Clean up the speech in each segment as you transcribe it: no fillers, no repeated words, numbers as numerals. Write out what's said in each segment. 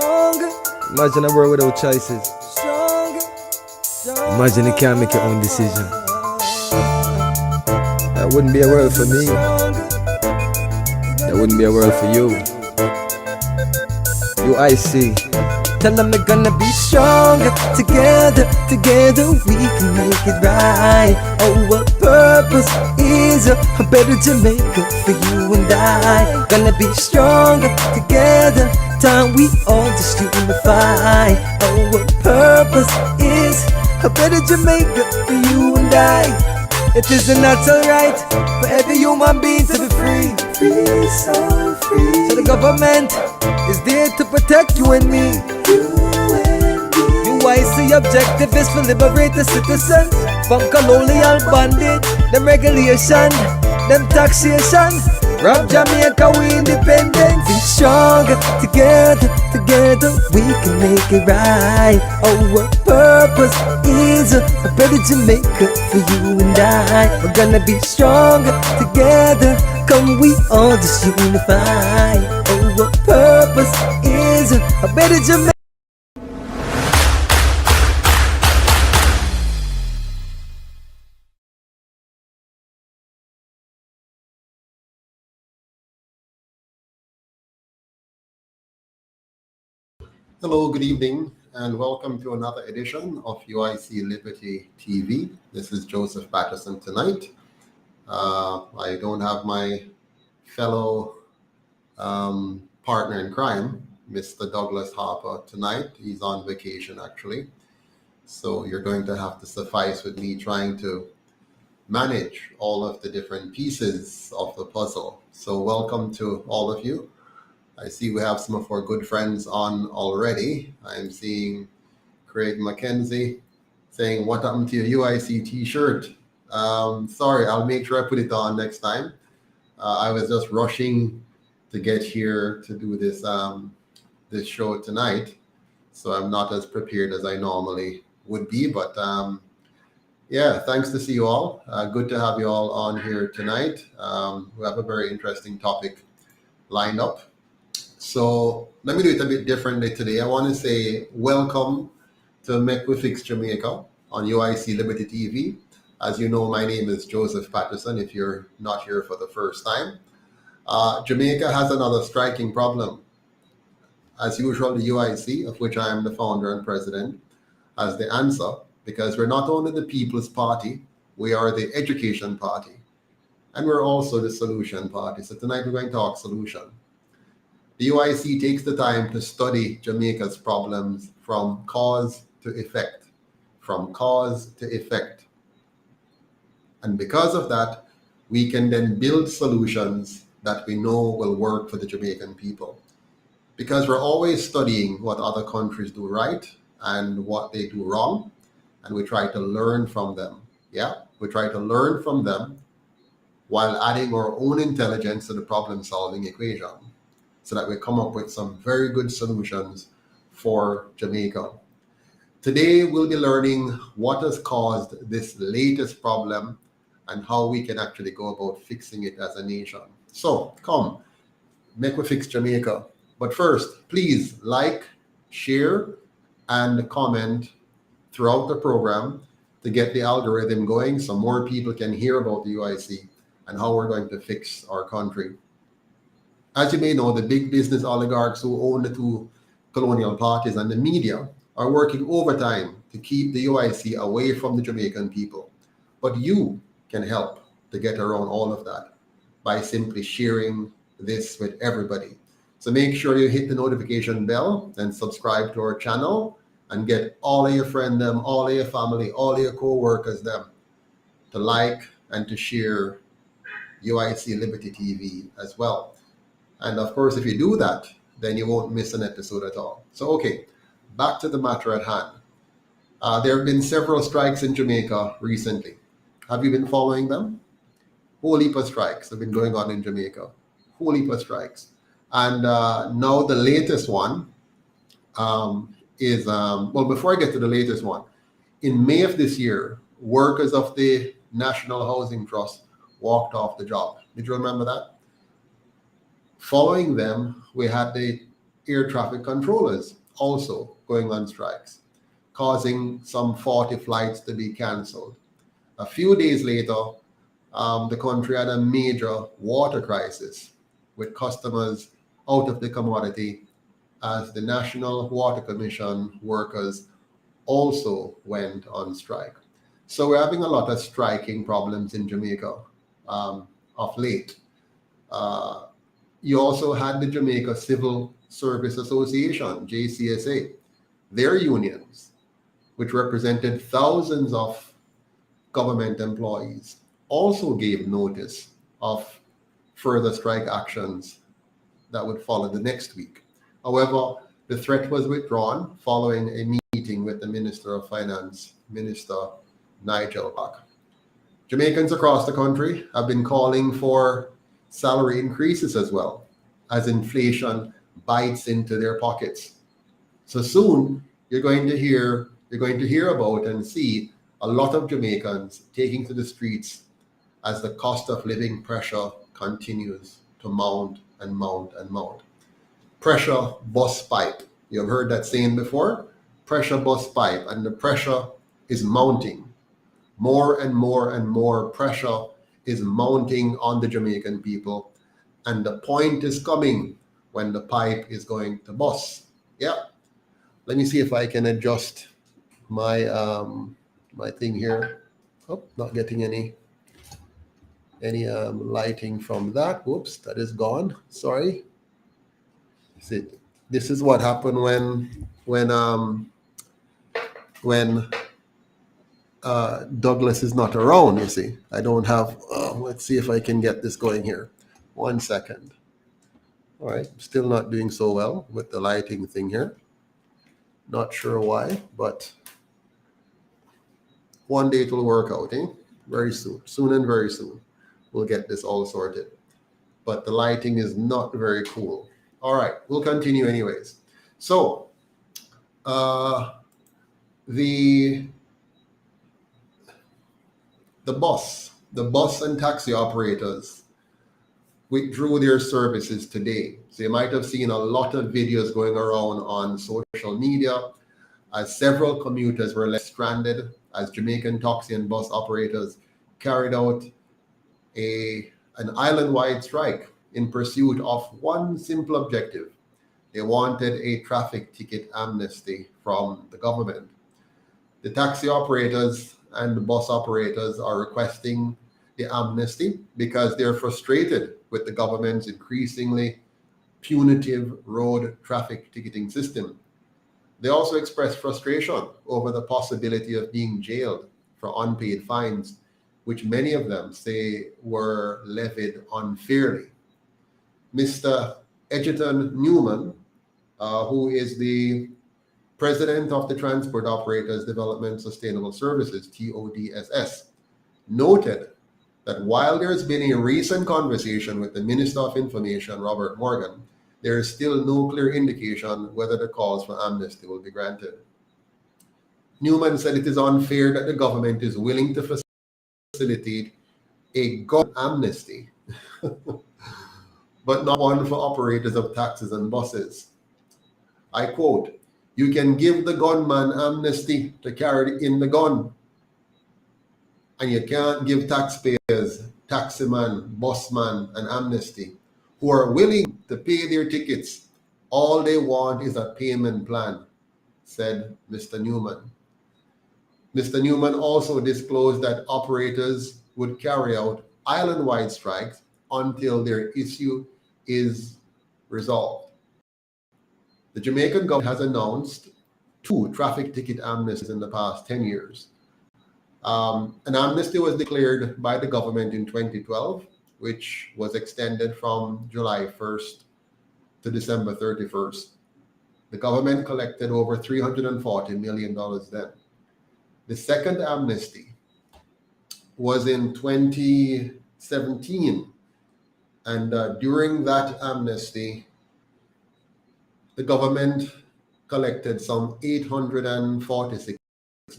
Imagine a world without choices. Imagine you can't make your own decision. That wouldn't be a world for me. That wouldn't be a world for you. You, I see. Tell them we're gonna be stronger. Together we can make it right. Our purpose is a better Jamaica for you and I. Gonna be stronger together. Time we all just unify. Our purpose is a better Jamaica for you and I. It is a natural right for every human being to be free. Free, so free. So the government is there to protect you and me. UIC objective is to liberate the citizens from colonial bondage, them regulation, them taxation. Rob Jamaica, we independent. Be stronger together we can make it right. Our purpose is a better Jamaica for you and I. We're gonna be stronger together. Come we all just unify. Our purpose is a better Jamaica. Hello, good evening, and welcome to another edition of UIC Liberty TV. This is Joseph Patterson tonight. I don't have my fellow partner in crime, Mr. Douglas Harper, tonight. He's on vacation, actually. So you're going to have to suffice with me trying to manage all of the different pieces of the puzzle. So welcome to all of you. I see we have some of our good friends on already. I'm seeing Craig McKenzie saying, "What happened to your UIC t-shirt?" Sorry, I'll make sure I put it on next time. I was just rushing to get here to do this this show tonight, so I'm not as prepared as I normally would be. But yeah, thanks to see you all. Good to have you all on here tonight. We have a very interesting topic lined up. So let me do it a bit differently today. I want to say welcome to Make We Fix Jamaica on UIC Liberty TV. As you know, my name is Joseph Patterson, if you're not here for the first time. Jamaica has another striking problem. As usual, the UIC, of which I am the founder and president, has the answer, because we're not only the People's Party, we are the Education Party, and we're also the Solution Party. So tonight we're going to talk solution. The UIC takes the time to study Jamaica's problems from cause to effect, And because of that, we can then build solutions that we know will work for the Jamaican people. Because we're always studying what other countries do right and what they do wrong, and we try to learn from them. Yeah, we try to learn from them while adding our own intelligence to the problem-solving equation, so that we come up with some very good solutions for Jamaica. Today, we'll be learning what has caused this latest problem and how we can actually go about fixing it as a nation. So come, make we fix Jamaica. But first, please like, share, and comment throughout the program to get the algorithm going so more people can hear about the UIC and how we're going to fix our country. As you may know, the big business oligarchs who own the two colonial parties and the media are working overtime to keep the UIC away from the Jamaican people. But you can help to get around all of that by simply sharing this with everybody. So make sure you hit the notification bell and subscribe to our channel and get all of your friends, all of your family, all of your co-workers to like and to share UIC Liberty TV as well. And of course, if you do that, then you won't miss an episode at all. So, okay, back to the matter at hand. There have been several strikes in Jamaica recently. Have you been following them? Whole heap of strikes have been going on in Jamaica. Whole heap of strikes. And now the latest one is, well, before I get to the latest one, in May of this year, workers of the National Housing Trust walked off the job. Did you remember that? Following them, we had the air traffic controllers also going on strikes, causing some 40 flights to be cancelled. A few days later, the country had a major water crisis with customers out of the commodity as the National Water Commission workers also went on strike. So we're having a lot of striking problems in Jamaica of late. Uh, you also had the Jamaica Civil Service Association, JCSA, their unions, which represented thousands of government employees, also gave notice of further strike actions that would follow the next week. However, the threat was withdrawn following a meeting with the Minister of Finance, Minister Nigel Clark. Jamaicans across the country have been calling for salary increases as well, as inflation bites into their pockets. So soon you're going to hear about and see a lot of Jamaicans taking to the streets as the cost of living pressure continues to mount and mount and mount. Pressure bust pipe. You've heard that saying before? Pressure bust pipe, and the pressure is mounting. More and more and more pressure is mounting on the Jamaican people, and the point is coming when the pipe is going to bust. Yeah. Let me see if I can adjust my my thing here. Oh, not getting any lighting from that. Whoops, that is gone. Sorry. See, this is what happened when Douglas is not around. You see, I don't have. Let's see if I can get this going here. 1 second. All right, still not doing so well with the lighting thing here. Not sure why, but one day it will work out, eh? Very soon and very soon. We'll get this all sorted. But the lighting is not very cool. All right, we'll continue anyways. So, the bus and taxi operators withdrew their services today. So you might have seen a lot of videos going around on social media as several commuters were left stranded as Jamaican taxi and bus operators carried out an island-wide strike in pursuit of one simple objective. They wanted a traffic ticket amnesty from the government. The taxi operators and the bus operators are requesting the amnesty because they're frustrated with the government's increasingly punitive road traffic ticketing system. They also expressed frustration over the possibility of being jailed for unpaid fines, which many of them say were levied unfairly. Mr. Edgerton Newman, who is the president of the Transport Operators Development Sustainable Services, TODSS, noted that while there's been a recent conversation with the Minister of Information, Robert Morgan, there is still no clear indication whether the calls for amnesty will be granted. Newman said it is unfair that the government is willing to facilitate a gun amnesty, but not one for operators of taxis and buses. I quote, "You can give the gunman amnesty to carry in the gun, and you can't give taxpayers, taximan, busman, an amnesty who are willing to pay their tickets. All they want is a payment plan," said Mr. Newman. Mr. Newman also disclosed that operators would carry out island-wide strikes until their issue is resolved. The Jamaican government has announced 2 traffic ticket amnesties in the past 10 years. An amnesty was declared by the government in 2012, which was extended from July 1st to December 31st. The government collected over $340 million then. The second amnesty was in 2017, and during that amnesty, the government collected some $846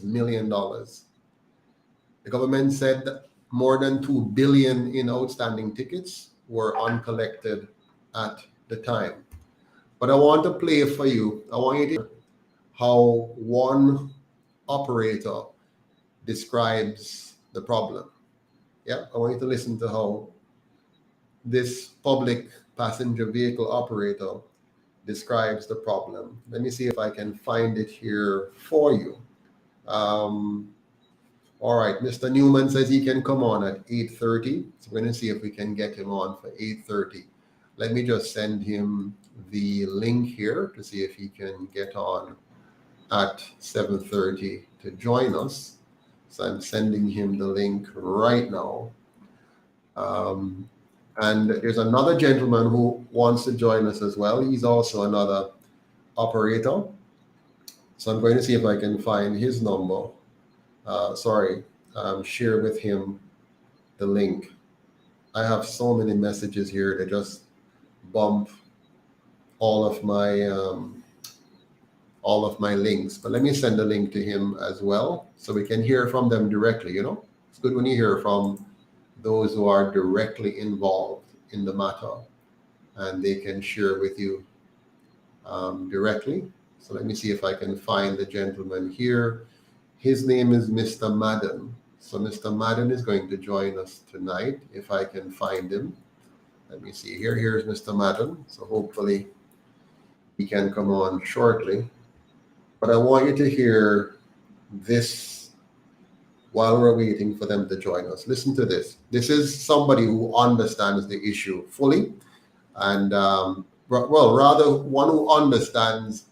million. The government said that more than $2 billion in outstanding tickets were uncollected at the time. But I want to play for you. I want you to hear how one operator describes the problem. Yeah, I want you to listen to how this public passenger vehicle operator describes the problem. Let me see if I can find it here for you. Um, all right, Mr. Newman says he can come on at 8:30. So we're going to see if we can get him on for 8:30. Let me just send him the link here to see if he can get on at 7:30 to join us. So I'm sending him the link right now. Um, and there's another gentleman who wants to join us as well. He's also another operator. So I'm going to see if I can find his number. Share with him the link. I have so many messages here that just bump all of my links. But let me send the link to him as well so we can hear from them directly. It's good when you hear from those who are directly involved in the matter and they can share with you directly. So let me see if I can find the gentleman here. His name is Mr. Madden. So Mr. Madden is going to join us tonight if I can find him. Let me see here. Here's Mr. Madden. So hopefully he can come on shortly. But I want you to hear this while we're waiting for them to join us. Listen to this. This is somebody who understands the issue fully, and rather one who understands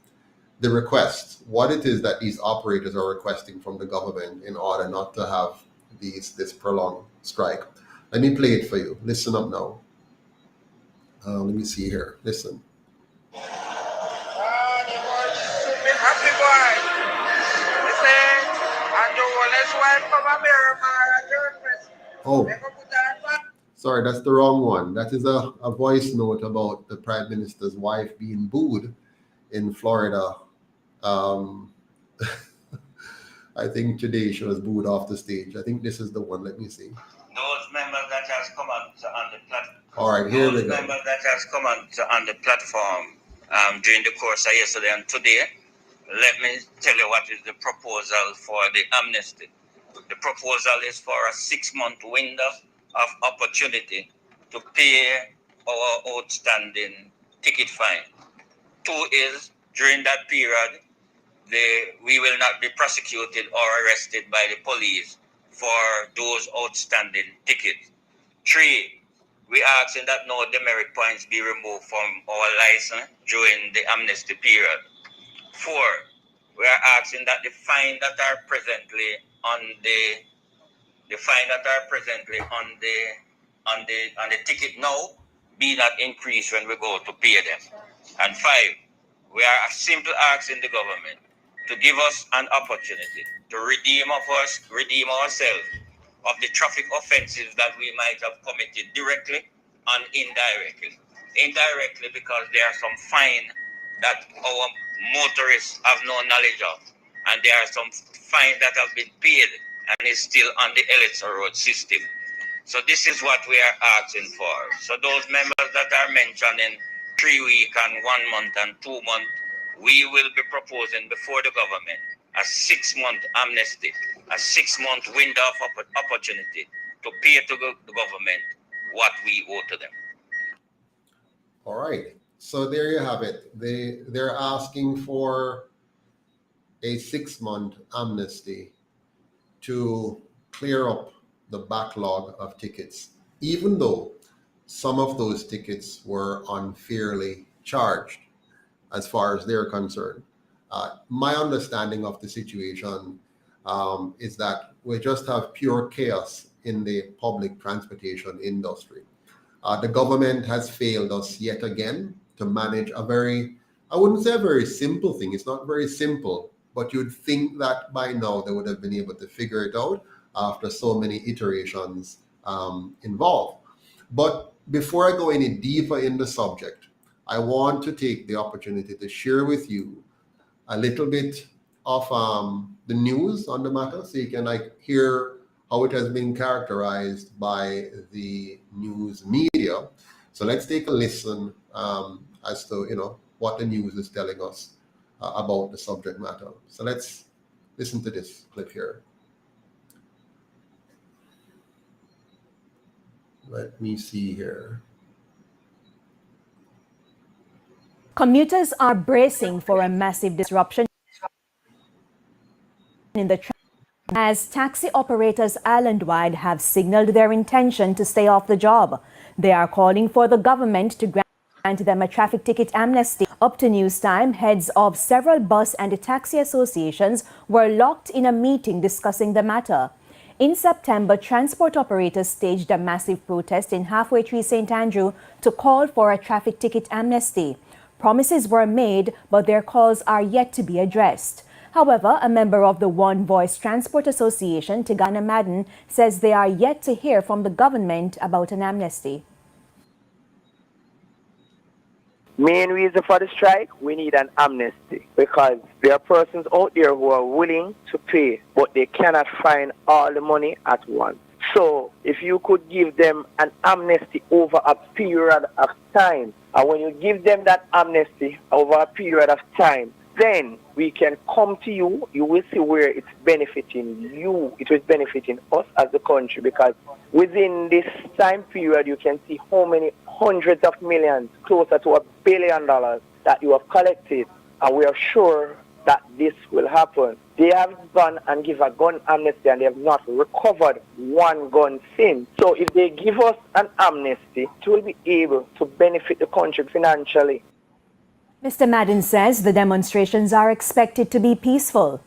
the request, what it is that these operators are requesting from the government in order not to have this prolonged strike. Let me play it for you. Listen up now. Let me see here. Listen. Oh, sorry, that's the wrong one. That is a voice note about the Prime Minister's wife being booed in Florida. I think today she was booed off the stage. I think this is the one. Let me see. Those members that has come on the platform. All right, here we go. Those members that has come on the platform during the course of yesterday and today, let me tell you what is the proposal for the amnesty. The proposal is for a 6-month window of opportunity to pay our outstanding ticket fine. 2 is, during that period, we will not be prosecuted or arrested by the police for those outstanding tickets. 3, we are asking that no demerit points be removed from our license during the amnesty period. 4, we are asking that the fine that are presently on the ticket now be not increased when we go to pay them. And 5, we are simply asking the government to give us an opportunity to redeem ourselves of the traffic offenses that we might have committed directly and indirectly. Indirectly because there are some fines that our motorists have no knowledge of, and there are some fines that have been paid and is still on the Elitzer Road system. So this is what we are asking for. So those members that are mentioning 3 weeks and 1 month and 2 months, we will be proposing before the government a 6-month amnesty, a 6-month window of opportunity to pay to the government what we owe to them. All right. So there you have it. They're asking for a 6-month amnesty to clear up the backlog of tickets, even though some of those tickets were unfairly charged as far as they're concerned. My understanding of the situation is that we just have pure chaos in the public transportation industry. The government has failed us yet again to manage I wouldn't say a very simple thing. It's not very simple, but you'd think that by now they would have been able to figure it out after so many iterations involved. But before I go any deeper in the subject, I want to take the opportunity to share with you a little bit of the news on the matter so you can hear how it has been characterized by the news media. So let's take a listen as to what the news is telling us about the subject matter. So let's listen to this clip here. Let me see here. Commuters are bracing for a massive disruption in the as taxi operators island-wide have signaled their intention to stay off the job. They are calling for the government to grant them a traffic ticket amnesty. Up to news time, heads of several bus and taxi associations were locked in a meeting discussing the matter. In September, transport operators staged a massive protest in Halfway Tree St. Andrew to call for a traffic ticket amnesty. Promises were made, but their calls are yet to be addressed. However, a member of the One Voice Transport Association, Tigana Madden, says they are yet to hear from the government about an amnesty. Main reason for the strike, we need an amnesty because there are persons out there who are willing to pay, but they cannot find all the money at once. So if you could give them an amnesty over a period of time, and when you give them that amnesty over a period of time, then we can come to you. You will see where it's benefiting you. It is benefiting us as a country because within this time period, you can see how many hundreds of millions, closer to $1 billion that you have collected. And we are sure that this will happen. They have gone and give a gun amnesty and they have not recovered one gun since. So if they give us an amnesty, it will be able to benefit the country financially. Mr. Madden says the demonstrations are expected to be peaceful.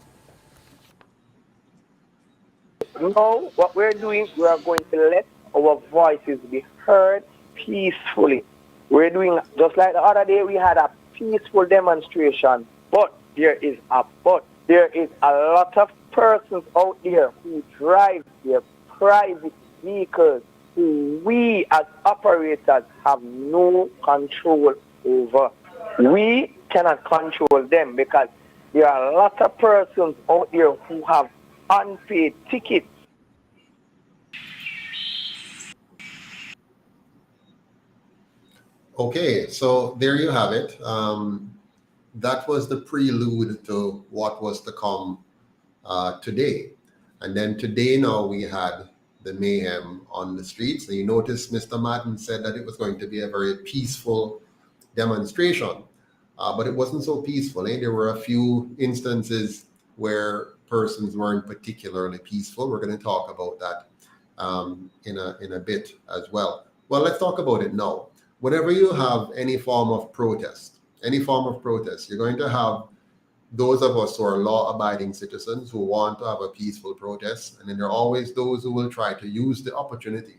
No, what we're doing, we are going to let our voices be heard peacefully. We're doing, just like the other day, we had a peaceful demonstration. But there is a but. There is a lot of persons out there who drive their private vehicles who we as operators have no control over. We cannot control them because there are a lot of persons out there who have unpaid tickets. Okay, so there you have it. That was the prelude to what was to come today. And then today now we had the mayhem on the streets. And you notice Mr. Madden said that it was going to be a very peaceful demonstration. But it wasn't so peaceful. There were a few instances where persons weren't particularly peaceful. We're going to talk about that in a bit as well. Well, let's talk about it now. Whenever you have any form of protest, you're going to have those of us who are law-abiding citizens who want to have a peaceful protest, and then there are always those who will try to use the opportunity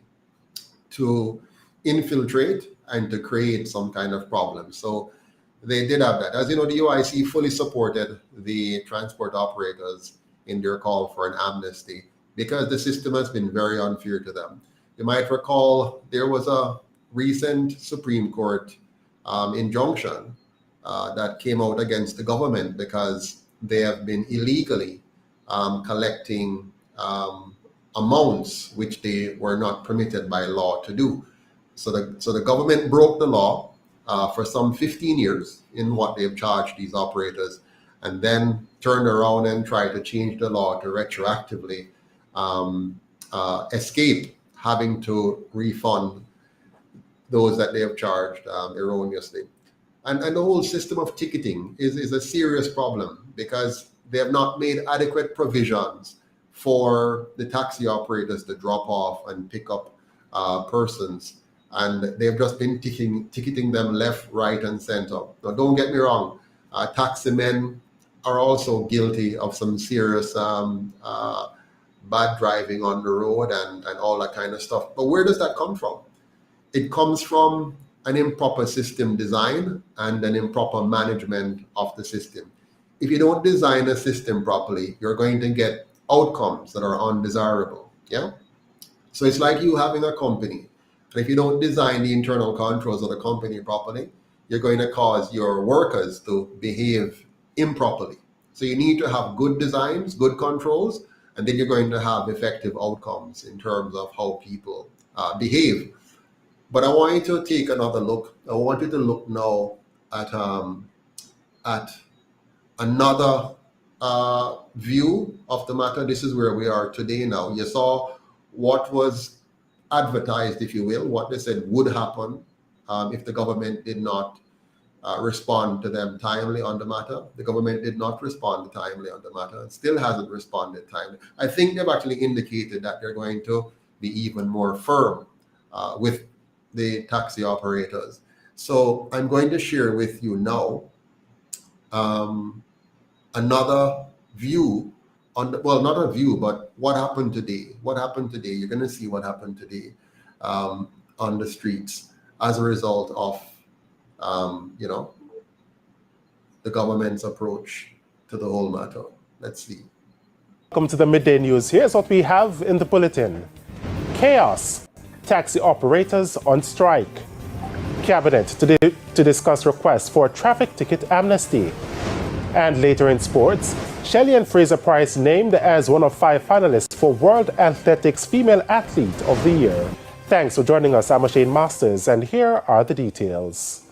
to infiltrate and to create some kind of problem. So they did have that. As you know, the UIC fully supported the transport operators in their call for an amnesty because the system has been very unfair to them. You might recall there was a recent Supreme Court injunction that came out against the government because they have been illegally collecting amounts which they were not permitted by law to do. So the government broke the law for some 15 years in what they've charged these operators, and then turned around and tried to change the law to retroactively escape having to refund those that they have charged erroneously. And the whole system of ticketing is a serious problem because they have not made adequate provisions for the taxi operators to drop off and pick up persons. And they've just been ticketing them left, right, and center. Now, don't get me wrong, taxi men are also guilty of some serious bad driving on the road and all that kind of stuff. But where does that come from? It comes from an improper system design and an improper management of the system. If you don't design a system properly, you're going to get outcomes that are undesirable. Yeah. So it's like you having a company. And if you don't design the internal controls of the company properly, you're going to cause your workers to behave improperly. So you need to have good designs, good controls, and then you're going to have effective outcomes in terms of how people behave. But I want you to take another look. I want you to look now at another view of the matter. This is where we are today now. You saw what was advertised, if you will, what they said would happen if the government did not respond to them timely on the matter. The government did not respond timely on the matter. It still hasn't responded timely. I think they've actually indicated that they're going to be even more firm with the taxi operators. So I'm going to share with you now another view on the, well, not a view, but what happened today. What happened today? You're going to see what happened today on the streets as a result of the government's approach to the whole matter. Let's see. Welcome to the Midday News. Here's what we have in the bulletin. Chaos. Taxi operators on strike. Cabinet to discuss requests for traffic ticket amnesty. And later in sports, Shelly-Ann Fraser-Pryce named as one of 5 finalists for World Athletics Female Athlete of the Year. Thanks for joining us. I'm Shane Masters, and here are the details.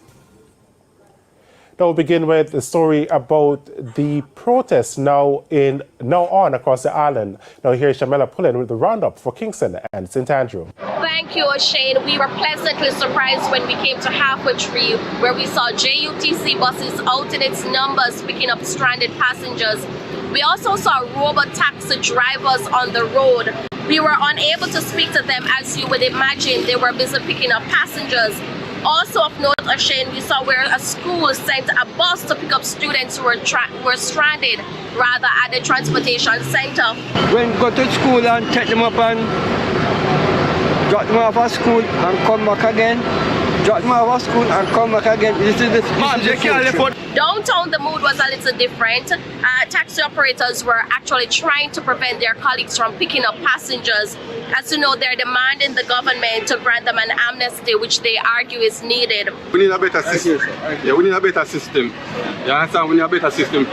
Now we'll begin with the story about the protests now on across the island. Now here's Shamela Pullen with the roundup for Kingston and St. Andrew. Thank you, Shane. We were pleasantly surprised when we came to Halfway Tree, where we saw JUTC buses out in its numbers picking up stranded passengers. We also saw robo-taxi drivers on the road. We were unable to speak to them, as you would imagine. They were busy picking up passengers. Also of note, Shane, we saw where a school sent a bus to pick up students who were stranded rather at the transportation center. When go to school and take them up and drop them off at school and come back again. Drop them off at school and come back again. This is the Downtown, the mood was a little different. Taxi operators were actually trying to prevent their colleagues from picking up passengers. As you know, they're demanding the government to grant them an amnesty, which they argue is needed. We need a better system. Yeah, we need a better system. You understand? We need a better system.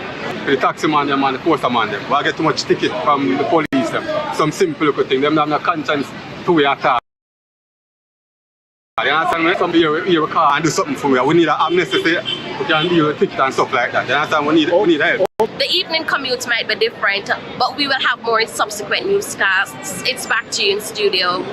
The taxi man them and the poster man them. We get too much ticket from the police them. Some simple little thing. Them have no conscience to wear a car. You understand? Some here a car and do something for me. We need an amnesty. We can deal with ticket and stuff like that. You understand? We need help. The evening commute might be different, but we will have more in subsequent newscasts. It's back to you in studio.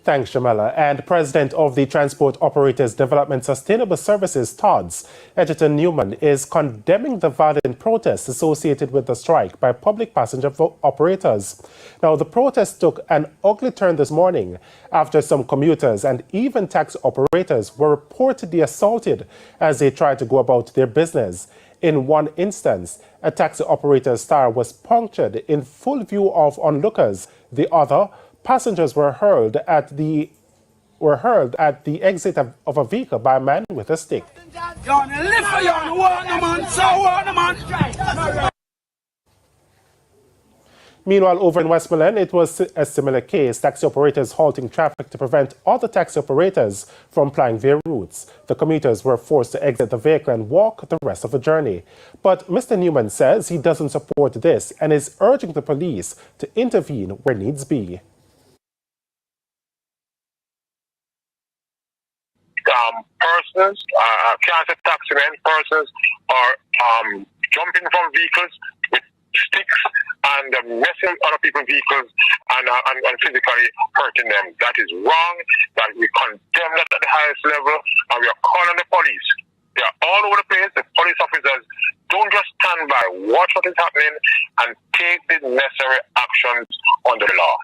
Thanks, Shamela. And President of the Transport Operators Development Sustainable Services, TODS, Edgerton Newman, is condemning the violent protests associated with the strike by public passenger operators. Now, the protest took an ugly turn this morning after some commuters and even taxi operators were reportedly assaulted as they tried to go about their business. In one instance, a taxi operator's tire was punctured in full view of onlookers. The other, passengers were hurled at the exit of a vehicle by a man with a stick. Meanwhile, over in Westmoreland, it was a similar case, taxi operators halting traffic to prevent other taxi operators from plying their routes. The commuters were forced to exit the vehicle and walk the rest of the journey. But Mr. Newman says he doesn't support this and is urging the police to intervene where needs be. Persons, can't say taximen, persons are jumping from vehicles with sticks and messing other people's vehicles and physically hurting them. That is wrong. That we condemn that at the highest level, and we are calling the police. They are all over the place. The police officers don't just stand by, watch what is happening, and take the necessary actions under the law.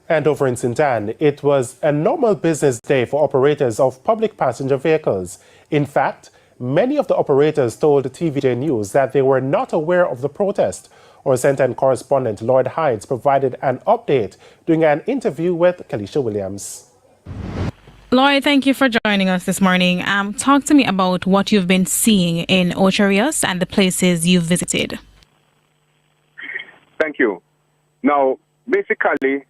And over in St. Anne, it was a normal business day for operators of public passenger vehicles. In fact, many of the operators told TVJ News that they were not aware of the protest. Our St. Anne correspondent Lloyd Hines provided an update during an interview with Kalisha Williams. Lloyd, thank you for joining us this morning. Talk to me about what you've been seeing in Ocharios and the places you've visited. Thank you. Now, basically,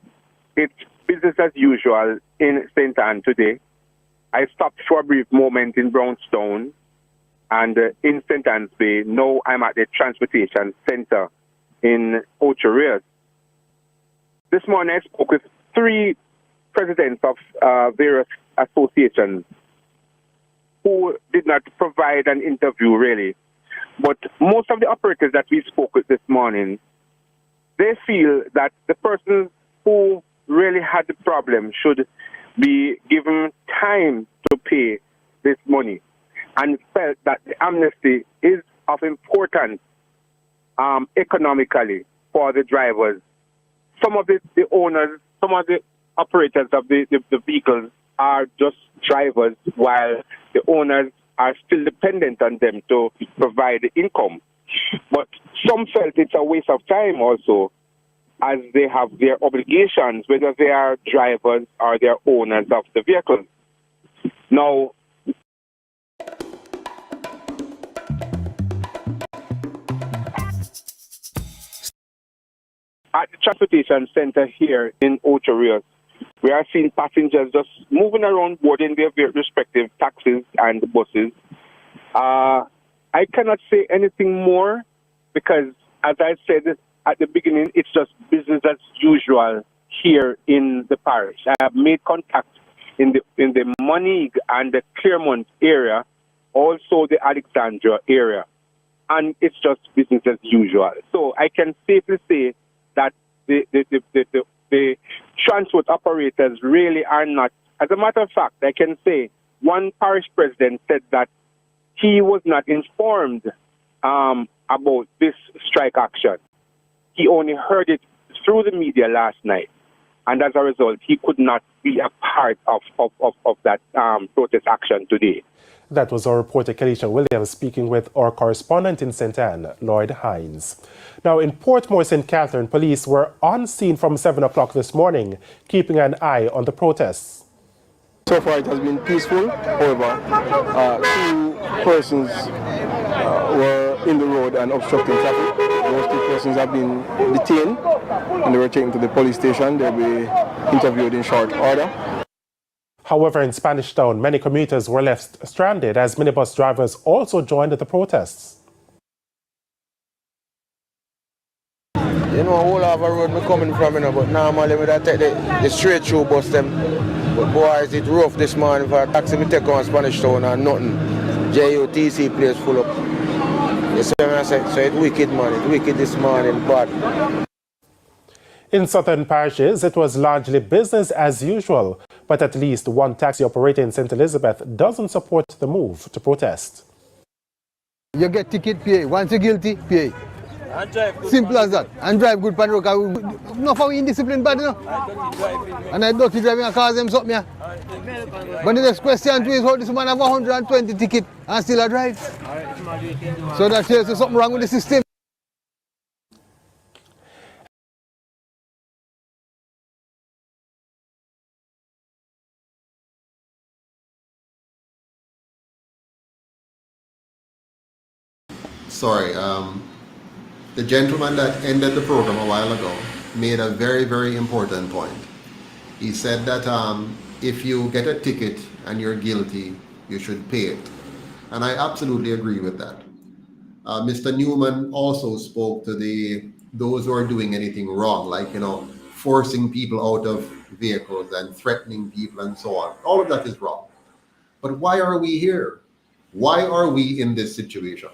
it's business as usual in St. Anne today. I stopped for a brief moment in Brownstone and in St. Anne's Bay. Now I'm at the transportation center in Ocharios. This morning I spoke with 3 presidents of various associations. who did not provide an interview really. But most of the operators that we spoke with this morning, they feel that the persons who really had the problem should be given time to pay this money, and felt that the amnesty is of importance economically for the drivers. Some of the owners, some of the operators of the vehicles are just drivers, while the owners are still dependent on them to provide the income. But some felt it's a waste of time also, as they have their obligations, whether they are drivers or they are owners of the vehicles. Now, at the transportation center here in Ocho Rios, we are seeing passengers just moving around boarding their respective taxis and buses. I cannot say anything more because, as I said at the beginning, it's just business as usual here in the parish. I have made contact in the Monique and the Claremont area, also the Alexandria area, and it's just business as usual. So I can safely say that the transport operators really are not. As a matter of fact, I can say one parish president said that he was not informed about this strike action. He only heard it through the media last night, and as a result, he could not be a part of that protest action today. That was our reporter Kelisha Williams speaking with our correspondent in St. Anne, Lloyd Hines. Now, in Portmore, St. Catherine, police were on scene from 7 o'clock this morning, keeping an eye on the protests. So far, it has been peaceful. However, 2 persons were in the road and obstructing traffic. Those 2 persons have been detained and they were taken to the police station. They'll be interviewed in short order. However, in Spanish Town, many commuters were left stranded as minibus drivers also joined the protests. You know, all over road me coming from, but normally we take the straight through bus them. But boys, it rough this morning for a taxi we take on Spanish Town and nothing. JUTC place full up. You see what I say? So it's wicked, man. It's wicked this morning, but... In southern parishes, it was largely business as usual, but at least one taxi operator in St. Elizabeth doesn't support the move to protest. You get ticket, pay. Once you're guilty, pay. Simple as that. And drive good pan road. Not for indiscipline bad, you know. And I dirty driving a car them something here. But the next question is how this man have 120 ticket and still a drive. So that tells you something wrong with the system. Sorry, the gentleman that ended the program a while ago made a very, very important point. He said that if you get a ticket and you're guilty, you should pay it. And I absolutely agree with that. Mr. Newman also spoke to those who are doing anything wrong, like, forcing people out of vehicles and threatening people and so on. All of that is wrong. But why are we here? Why are we in this situation?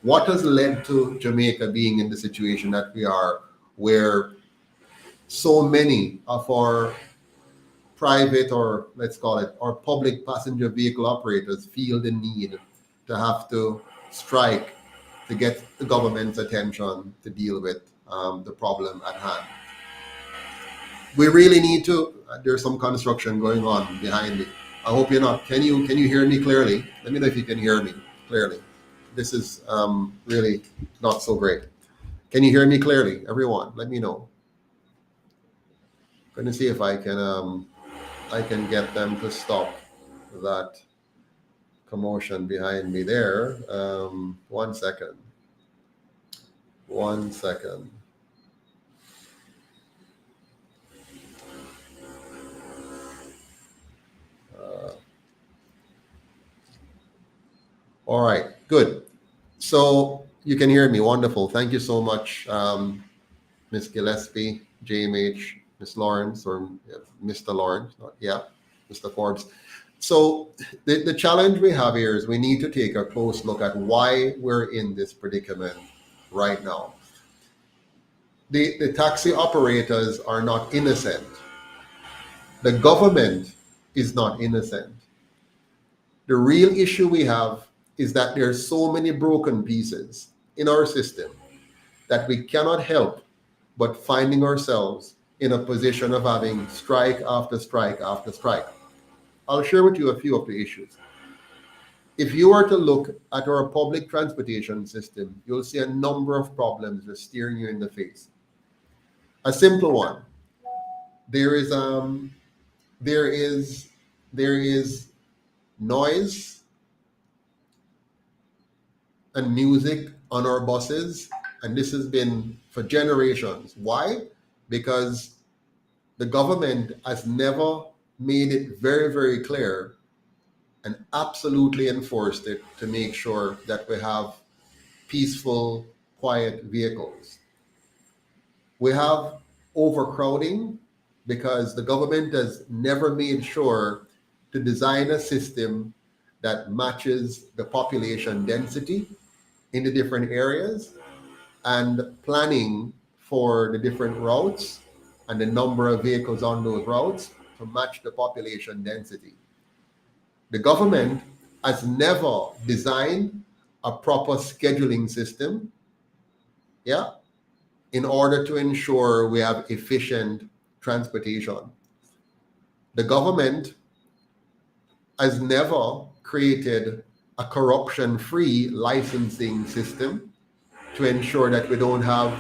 What has led to Jamaica being in the situation that we are, where so many of our private, or let's call it, our public passenger vehicle operators feel the need to have to strike to get the government's attention to deal with the problem at hand? We really need to, there's some construction going on behind me. I hope you're not. Can you hear me clearly? Let me know if you can hear me clearly. This is really not so great. Can you hear me clearly, everyone? Let me know. I'm going to see if I can get them to stop that commotion behind me there. 1 second. 1 second. All right, good. So you can hear me. Wonderful. Thank you so much, Ms. Gillespie, JMH, Ms. Lawrence, or Mr. Lawrence. Yeah, Mr. Forbes. So the challenge we have here is we need to take a close look at why we're in this predicament right now. The taxi operators are not innocent. The government is not innocent. The real issue we have is that there are so many broken pieces in our system that we cannot help but finding ourselves in a position of having strike after strike after strike. I'll share with you a few of the issues. If you were to look at our public transportation system, you'll see a number of problems just staring you in the face. A simple one: there is noise and music on our buses, and this has been for generations. Why? Because the government has never made it very, very clear and absolutely enforced it to make sure that we have peaceful, quiet vehicles. We have overcrowding because the government has never made sure to design a system that matches the population density in the different areas and planning for the different routes and the number of vehicles on those routes to match the population density. The government has never designed a proper scheduling system, in order to ensure we have efficient transportation. The government has never created a corruption-free licensing system to ensure that we don't have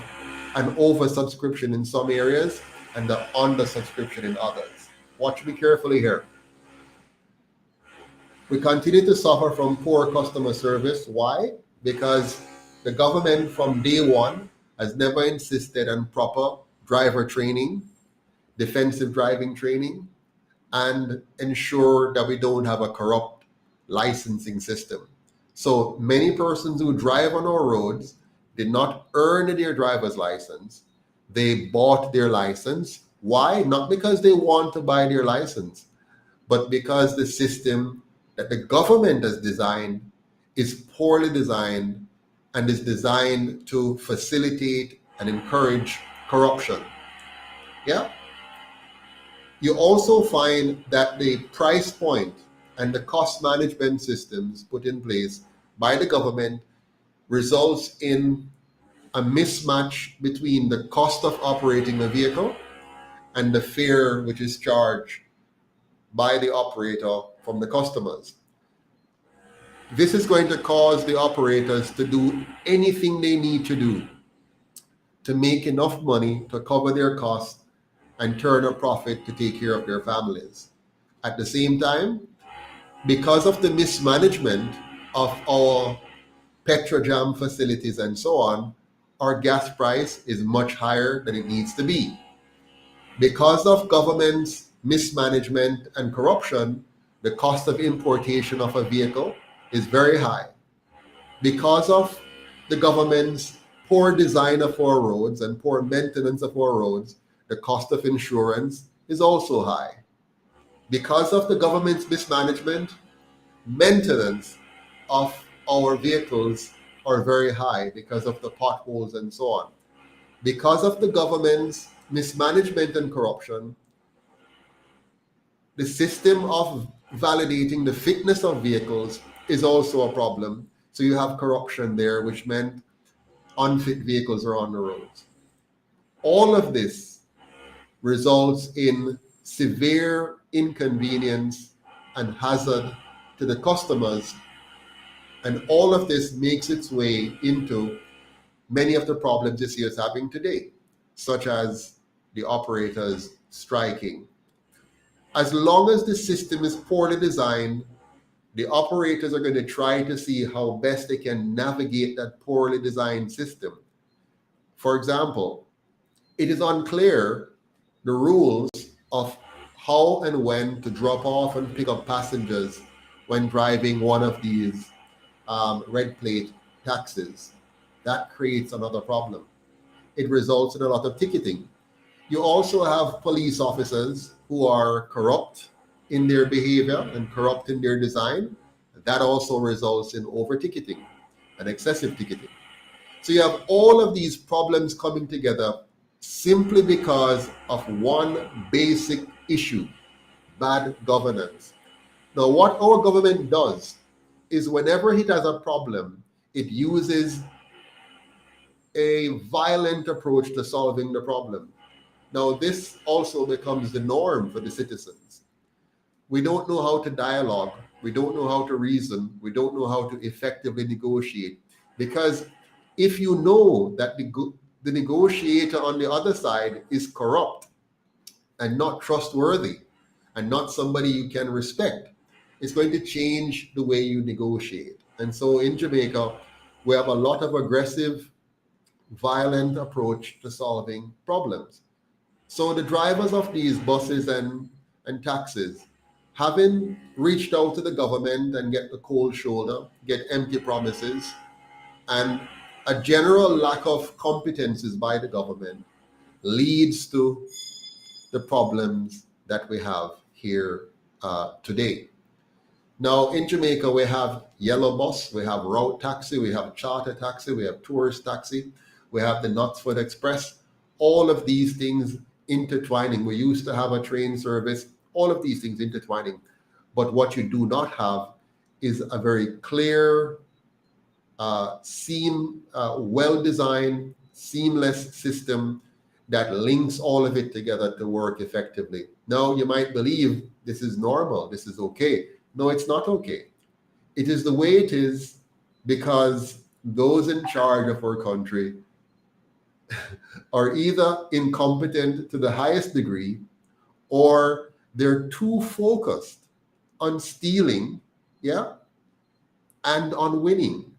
an oversubscription in some areas and the undersubscription in others. Watch me carefully here. We continue to suffer from poor customer service. Why? Because the government from day one has never insisted on proper driver training, defensive driving training, and ensure that we don't have a corrupt licensing system. So many persons who drive on our roads did not earn their driver's license. They bought their license. Why? Not because they want to buy their license, but because the system that the government has designed is poorly designed and is designed to facilitate and encourage corruption. You also find that the price point and the cost management systems put in place by the government results in a mismatch between the cost of operating a vehicle and the fare which is charged by the operator from the customers. This is going to cause the operators to do anything they need to do to make enough money to cover their costs and turn a profit to take care of their families. At the same time, because of the mismanagement of our petrojam facilities and so on, our gas price is much higher than it needs to be. Because of government's mismanagement and corruption, the cost of importation of a vehicle is very high. Because of the government's poor design of our roads and poor maintenance of our roads, the cost of insurance is also high. Because of the government's mismanagement, maintenance of our vehicles are very high because of the potholes and so on. Because of the government's mismanagement and corruption, the system of validating the fitness of vehicles is also a problem. So you have corruption there, which meant unfit vehicles are on the roads. All of this results in severe inconvenience and hazard to the customers. And all of this makes its way into many of the problems this year is having today, such as the operators striking. As long as the system is poorly designed, the operators are going to try to see how best they can navigate that poorly designed system. For example, it is unclear the rules of how and when to drop off and pick up passengers when driving one of these red plate taxis. That creates another problem. It results in a lot of ticketing. You also have police officers who are corrupt in their behavior and corrupt in their design, that also results in over-ticketing and excessive ticketing. So you have all of these problems coming together simply because of one basic issue: bad governance. Now, what our government does is whenever it has a problem, it uses a violent approach to solving the problem. Now, this also becomes the norm for the citizens. We don't know how to dialogue. We don't know how to reason. We don't know how to effectively negotiate. Because if you know that the negotiator on the other side is corrupt and not trustworthy and not somebody you can respect, it's going to change the way you negotiate. And so in Jamaica, we have a lot of aggressive, violent approach to solving problems. So the drivers of these buses and taxis, having reached out to the government and get the cold shoulder, get empty promises, and a general lack of competences by the government leads to the problems that we have here today. Now in Jamaica, we have yellow bus, we have route taxi, we have charter taxi, we have tourist taxi, we have the Knutsford Express. All of these things intertwining. We used to have a train service, all of these things intertwining. But what you do not have is a very clear, well-designed, seamless system that links all of it together to work effectively. Now, you might believe this is normal, this is okay. No, it's not okay. It is the way it is because those in charge of our country are either incompetent to the highest degree, or they're too focused on stealing, and on winning.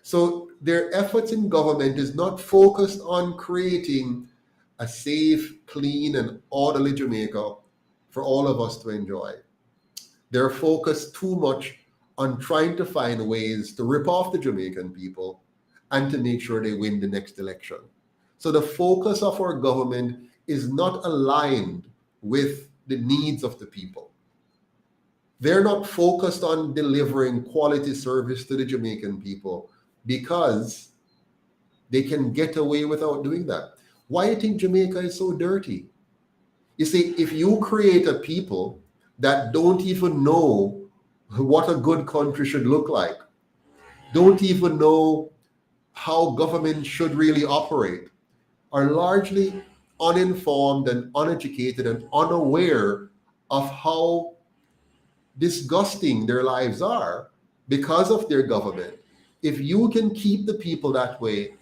So their efforts in government is not focused on creating a safe, clean, and orderly Jamaica for all of us to enjoy. They're focused too much on trying to find ways to rip off the Jamaican people and to make sure they win the next election. So the focus of our government is not aligned with the needs of the people. They're not focused on delivering quality service to the Jamaican people because they can get away without doing that. Why do you think Jamaica is so dirty? You see, if you create a people that don't even know what a good country should look like, don't even know how government should really operate, are largely uninformed and uneducated and unaware of how disgusting their lives are because of their government. If you can keep the people that way,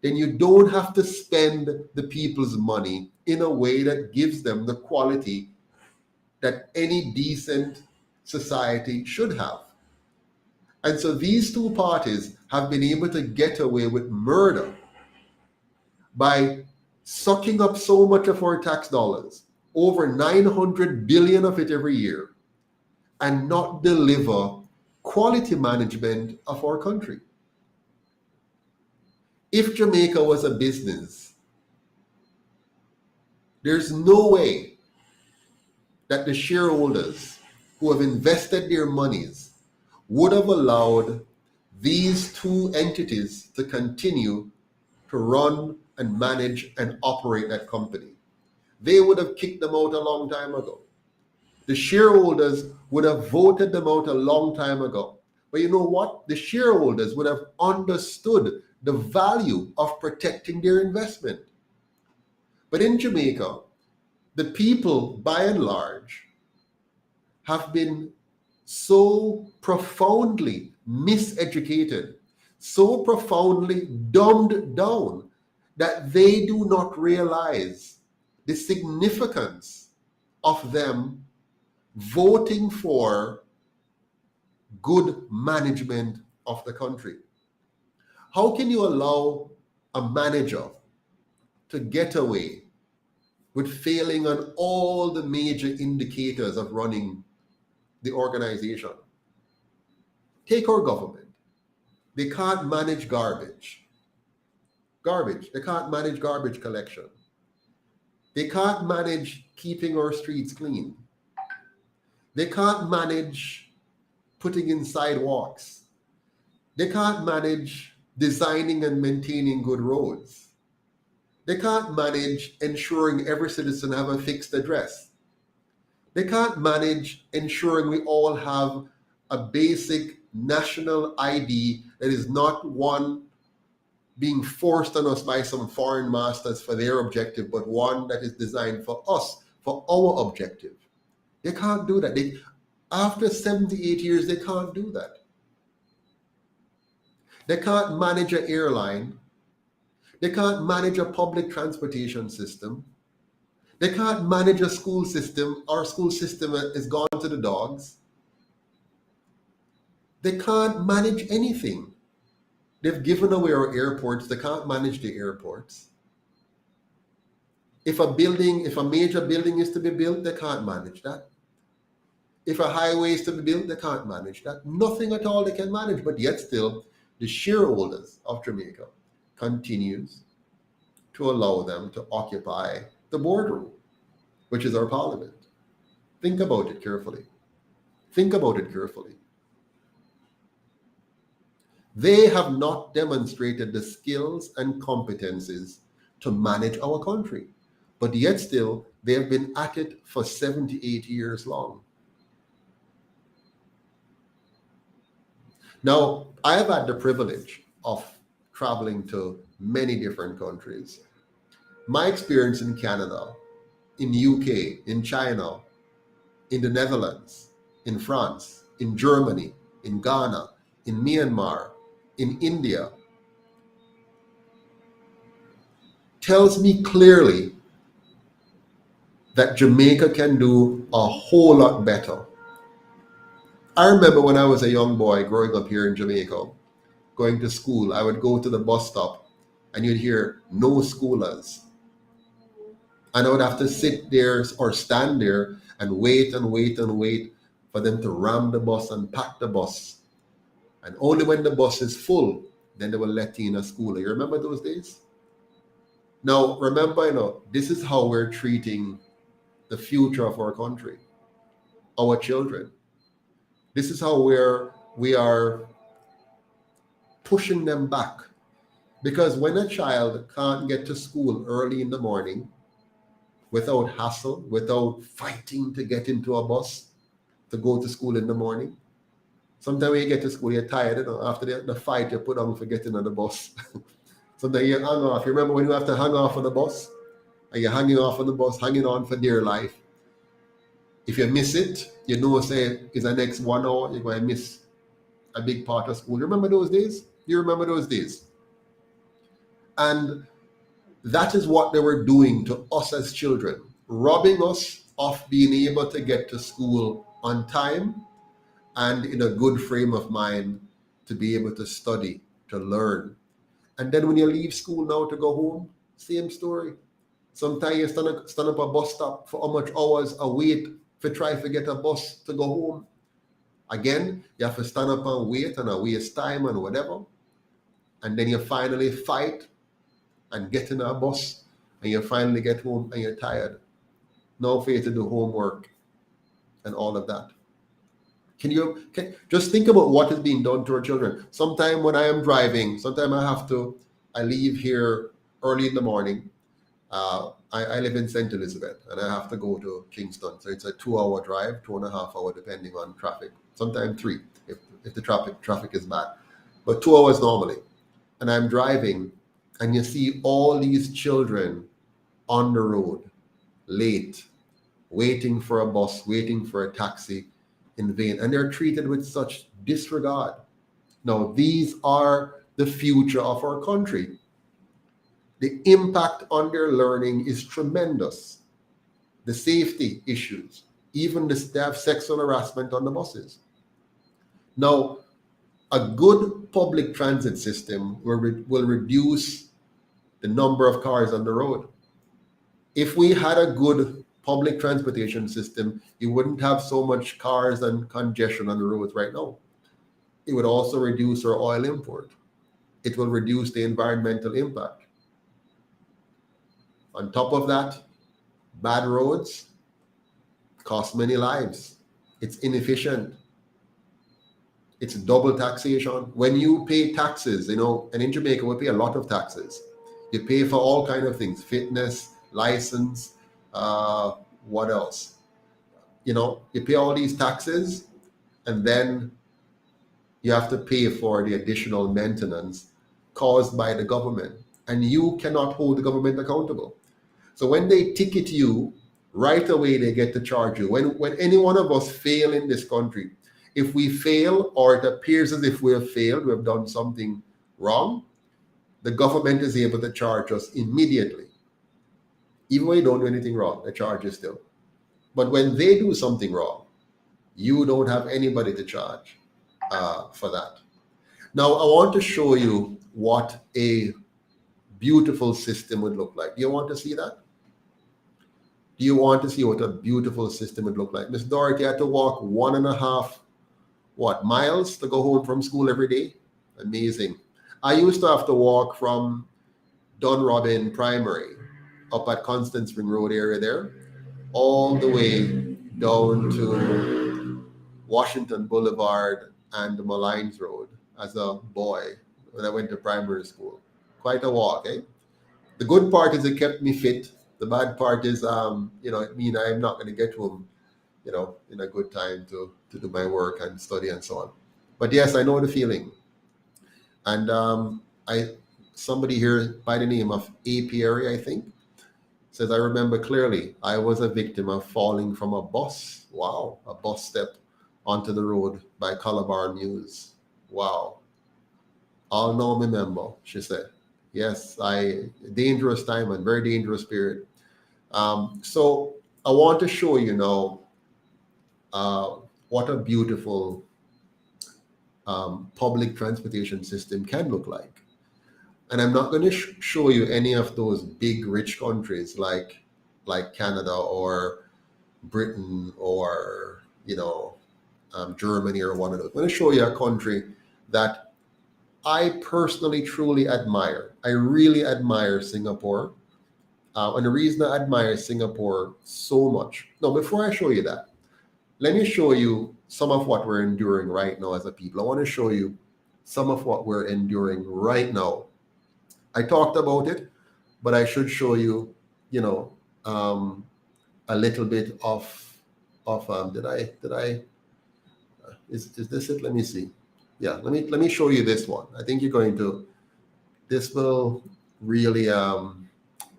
then you don't have to spend the people's money in a way that gives them the quality that any decent society should have. And so these two parties have been able to get away with murder by sucking up so much of our tax dollars, over 900 billion of it every year, and not deliver quality management of our country. If Jamaica was a business, there's no way that the shareholders who have invested their monies would have allowed these two entities to continue to run and manage and operate that company. They would have kicked them out a long time ago. The shareholders would have voted them out a long time ago. But you know what? The shareholders would have understood the value of protecting their investment. But in Jamaica, the people, by and large, have been so profoundly miseducated, so profoundly dumbed down, that they do not realize the significance of them voting for good management of the country. How can you allow a manager to get away with failing on all the major indicators of running the organization? Take our government. They can't manage garbage. They can't manage garbage collection. They can't manage keeping our streets clean. They can't manage putting in sidewalks. They can't manage designing and maintaining good roads. They can't manage ensuring every citizen have a fixed address. They can't manage ensuring we all have a basic national ID that is not one being forced on us by some foreign masters for their objective, but one that is designed for us, for our objective. They can't do that. After 78 years, they can't do that. They can't manage an airline. They can't manage a public transportation system. They can't manage a school system. Our school system is gone to the dogs. They can't manage anything. They've given away our airports. They can't manage the airports. If a major building is to be built, they can't manage that. If a highway is to be built, they can't manage that. Nothing at all they can manage, but yet still, the shareholders of Jamaica continues to allow them to occupy the boardroom, which is our parliament. Think about it carefully. Think about it carefully. They have not demonstrated the skills and competencies to manage our country, but yet still, they have been at it for 78 years long. Now, I have had the privilege of traveling to many different countries. My experience in Canada, in UK, in China, in the Netherlands, in France, in Germany, in Ghana, in Myanmar, in India, tells me clearly that Jamaica can do a whole lot better. I remember when I was a young boy growing up here in Jamaica, going to school, I would go to the bus stop and you'd hear no schoolers. And I would have to sit there or stand there and wait and wait and wait for them to ram the bus and pack the bus. And only when the bus is full, then they will let you in a schooler. You remember those days? Now, remember, this is how we're treating the future of our country, our children. This is how we are pushing them back. Because when a child can't get to school early in the morning without hassle, without fighting to get into a bus to go to school in the morning, sometimes when you get to school, you're tired, after the fight you put on for getting on the bus. Sometimes you hang off. You remember when you have to hang off on the bus? And you're hanging off on the bus, hanging on for dear life. If you miss it, you know, say, it's the next 1 hour, you're going to miss a big part of school. You remember those days? You remember those days? And that is what they were doing to us as children, robbing us of being able to get to school on time and in a good frame of mind to be able to study, to learn. And then when you leave school now to go home, same story. Sometimes you stand up a bus stop for how much hours a wait to try to get a bus to go home. Again, you have to stand up and wait and waste time and whatever. And then you finally fight and get in a bus and you finally get home and you're tired. Now for you to do homework and all of that. Can just think about what is being done to our children? Sometime when I am driving, sometime I leave here early in the morning. I live in St. Elizabeth and I have to go to Kingston. So it's a 2-hour drive, 2.5 hours depending on traffic. Sometimes 3 if the traffic is bad. But 2 hours normally. And I'm driving and you see all these children on the road, late, waiting for a bus, waiting for a taxi in vain. And they're treated with such disregard. Now, these are the future of our country. The impact on their learning is tremendous. The safety issues, even they have sexual harassment on the buses. Now, a good public transit system will reduce the number of cars on the road. If we had a good public transportation system, you wouldn't have so much cars and congestion on the roads right now. It would also reduce our oil import. It will reduce the environmental impact. On top of that, bad roads cost many lives. It's inefficient. It's double taxation. When you pay taxes, and in Jamaica we pay a lot of taxes. You pay for all kind of things, fitness, license, what else? You pay all these taxes, and then you have to pay for the additional maintenance caused by the government. And you cannot hold the government accountable. So when they ticket you, right away they get to charge you. When any one of us fail in this country, if we fail, or it appears as if we have failed, we have done something wrong, the government is able to charge us immediately. Even when you don't do anything wrong, the charge is still. But when they do something wrong, you don't have anybody to charge for that. Now, I want to show you what a beautiful system would look like. Do you want to see that? Do you want to see what a beautiful system would look like? Miss Dorothy had to walk 1.5 miles to go home from school every day. Amazing. I used to have to walk from Dunrobin Primary up at Constant Spring Road area there, all the way down to Washington Boulevard and the Malines Road as a boy when I went to primary school. Quite a walk, eh? The good part is it kept me fit. The bad part is, it means I'm not going to get home, in a good time to do my work and study and so on. But yes, I know the feeling. And somebody here by the name of A. Perry, I think, says, I remember clearly, I was a victim of falling from a bus. Wow, a bus step onto the road by Calabar News. Wow. I'll now remember, she said. Yes, dangerous time and very dangerous period. So I want to show you now what a beautiful public transportation system can look like. And I'm not going to show you any of those big rich countries like Canada or Britain or Germany or one of those. I'm going to show you a country that I personally truly admire. I really admire Singapore. And the reason I admire Singapore so much. Now, before I show you that, let me show you some of what we're enduring right now as a people. I want to show you some of what we're enduring right now. I talked about it, but I should show you, a little bit of is this it? Let me see. Yeah, let me show you this one. I think this will really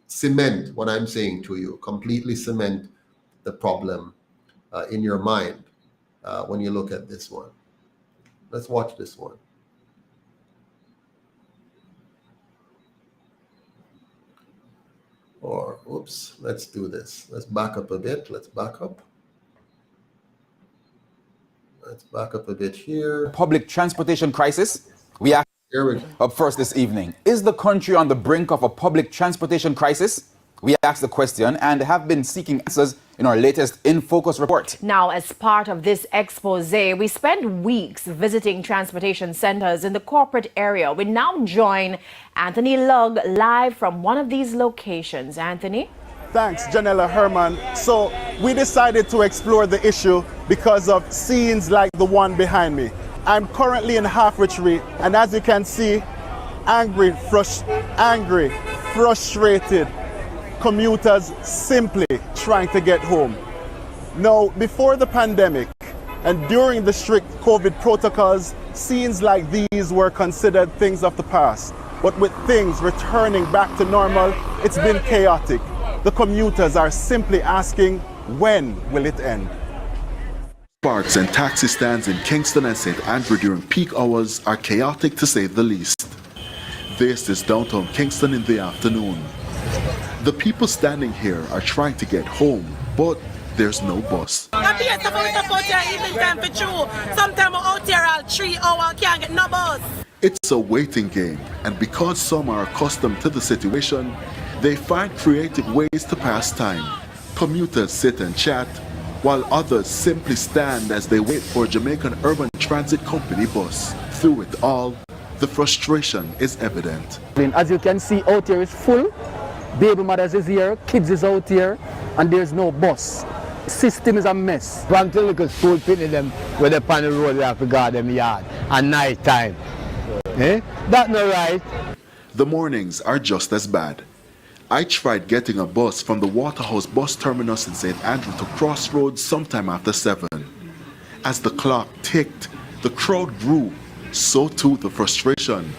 cement what I'm saying to you, completely cement the problem in your mind when you look at this one. Let's watch this one. Or, oops, let's do this. Let's back up a bit. Let's back up. Let's back up a bit here. Public transportation crisis. We are up first this evening. Is the country on the brink of a public transportation crisis? We asked the question and have been seeking answers in our latest In Focus report. Now, as part of this expose, we spent weeks visiting transportation centers in the corporate area. We now join Anthony Lugg live from one of these locations. Anthony? Thanks, Janella Herman. So we decided to explore the issue because of scenes like the one behind me. I'm currently in half retreat, and as you can see, angry, frustrated commuters simply trying to get home. Now, before the pandemic and during the strict COVID protocols, scenes like these were considered things of the past. But with things returning back to normal, it's been chaotic. The commuters are simply asking, when will it end? Parks and taxi stands in Kingston and St. Andrew during peak hours are chaotic to say the least. This is downtown Kingston in the afternoon. The people standing here are trying to get home, but there's no bus. Sometimes we're out here all 3 hours, can't get no bus. It's a waiting game, and because some are accustomed to the situation, they find creative ways to pass time. Commuters sit and chat, while others simply stand as they wait for a Jamaican Urban Transit Company bus. Through it all, the frustration is evident. As you can see, out here is full. Baby mothers is here, kids is out here, and there's no bus. System is a mess. One to look at school pitting them where they on the road, they have to guard them yard at night time. That's not right. The mornings are just as bad. I tried getting a bus from the Waterhouse bus terminus in St. Andrew to Crossroads sometime after 7. As the clock ticked, the crowd grew, so too the frustration.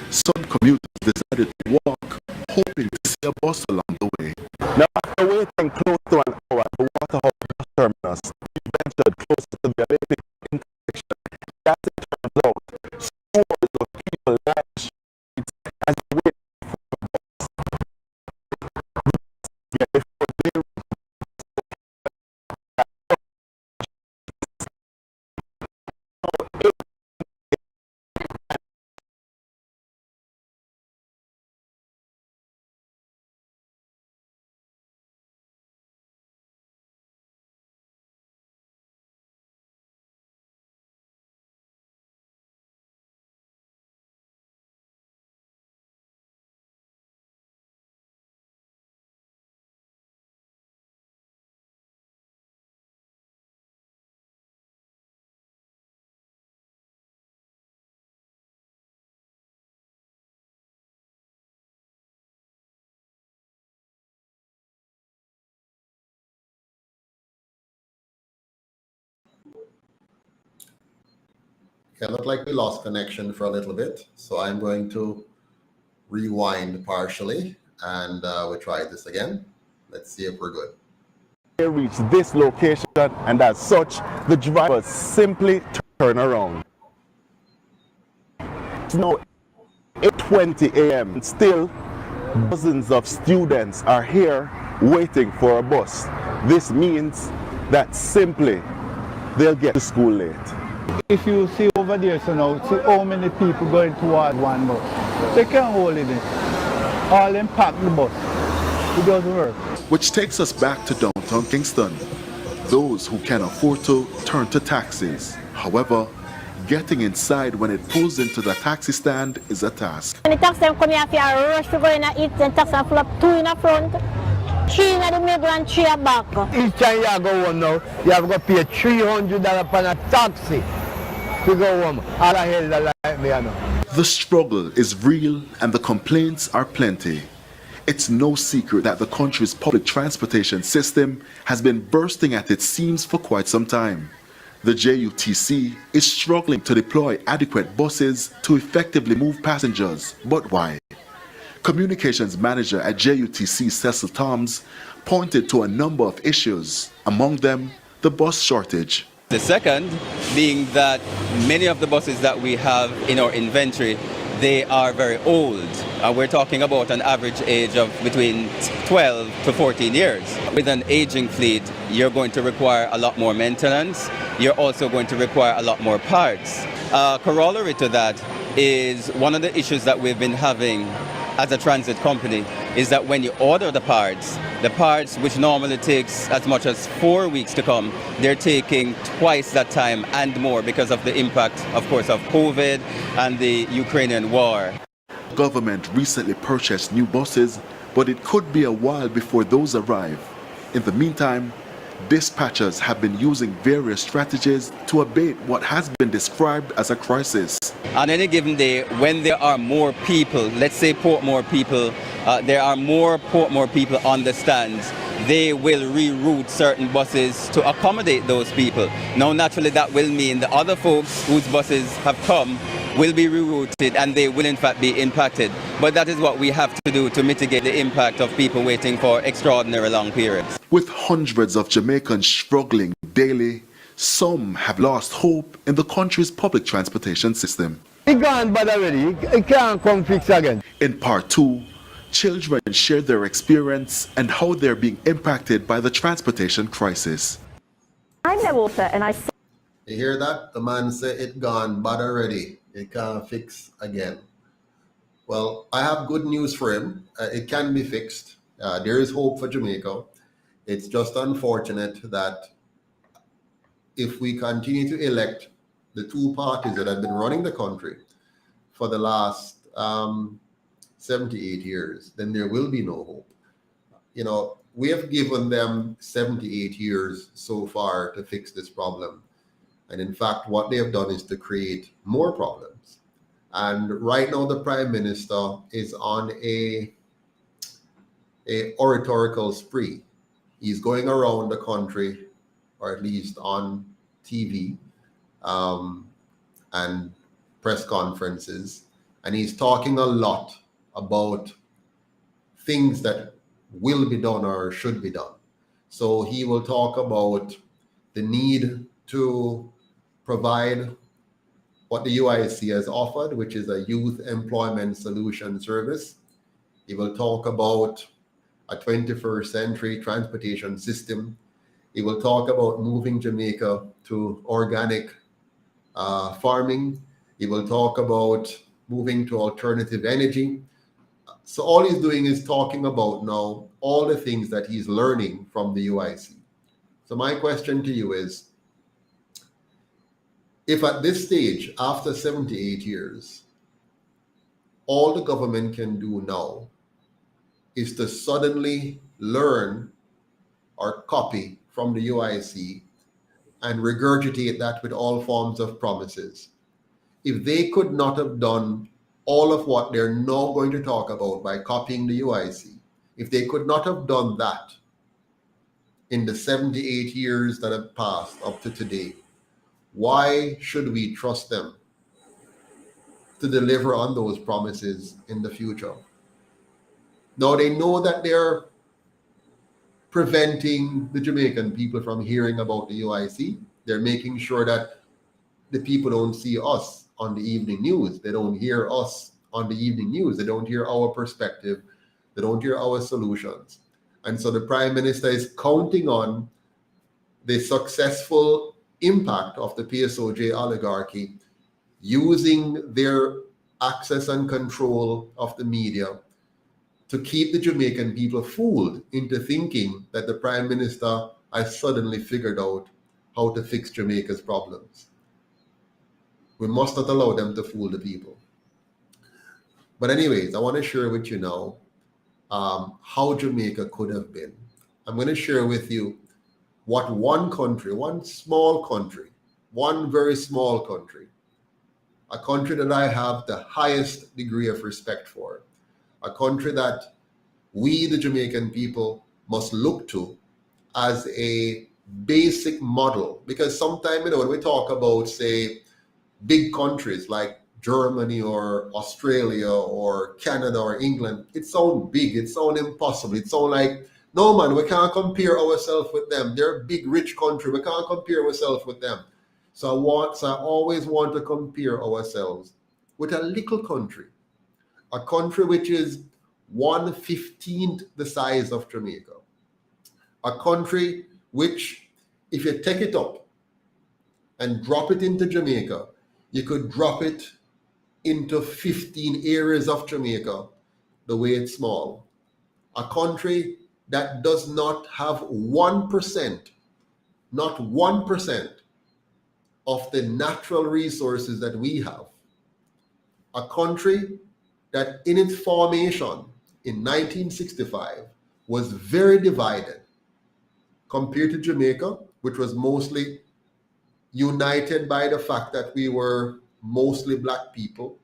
Some commuters decided to walk, hoping to see a bus along the way. Now, after waiting close to an hour at the Waterhouse bus terminus, we ventured closer to the Olympic intersection. As it turns out, scores of people lined the streets as they wait for a bus. Before they It looked like we lost connection for a little bit, so I'm going to rewind partially, and we'll try this again. Let's see if we're good. They reach this location, and as such, the drivers simply turn around. It's now 8:20 a.m. Still, dozens of students are here waiting for a bus. This means that simply they'll get to school late. If you see over there, so now, see how many people going toward one bus. They can't hold it in. All them pack the bus. It doesn't work. Which takes us back to downtown Kingston. Those who can afford to turn to taxis. However, getting inside when it pulls into the taxi stand is a task. When the taxi come here, if you rush to go in and eat, then taxi full up 2 in the front, 3 in the middle and 3 at back. Each time you go home now, you have to pay $300 for a taxi to go home. All the hell that like me, you know. The struggle is real and the complaints are plenty. It's no secret that the country's public transportation system has been bursting at its seams for quite some time. The JUTC is struggling to deploy adequate buses to effectively move passengers. But why? Communications manager at JUTC, Cecil Toms, pointed to a number of issues, among them the bus shortage. The second being that many of the buses that we have in our inventory, they are very old. We're talking about an average age of between 12 to 14 years. With an aging fleet, you're going to require a lot more maintenance. You're also going to require a lot more parts. Corollary to that is one of the issues that we've been having as a transit company is that when you order the parts which normally takes as much as 4 weeks to come, they're taking twice that time and more because of the impact, of course, of COVID and the Ukrainian war. Government recently purchased new buses, but it could be a while before those arrive. In the meantime, dispatchers have been using various strategies to abate what has been described as a crisis. On any given day, when there are more people, let's say Portmore people, there are more Portmore people on the stands, they will reroute certain buses to accommodate those people. Now, naturally, that will mean the other folks whose buses have come will be rerouted and they will in fact be impacted. But that is what we have to do to mitigate the impact of people waiting for extraordinary long periods. With hundreds of Jamaicans struggling daily, some have lost hope in the country's public transportation system. It gone bad already. It can't come fix again. In part 2, children share their experience and how they're being impacted by the transportation crisis. I'm the water and I... You hear that? The man said it gone bad already. It can't fix again. Well, I have good news for him. It can be fixed. There is hope for Jamaica. It's just unfortunate that if we continue to elect the two parties that have been running the country for the last 78 years, then there will be no hope. we have given them 78 years so far to fix this problem. And in fact, what they have done is to create more problems. And right now, the Prime Minister is on a oratorical spree. He's going around the country, or at least on TV, and press conferences, and he's talking a lot about things that will be done or should be done. So he will talk about the need to provide what the UIC has offered, which is a youth employment solution service. He will talk about a 21st century transportation system. He will talk about moving Jamaica to organic farming. He will talk about moving to alternative energy. So all he's doing is talking about now all the things that he's learning from the UIC. So my question to you is, if at this stage, after 78 years, all the government can do now is to suddenly learn or copy from the UIC and regurgitate that with all forms of promises, if they could not have done all of what they're now going to talk about by copying the UIC, if they could not have done that in the 78 years that have passed up to today, why should we trust them to deliver on those promises in the future? Now they know that they're preventing the Jamaican people from hearing about the UIC. They're making sure that the people don't see us on the evening news. They don't hear us on the evening news. They don't hear our perspective. They don't hear our solutions. And so the Prime Minister is counting on the successful impact of the PSOJ oligarchy using their access and control of the media to keep the Jamaican people fooled into thinking that the Prime Minister has suddenly figured out how to fix Jamaica's problems. We must not allow them to fool the people. But anyways, I want to share with you now how Jamaica could have been. I'm going to share with you what one country, one small country, one very small country, a country that I have the highest degree of respect for, a country that we, the Jamaican people, must look to as a basic model. Because sometimes, when we talk about, say, big countries like Germany or Australia or Canada or England, it sounds big, it sounds impossible, it sounds like, no man, we can't compare ourselves with them. They're a big, rich country, we can't compare ourselves with them. So I always want to compare ourselves with a little country, a country which is 1/15 the size of Jamaica, a country which, if you take it up and drop it into Jamaica, you could drop it into 15 areas of Jamaica the way it's small. A country that does not have 1%, not 1% of the natural resources that we have. A country that in its formation in 1965 was very divided compared to Jamaica, which was mostly united by the fact that we were mostly black people.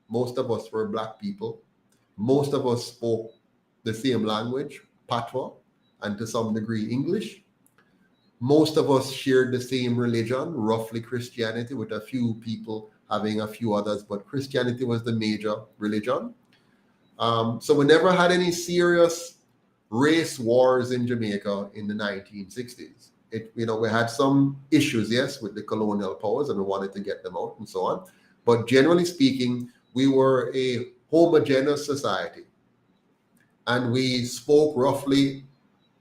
Most of us were black people. Most of us spoke the same language, Patois, and to some degree English. Most of us shared the same religion, roughly Christianity, with a few people having a few others, but Christianity was the major religion. So we never had any serious race wars in Jamaica in the 1960s. We had some issues, yes, with the colonial powers, and we wanted to get them out and so on. But generally speaking, we were a homogeneous society, and we spoke roughly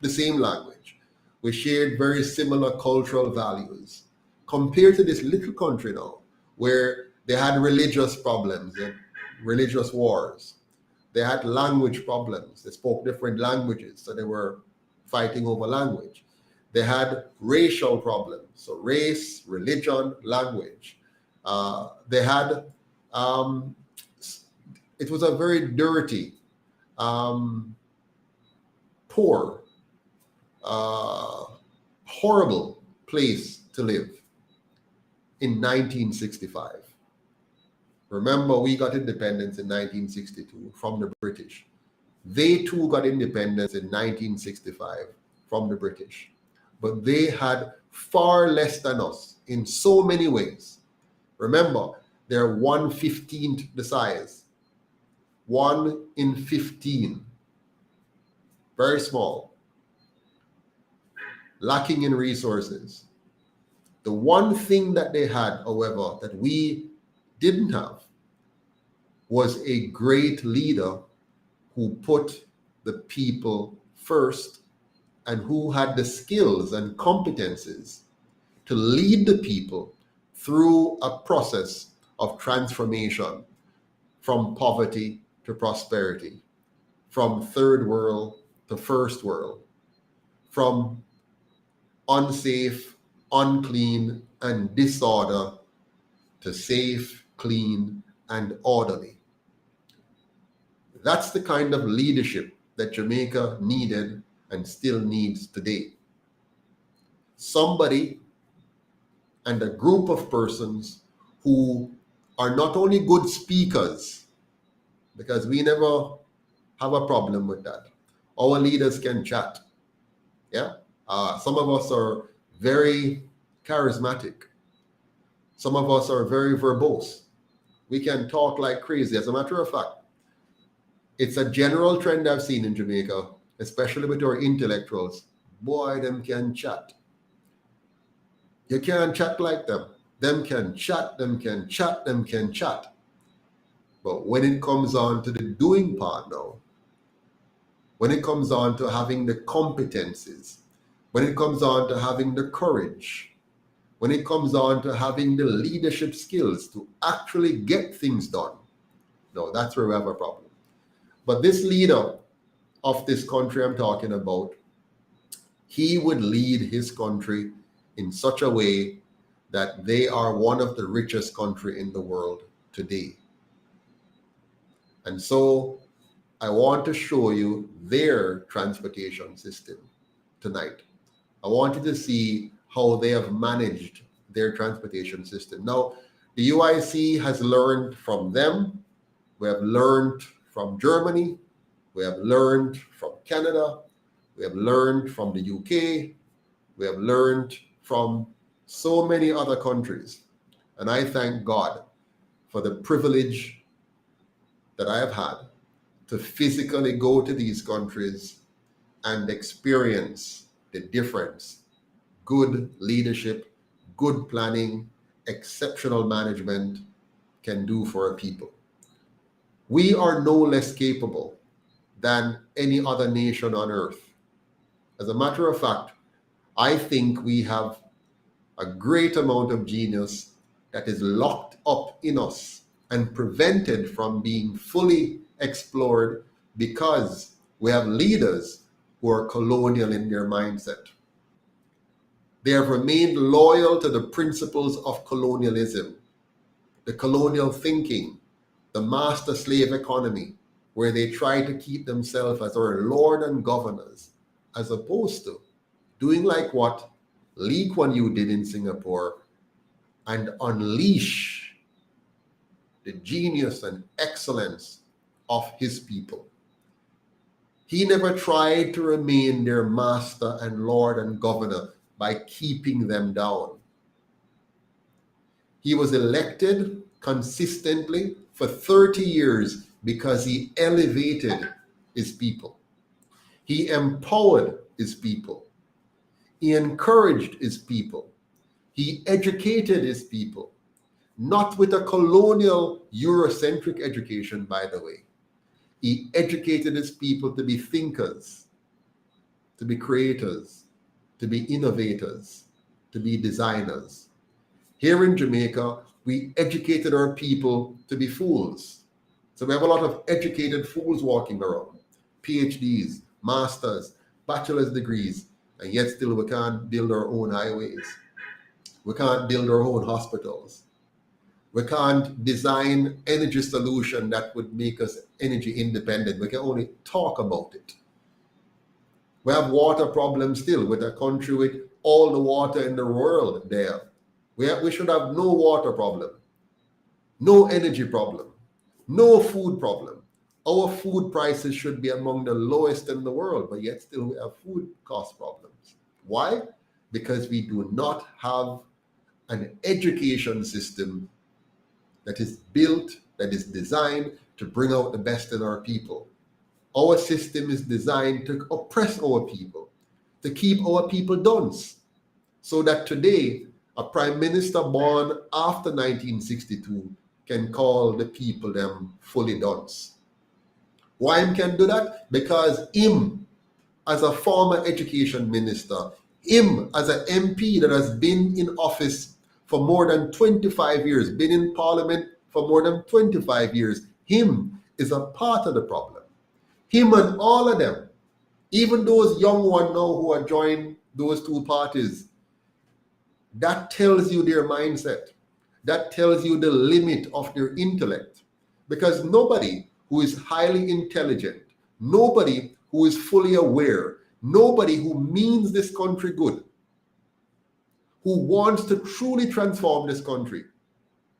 the same language. We shared very similar cultural values. Compared to this little country now, where they had religious problems and religious wars, they had language problems. They spoke different languages, so they were fighting over language. They had racial problems, so race, religion, language. They had, it was a very dirty, poor poor, horrible place to live in 1965. Remember, we got independence in 1962 from the British. They too got independence in 1965 from the British. But they had far less than us in so many ways. Remember, they're 1/15th the size. 1 in 15. Very small. Lacking in resources. The one thing that they had, however, that we didn't have was a great leader who put the people first and who had the skills and competences to lead the people through a process of transformation from poverty to prosperity, from third world to first world, from unsafe, unclean, and disorder to safe, clean, and orderly. That's the kind of leadership that Jamaica needed and still needs today. Somebody and a group of persons who are not only good speakers, because we never have a problem with that. Our leaders can chat. Yeah. Some of us are very charismatic. Some of us are very verbose. We can talk like crazy. As a matter of fact, it's a general trend I've seen in Jamaica, especially with our intellectuals. Boy, them can chat. You can't chat like them. Them can chat, them can chat, them can chat. But when it comes on to the doing part now, when it comes on to having the competencies, when it comes on to having the courage, when it comes on to having the leadership skills to actually get things done, no, that's where we have a problem. But this leader of this country I'm talking about, he would lead his country in such a way that they are one of the richest country in the world today. And so I want to show you their transportation system tonight. I want you to see how they have managed their transportation system. Now, the UIC has learned from them. We have learned from Germany. We have learned from Canada. We have learned from the UK. We have learned from so many other countries. And I thank God for the privilege that I have had to physically go to these countries and experience the difference good leadership, good planning, exceptional management can do for a people. We are no less capable than any other nation on earth. As a matter of fact, I think we have a great amount of genius that is locked up in us and prevented from being fully explored because we have leaders who are colonial in their mindset. They have remained loyal to the principles of colonialism, the colonial thinking, the master-slave economy, where they try to keep themselves as our lord and governors, as opposed to doing like what Lee Kuan Yew did in Singapore and unleash the genius and excellence of his people. He never tried to remain their master and lord and governor by keeping them down. He was elected consistently for 30 years because he elevated his people. He empowered his people. He encouraged his people. He educated his people, not with a colonial Eurocentric education, by the way. He educated his people to be thinkers, to be creators, to be innovators, to be designers. Here in Jamaica, we educated our people to be fools. So we have a lot of educated fools walking around, PhDs, masters, bachelor's degrees, and yet still we can't build our own highways. We can't build our own hospitals. We can't design energy solution that would make us energy independent. We can only talk about it. We have water problems still with a country with all the water in the world there. We should have no water problem, no energy problem, no food problem. Our food prices should be among the lowest in the world, but yet still we have food cost problems. Why? Because we do not have an education system that is built, that is designed to bring out the best in our people. Our system is designed to oppress our people, to keep our people dunce, so that today a prime minister born after 1962 can call the people them fully dunce. Why him can do that? Because him, as a former education minister, him as an MP that has been in office for more than 25 years, been in parliament for more than 25 years, him is a part of the problem. Him and all of them, even those young ones now who are joining those two parties, that tells you their mindset. That tells you the limit of their intellect. Because nobody who is highly intelligent, nobody who is fully aware, nobody who means this country good, who wants to truly transform this country,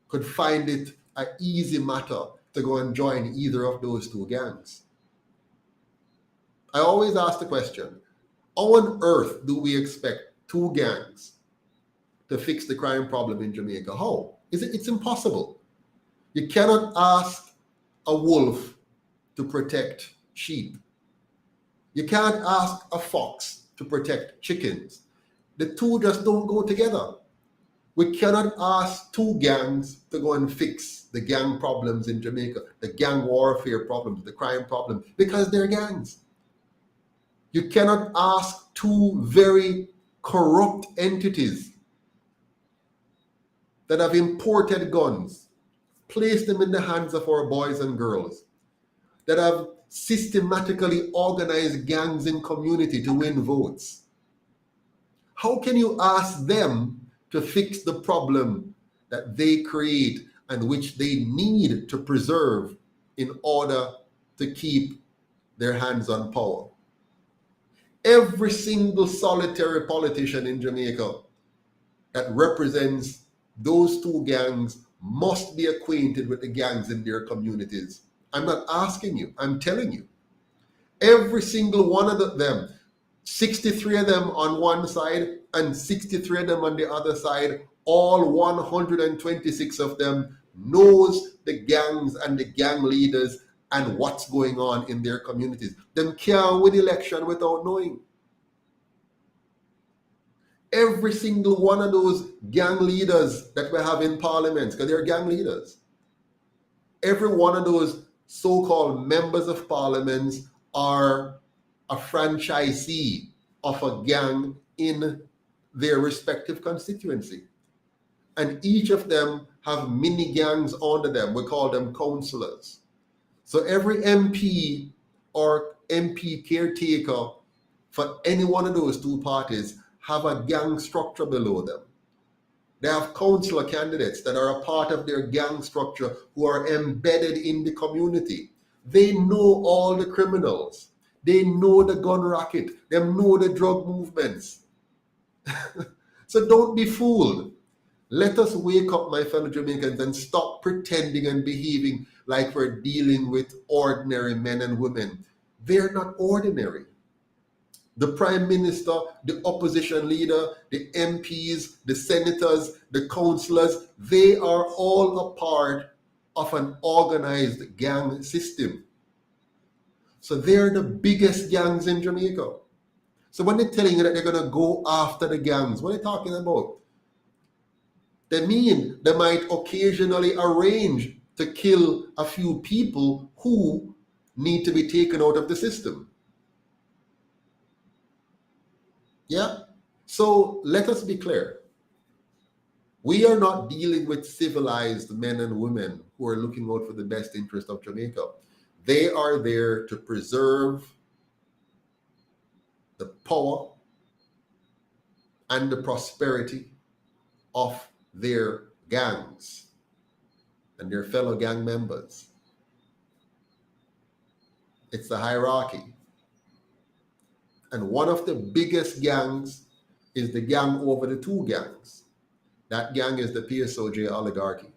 could find it an easy matter to go and join either of those two gangs. I always ask the question, how on earth do we expect two gangs to fix the crime problem in Jamaica? How? It's impossible. You cannot ask a wolf to protect sheep. You can't ask a fox to protect chickens. The two just don't go together. We cannot ask two gangs to go and fix the gang problems in Jamaica, the gang warfare problems, the crime problem, because they're gangs. You cannot ask two very corrupt entities that have imported guns, placed them in the hands of our boys and girls, that have systematically organized gangs in community to win votes. How can you ask them to fix the problem that they create and which they need to preserve in order to keep their hands on power? Every single solitary politician in Jamaica that represents those two gangs must be acquainted with the gangs in their communities. I'm not asking you, I'm telling you. Every single one of them, 63 of them on one side and 63 of them on the other side, all 126 of them knows the gangs and the gang leaders and what's going on in their communities. Them can't win election without knowing. Every single one of those gang leaders that we have in parliaments, because they're gang leaders, every one of those so-called members of parliaments are a franchisee of a gang in their respective constituency. And each of them have mini gangs under them. We call them councillors. So every MP or MP caretaker for any one of those two parties have a gang structure below them. They have councillor candidates that are a part of their gang structure who are embedded in the community. They know all the criminals. They know the gun racket. They know the drug movements. So don't be fooled. Let us wake up, my fellow Jamaicans, and stop pretending and behaving like we're dealing with ordinary men and women. They're not ordinary. The Prime Minister, the opposition leader, the MPs, the senators, the councillors, they are all a part of an organized gang system. So they're the biggest gangs in Jamaica. So when they're telling you that they're going to go after the gangs, what are they talking about? They mean they might occasionally arrange to kill a few people who need to be taken out of the system. Yeah? So let us be clear. We are not dealing with civilized men and women who are looking out for the best interest of Jamaica. They are there to preserve the power and the prosperity of their gangs and their fellow gang members. It's the hierarchy. And one of the biggest gangs is the gang over the two gangs. That gang is the PSOJ oligarchy.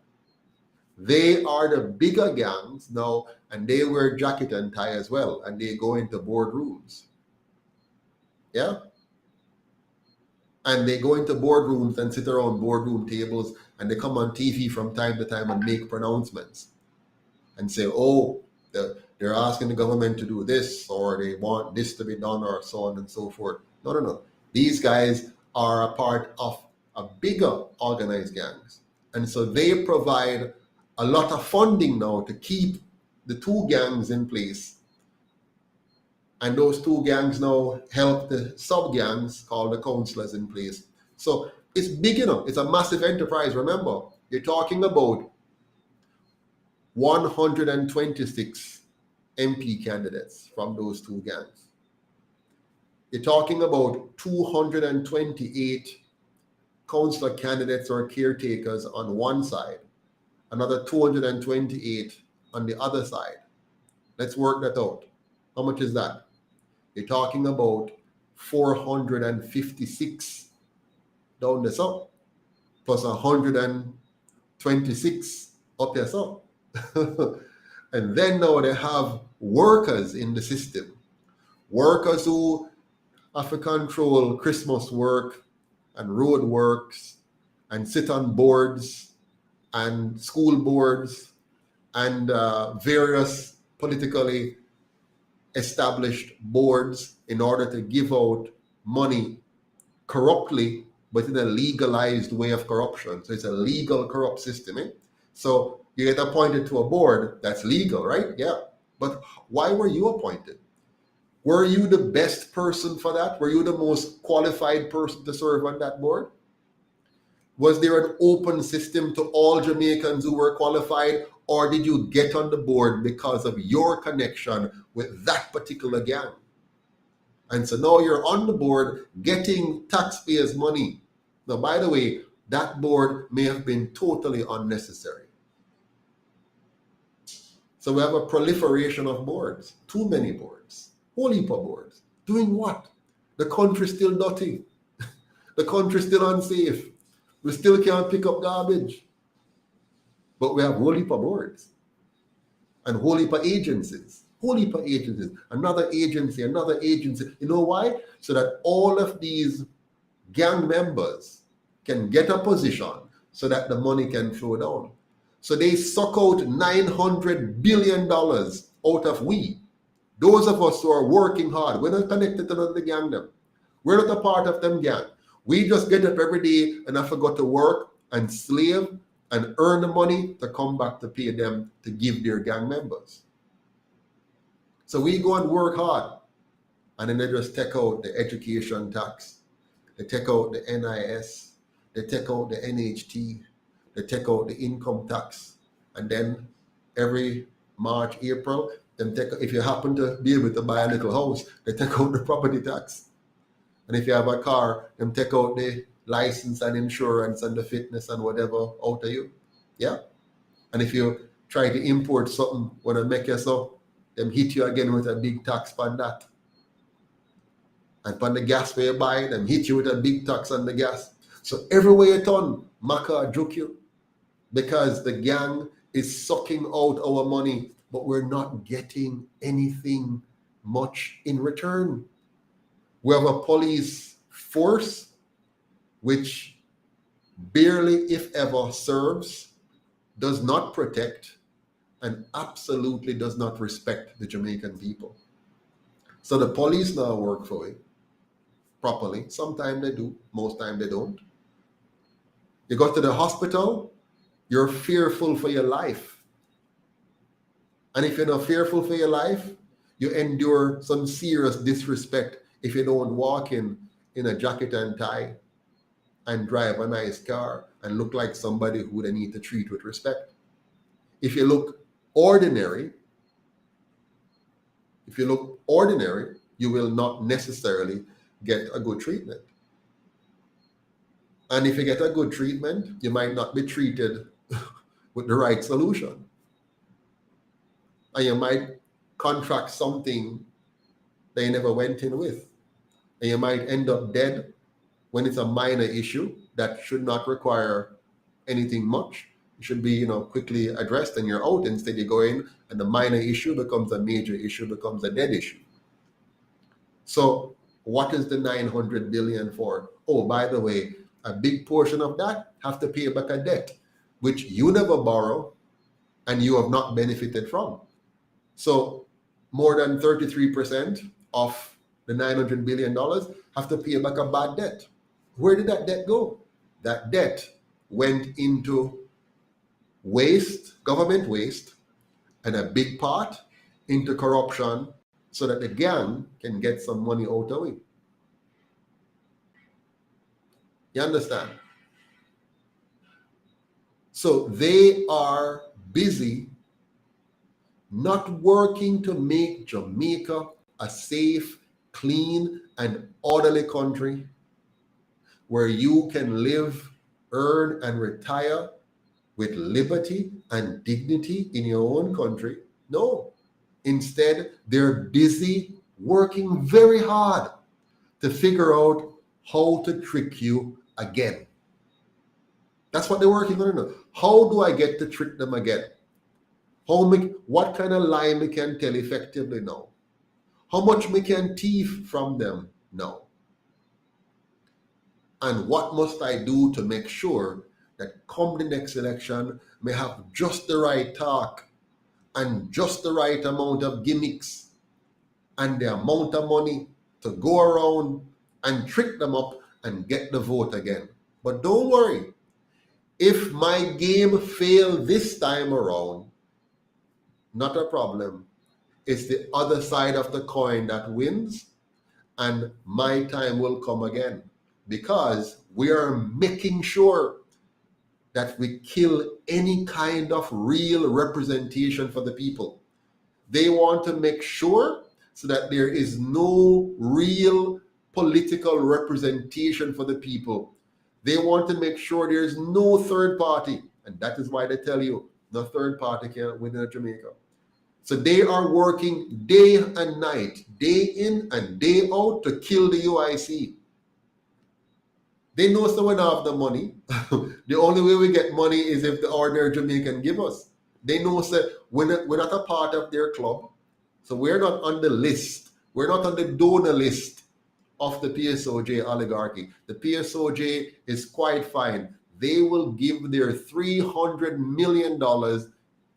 They are the bigger gangs now, and they wear jacket and tie as well, and they go into boardrooms. Yeah? And they go into boardrooms and sit around boardroom tables, and they come on TV from time to time and make pronouncements and say, oh, they're asking the government to do this, or they want this to be done, or so on and so forth. No. These guys are a part of a bigger organized gangs. And so they provide a lot of funding now to keep the two gangs in place. And those two gangs now help the sub-gangs called the councillors in place. So it's big enough. It's a massive enterprise. Remember, you're talking about 126 MP candidates from those two gangs. You're talking about 228 councillor candidates or caretakers on one side, another 228 on the other side. Let's work that out. How much is that? You're talking about 456 down the south, plus 126 up the south. And then now they have workers in the system. Workers who have to control Christmas work and road works and sit on boards and school boards and various politically established boards in order to give out money corruptly, but in a legalized way of corruption. So it's a legal corrupt system. So you get appointed to a board that's legal, right? Yeah. But why were you appointed? Were you the best person for that? Were you the most qualified person to serve on that board? Was there an open system to all Jamaicans who were qualified, or did you get on the board because of your connection with that particular gang? And so now you're on the board getting taxpayers' money. Now, by the way, that board may have been totally unnecessary. So we have a proliferation of boards, too many boards, whole heap of boards. Doing what? The country's still dirty. The country's still unsafe. We still can't pick up garbage. But we have whole heap of boards and whole heap of agencies. Whole heap of agencies. Another agency. You know why? So that all of these gang members can get a position so that the money can flow down. So they suck out $900 billion out of we. Those of us who are working hard, we're not connected to the gang them. We're not a part of them gang. We just get up every day and I forgot to work and slave and earn the money to come back to pay them to give their gang members. So we go and work hard, and then they just take out the education tax, they take out the NIS, they take out the NHT, they take out the income tax, and then every March, April, then if you happen to be able to buy a little house, they take out the property tax. And if you have a car, them take out the license and insurance and the fitness and whatever out of you. Yeah? And if you try to import something when I make you so, them hit you again with a big tax on that. And on the gas where you buy, them hit you with a big tax on the gas. So everywhere you turn, Maka juke you. Because the gang is sucking out our money, but we're not getting anything much in return. We have a police force which barely, if ever, serves, does not protect, and absolutely does not respect the Jamaican people. So the police now work for it properly. Sometimes they do, most times they don't. You go to the hospital, you're fearful for your life. And if you're not fearful for your life, you endure some serious disrespect if you don't walk in a jacket and tie and drive a nice car and look like somebody who they need to treat with respect. If you look ordinary, you will not necessarily get a good treatment. And if you get a good treatment, you might not be treated with the right solution. And you might contract something they never went in with. and you might end up dead when it's a minor issue that should not require anything much. It should be, quickly addressed and you're out. Instead, you go in and the minor issue becomes a major issue, becomes a dead issue. So what is the 900 billion for? Oh, by the way, a big portion of that have to pay back a debt, which you never borrow and you have not benefited from. So more than 33% of the $900 billion have to pay back a bad debt. Where did that debt go? That debt went into waste, government waste, and a big part into corruption so that the gang can get some money out of it. You understand? So they are busy not working to make Jamaica a safe, clean, and orderly country where you can live, earn, and retire with liberty and dignity in your own country. No. Instead, they're busy working very hard to figure out how to trick you again. That's what they're working on now. How do I get to trick them again? What kind of lie we can tell effectively now? How much we can thief from them now? And what must I do to make sure that come the next election, may have just the right talk and just the right amount of gimmicks and the amount of money to go around and trick them up and get the vote again. But don't worry, if my game fails this time around, not a problem. It's the other side of the coin that wins, and my time will come again, because we are making sure that we kill any kind of real representation for the people. They want to make sure so that there is no real political representation for the people. They want to make sure there is no third party, and that is why they tell you the third party can't win in Jamaica. So they are working day and night, day in and day out to kill the UIC. They know someone have the money. The only way we get money is if the ordinary Jamaican give us. They know we're not a part of their club. So we're not on the list. We're not on the donor list of the PSOJ oligarchy. The PSOJ is quite fine. They will give their $300 million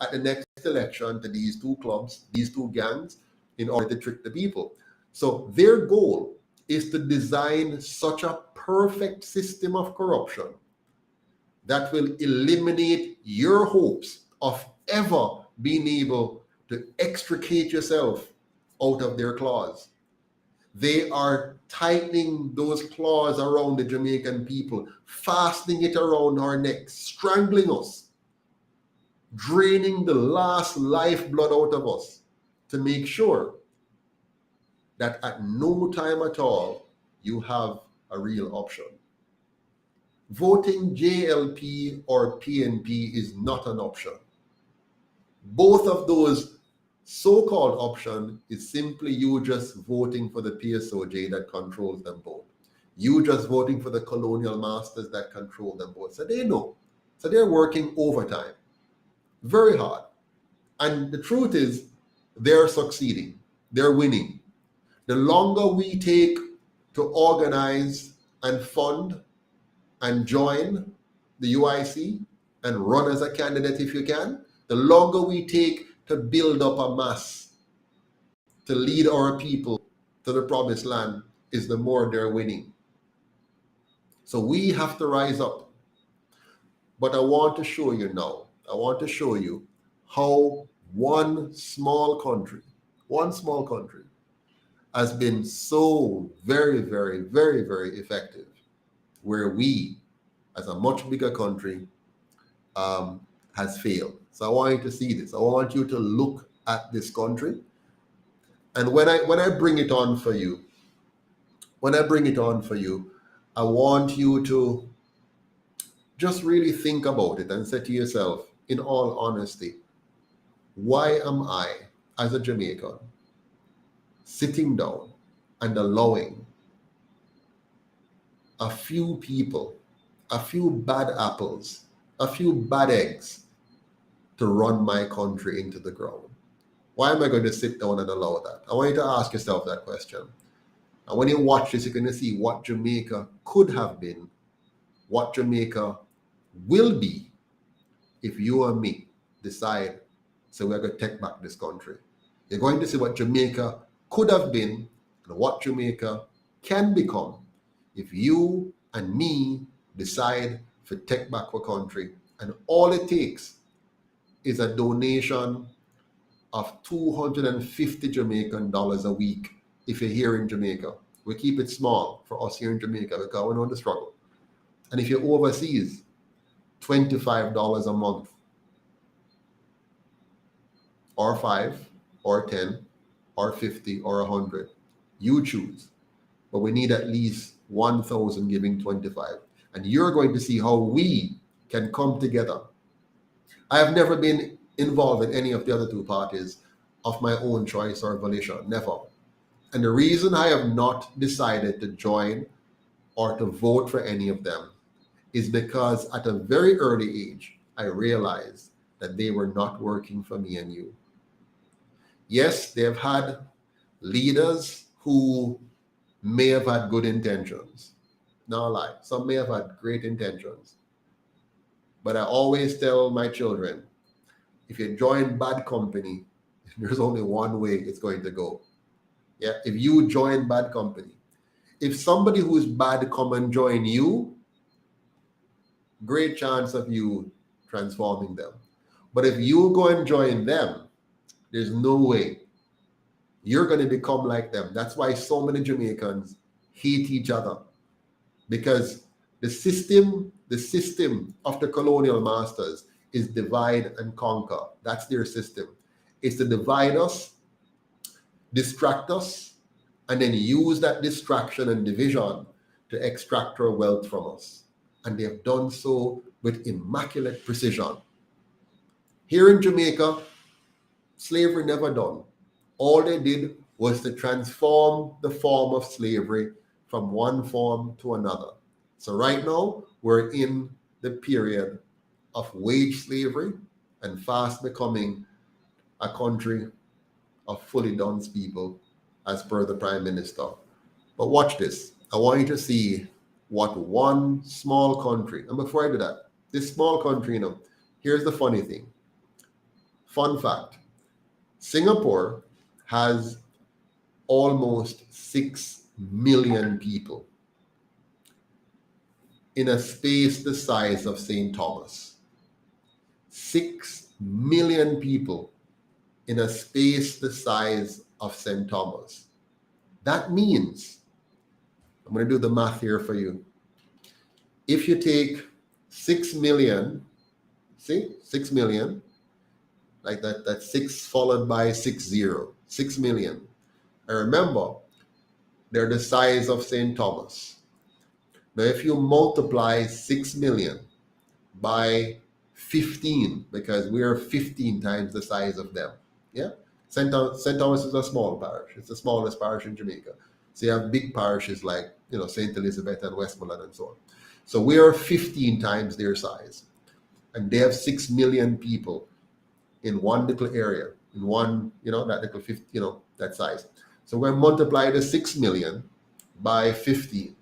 at the next election to these two clubs, these two gangs, in order to trick the people. So their goal is to design such a perfect system of corruption that will eliminate your hopes of ever being able to extricate yourself out of their claws. They are tightening those claws around the Jamaican people, fastening it around our necks, strangling us, draining the last lifeblood out of us to make sure that at no time at all you have a real option. Voting JLP or PNP is not an option. Both of those so-called options is simply you just voting for the PSOJ that controls them both. You just voting for the colonial masters that control them both. So they know. So they're working overtime. Very hard. And the truth is, they're succeeding. They're winning. The longer we take to organize and fund and join the UIC and run as a candidate if you can, the longer we take to build up a mass to lead our people to the promised land, is the more they're winning. So we have to rise up. But I want to show you now, how one small country has been so very, very, very, very effective, where we, as a much bigger country, has failed. So I want you to see this. I want you to look at this country. And when I bring it on for you, I want you to just really think about it and say to yourself, in all honesty, why am I, as a Jamaican, sitting down and allowing a few people, a few bad apples, a few bad eggs to run my country into the ground? Why am I going to sit down and allow that? I want you to ask yourself that question. And when you watch this, you're going to see what Jamaica could have been, what Jamaica will be if you and me decide, so we're going to take back this country. You're going to see what Jamaica could have been and what Jamaica can become if you and me decide to take back our country. And all it takes is a donation of $250 Jamaican a week if you're here in Jamaica. We keep it small for us here in Jamaica because we know the struggle. And if you're overseas, $25 a month, or 5, or 10, or 50, or 100. You choose. But we need at least 1,000 giving 25. And you're going to see how we can come together. I have never been involved in any of the other two parties of my own choice or volition. Never. And the reason I have not decided to join or to vote for any of them is because at a very early age, I realized that they were not working for me and you. Yes, they've had leaders who may have had good intentions. No lie, some may have had great intentions. But I always tell my children, if you join bad company, there's only one way it's going to go. Yeah, if you join bad company, if somebody who is bad come and join you, great chance of you transforming them. But if you go and join them, there's no way you're going to become like them. That's why so many Jamaicans hate each other, because the system of the colonial masters is divide and conquer. That's their system. It's to divide us, distract us, and then use that distraction and division to extract our wealth from us. And they have done so with immaculate precision. Here in Jamaica, slavery never done. All they did was to transform the form of slavery from one form to another. So right now, we're in the period of wage slavery and fast becoming a country of fully done people, as per the Prime Minister. But watch this. I want you to see what one small country, and before I do that, this small country, here's the funny thing. Fun fact. Singapore has almost 6 million people in a space the size of St. Thomas. 6 million people in a space the size of St. Thomas. That means, I'm going to do the math here for you. If you take 6 million, see, 6 million, like that's 6 followed by 60, 6 million. And remember, they're the size of St. Thomas. Now, if you multiply 6 million by 15, because we are 15 times the size of them, yeah? St. Thomas is a small parish. It's the smallest parish in Jamaica. So you have big parishes like, St. Elizabeth and Westmoreland and so on. So we are 15 times their size. And they have 6 million people in one little area, in one, that little 50, that size. So we're going to multiply the 6 million by 15.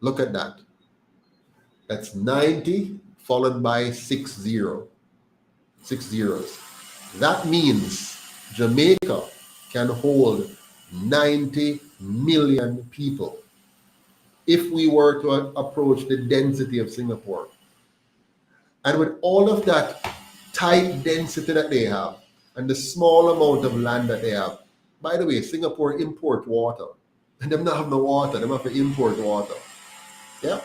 Look at that. That's 90 followed by 60. 6 zeros. That means Jamaica can hold 90 million people if we were to approach the density of Singapore. And with all of that tight density that they have and the small amount of land that they have, by the way, Singapore import water. And them not have no water, them have to import water. Yeah?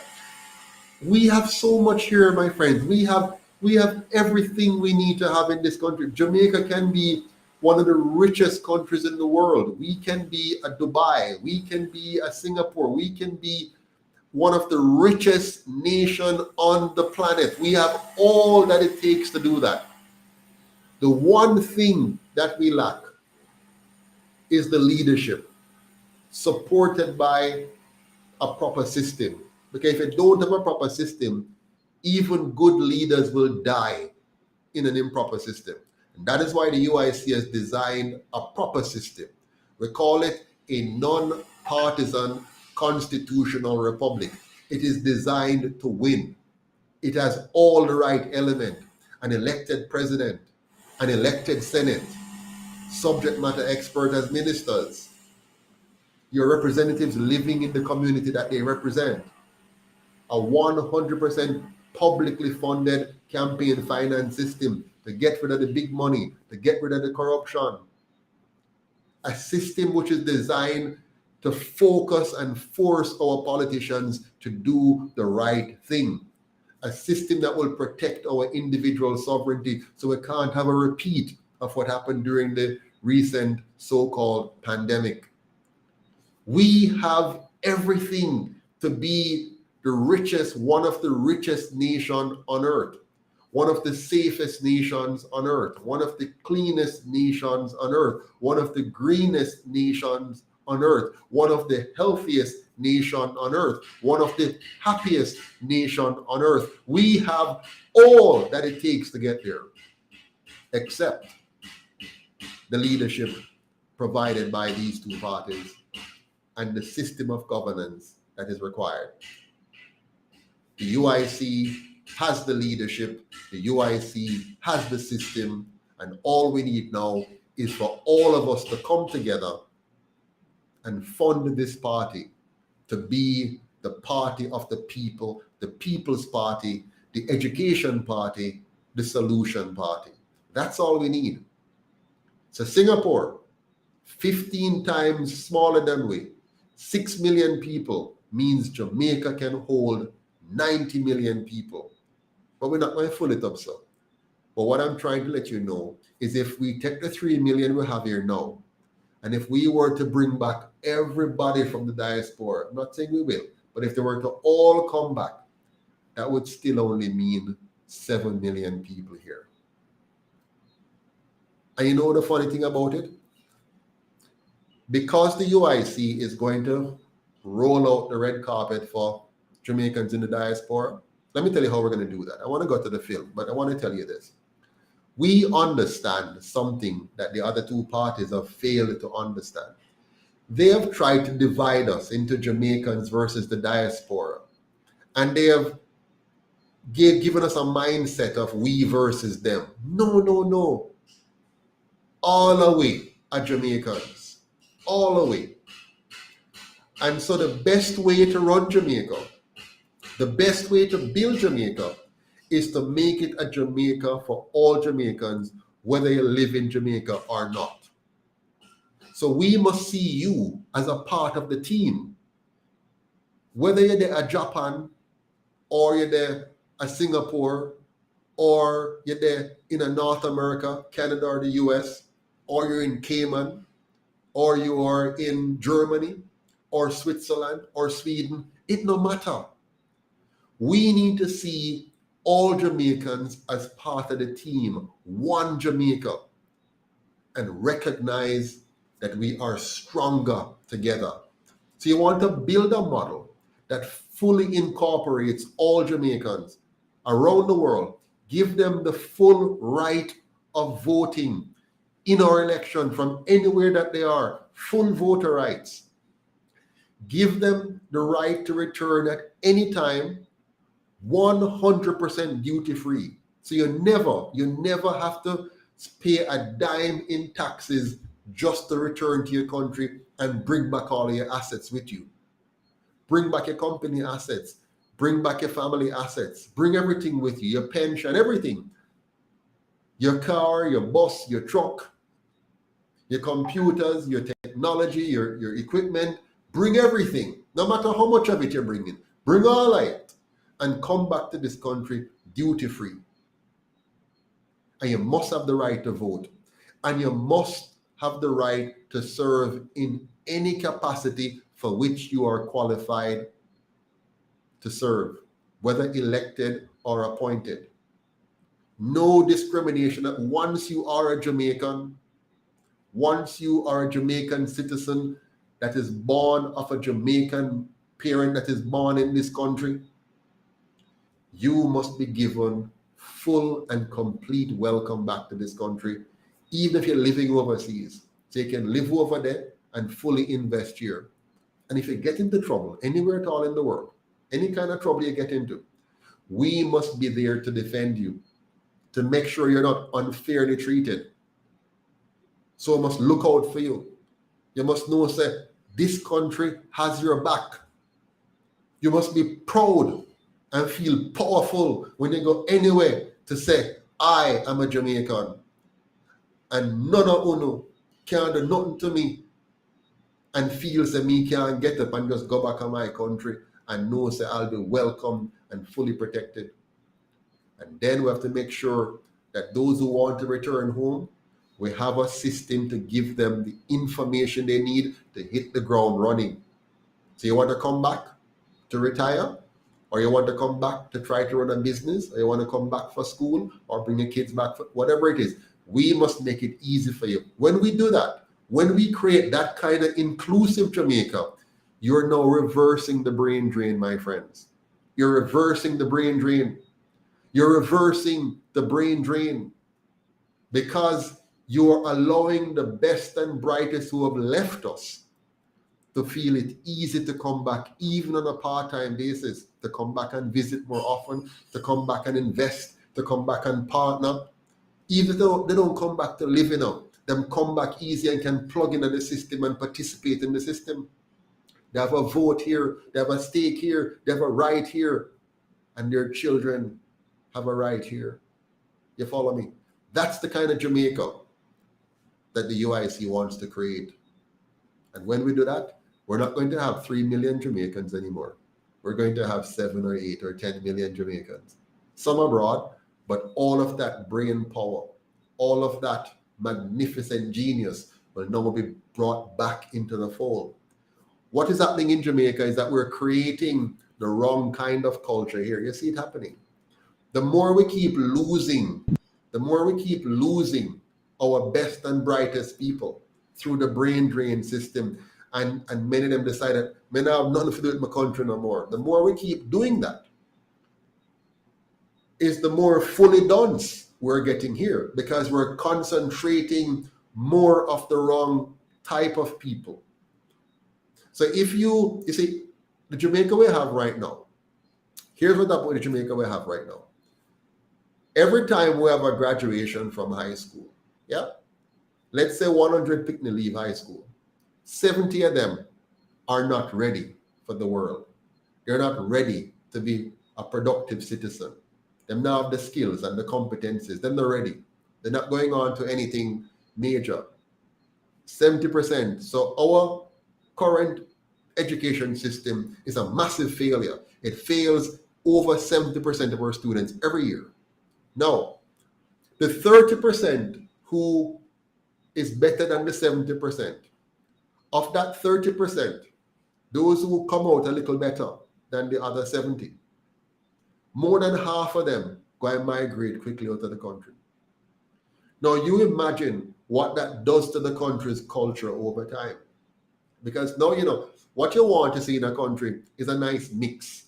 We have so much here, my friends. We have everything we need to have in this country. Jamaica can be one of the richest countries in the world. We can be a Dubai. We can be a Singapore. We can be one of the richest nation on the planet. We have all that it takes to do that. The one thing that we lack is the leadership, supported by a proper system. Because if you don't have a proper system, even good leaders will die in an improper system. And that is why the UIC has designed a proper system. We call it a non-partisan constitutional republic. It is designed to win. It has all the right elements: an elected president, an elected Senate, subject matter expert as ministers, your representatives living in the community that they represent, a 100% publicly funded campaign finance system to get rid of the big money, to get rid of the corruption, a system which is designed to focus and force our politicians to do the right thing, a system that will protect our individual sovereignty so we can't have a repeat of what happened during the recent so-called pandemic. We have everything to be the richest, one of the richest nations on earth, one of the safest nations on earth, one of the cleanest nations on earth, one of the greenest nations on earth, one of the healthiest nation on earth, one of the happiest nation on earth. We have all that it takes to get there, except the leadership provided by these two parties and the system of governance that is required. The UIC has the leadership, the UIC has the system, and all we need now is for all of us to come together and fund this party to be the party of the people, the people's party, the education party, the solution party. That's all we need. So Singapore, 15 times smaller than we, 6 million people, means Jamaica can hold 90 million people. But we're not going to fill it up, so. But what I'm trying to let you know is if we take the 3 million we have here now, and if we were to bring back everybody from the diaspora, I'm not saying we will, but if they were to all come back, that would still only mean 7 million people here. And you know the funny thing about it? Because the UIC is going to roll out the red carpet for Jamaicans in the diaspora, let me tell you how we're going to do that. I want to go to the film, but I want to tell you this. We understand something that the other two parties have failed to understand. They have tried to divide us into Jamaicans versus the diaspora. And they have given us a mindset of we versus them. No, no, no. All the way are Jamaicans. All the way. And so the best way to run Jamaica, the best way to build Jamaica, is to make it a Jamaica for all Jamaicans, whether you live in Jamaica or not. So we must see you as a part of the team. Whether you're there at Japan, or you're there at Singapore, or you're there in North America, Canada or the US, or you're in Cayman, or you are in Germany, or Switzerland, or Sweden, it no matter. We need to see all Jamaicans as part of the team, one Jamaica, and recognize that we are stronger together. So you want to build a model that fully incorporates all Jamaicans around the world, give them the full right of voting in our election from anywhere that they are, full voter rights. Give them the right to return at any time, 100% duty-free. So you never have to pay a dime in taxes just to return to your country and bring back all of your assets with you. Bring back your company assets, bring back your family assets, bring everything with you, your pension, everything. Your car, your bus, your truck, your computers, your technology, your equipment, bring everything, no matter how much of it you're bringing. Bring all of it and come back to this country duty-free. And you must have the right to vote. And you must have the right to serve in any capacity for which you are qualified to serve, whether elected or appointed. No discrimination. Once you are a Jamaican, once you are a Jamaican citizen that is born of a Jamaican parent that is born in this country, you must be given full and complete welcome back to this country, even if you're living overseas. So you can live over there and fully invest here. And if you get into trouble anywhere at all in the world, any kind of trouble you get into, we must be there to defend you, to make sure you're not unfairly treated. So we must look out for you. You must know, say, this country has your back. You must be proud and feel powerful when you go anywhere to say, I am a Jamaican. And none of you can do nothing to me and feel that me can't get up and just go back to my country and know that I'll be welcome and fully protected. And then we have to make sure that those who want to return home, we have a system to give them the information they need to hit the ground running. So you want to come back to retire, or you want to come back to try to run a business, or you want to come back for school, or bring your kids back, for whatever it is, we must make it easy for you. When we do that, when we create that kind of inclusive Jamaica, you're now reversing the brain drain, my friends. You're reversing the brain drain. You're reversing the brain drain because you're allowing the best and brightest who have left us to feel it easy to come back, even on a part-time basis, to come back and visit more often, to come back and invest, to come back and partner. Even though they don't come back to live, them come back easy and can plug into the system and participate in the system. They have a vote here, they have a stake here, they have a right here, and their children have a right here. You follow me? That's the kind of Jamaica that the UIC wants to create. And when we do that, we're not going to have 3 million Jamaicans anymore. We're going to have 7 or 8 or 10 million Jamaicans. Some abroad, but all of that brain power, all of that magnificent genius will now be brought back into the fold. What is happening in Jamaica is that we're creating the wrong kind of culture here. You see it happening. The more we keep losing our best and brightest people through the brain drain system, and many of them decided, man, I have nothing to do with my country no more. The more we keep doing that, is the more fully duns we're getting here, because we're concentrating more of the wrong type of people. So if you see, the Jamaica we have right now, here's what happened with the Jamaica we have right now. Every time we have a graduation from high school, yeah, let's say 100 picnic leave high school, 70 of them are not ready for the world. They're not ready to be a productive citizen. They now have the skills and the competencies. Then they're ready. They're not going on to anything major. 70%. So our current education system is a massive failure. It fails over 70% of our students every year. Now, the 30% who is better than the 70%, of that 30%, those who come out a little better than the other 70, more than half of them go and migrate quickly out of the country. Now, you imagine what that does to the country's culture over time. Because now, what you want to see in a country is a nice mix.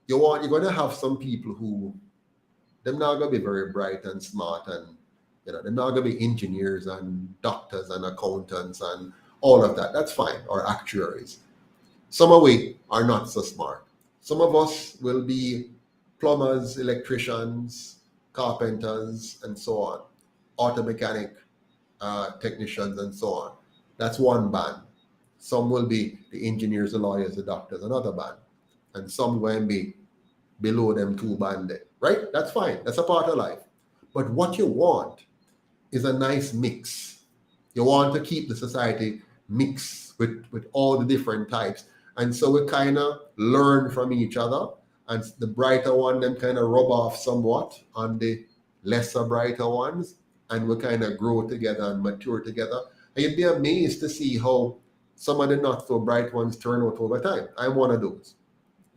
You're going to have some people who, they're not going to be very bright and smart, and they're not going to be engineers and doctors and accountants and all of that. That's fine, or actuaries. Some of we are not so smart. Some of us will be plumbers, electricians, carpenters, and so on, auto mechanic technicians, and so on. That's one band. Some will be the engineers, the lawyers, the doctors, another band. And some will be below them two band there, right? That's fine. That's a part of life. But what you want is a nice mix. You want to keep the society mixed with all the different types. And so we kind of learn from each other, and the brighter one, them kind of rub off somewhat on the lesser brighter ones, and we kind of grow together and mature together. And you'd be amazed to see how some of the not so bright ones turn out over time. I'm one of those.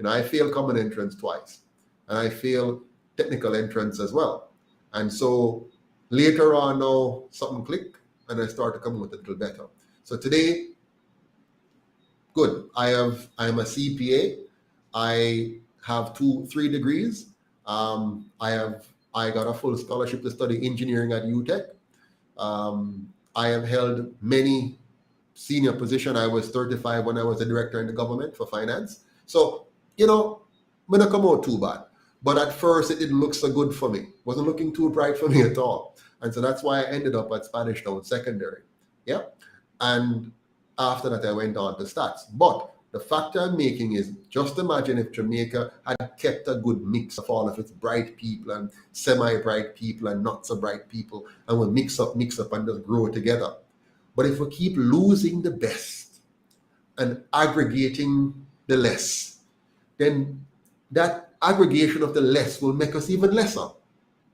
I failed common entrance twice, and I failed technical entrance as well. And so later on now, something clicked, and I started coming with a little better. So today, good. I'm a CPA. I have 3 degrees. I got a full scholarship to study engineering at UTech. I have held many senior positions. I was 35 when I was a director in the government for finance. So, I'm not come out too bad. But at first, it didn't look so good for me. Wasn't looking too bright for me at all. And so that's why I ended up at Spanish Town Secondary. Yeah. And after that, I went on to stats. But the fact I'm making is, just imagine if Jamaica had kept a good mix of all of its bright people and semi-bright people and not so bright people, and we mix up and just grow together. But if we keep losing the best and aggregating the less, then that aggregation of the less will make us even lesser,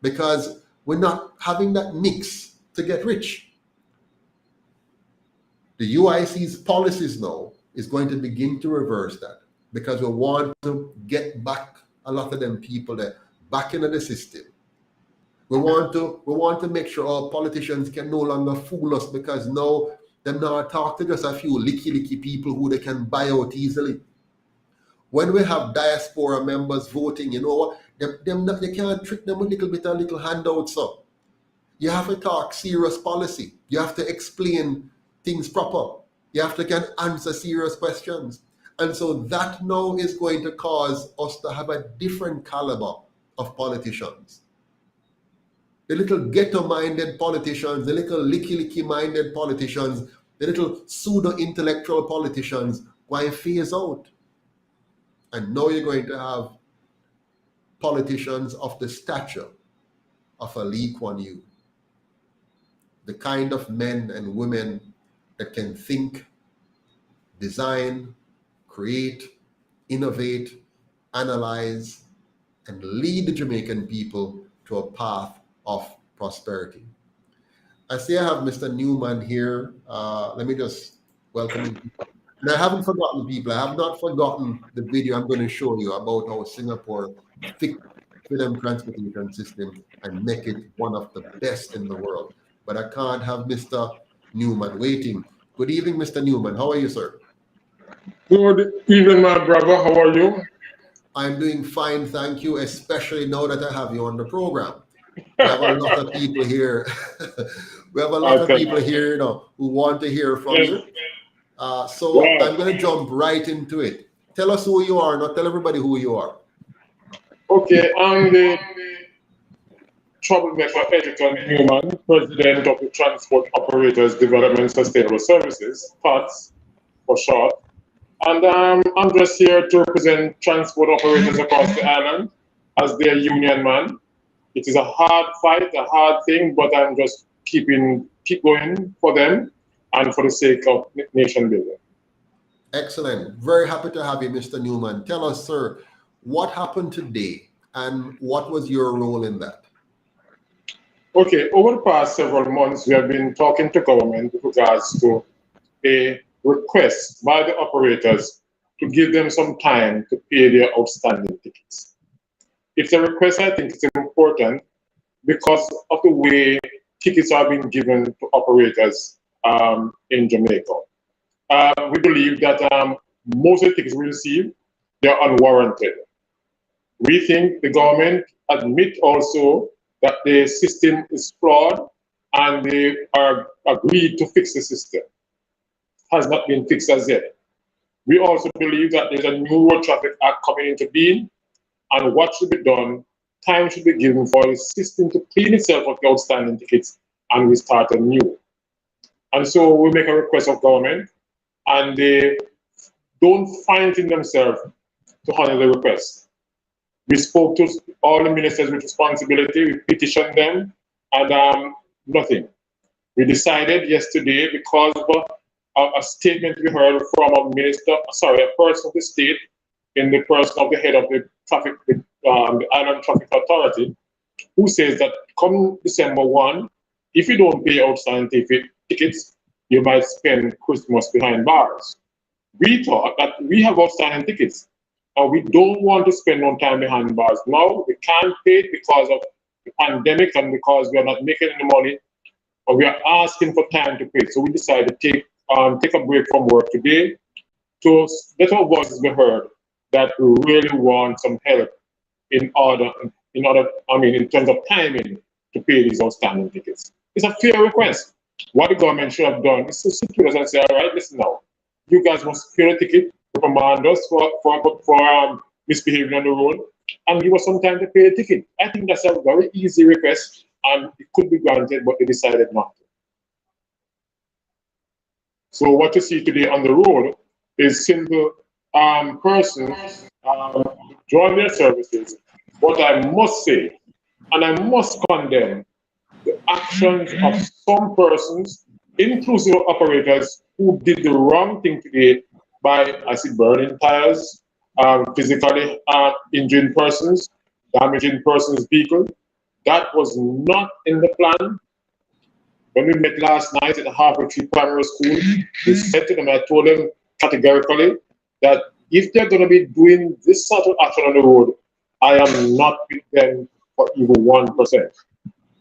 because we're not having that mix to get rich. The UIC's policies now is going to begin to reverse that, because we want to get back a lot of them people there back into the system. We want to make sure our politicians can no longer fool us, because now them now talk to just a few licky people who they can buy out easily. When we have diaspora members voting, you know what? You can't trick them with little handouts. So you have to talk serious policy. You have to explain things proper. You have to can answer serious questions. And so that now is going to cause us to have a different caliber of politicians. The little ghetto-minded politicians, the little licky-minded politicians, the little pseudo-intellectual politicians going to phase out. And now you're going to have politicians of the stature of a Lee Kuan Yew. The kind of men and women that can think, design, create, innovate, analyze, and lead the Jamaican people to a path of prosperity. I see I have Mr. Newman here. Let me just welcome him. And I haven't forgotten people. I have not forgotten the video I'm going to show you about how Singapore fixed the transportation system and make it one of the best in the world. But I can't have Mr. Newman waiting. Good evening, Mr. Newman. How are you, sir? Good evening, my brother. How are you? I'm doing fine, thank you, especially now that I have you on the program. We have a lot of people here. We have a lot of people here, who want to hear from you. So I'm going to jump right into it. Tell us who you are, not tell everybody who you are. Okay, I'm the troublemaker editor Newman, president of the Transport Operators Development Sustainable Services, PATS for short. And I'm just here to represent transport operators across the island as their union man. It is a hard fight, a hard thing, but I'm just keep going for them and for the sake of nation building. Excellent. Very happy to have you, Mr. Newman. Tell us, sir, what happened today and what was your role in that? Okay, over the past several months, we have been talking to government with regards to a request by the operators to give them some time to pay their outstanding tickets. It's a request I think is important because of the way tickets are being given to operators in Jamaica. We believe that most of the tickets we receive, they're unwarranted. We think the government admit also that the system is flawed and they are agreed to fix the system. Has not been fixed as yet. We also believe that there's a new Road Traffic Act coming into being, and what should be done, time should be given for the system to clean itself of the outstanding tickets and we start anew. And so we make a request of government, and they don't find it in themselves to honor the request. We spoke to all the ministers with responsibility, we petitioned them, and nothing. We decided yesterday, because of a statement we heard from a person of the state, in the person of the head of the traffic, the Island Traffic Authority, who says that come December 1, if you don't pay outstanding tickets, you might spend Christmas behind bars. We thought that we have outstanding tickets, and we don't want to spend no time behind bars. Now we can't pay it because of the pandemic and because we are not making any money, but we are asking for time to pay. So we decided to take a break from work today to let our voices be heard that we really want some help in terms of timing to pay these outstanding tickets. It's a fair request. What the government should have done is to sit with us and say, all right, listen now, you guys must pay the ticket, reprimand us for misbehaving on the road, and give us some time to pay the ticket. I think that's a very easy request, and it could be granted, but they decided not to. So what you see today on the road is simple persons join their services. But I must say, and I must condemn the actions of some persons, inclusive of operators, who did the wrong thing today by, I see, burning tires, physically injuring persons, damaging persons' vehicle. That was not in the plan. When we met last night at the Harvard Tree Primary School, we said to them, I told them categorically that if they're going to be doing this sort of action on the road, I am not with them for even 1%.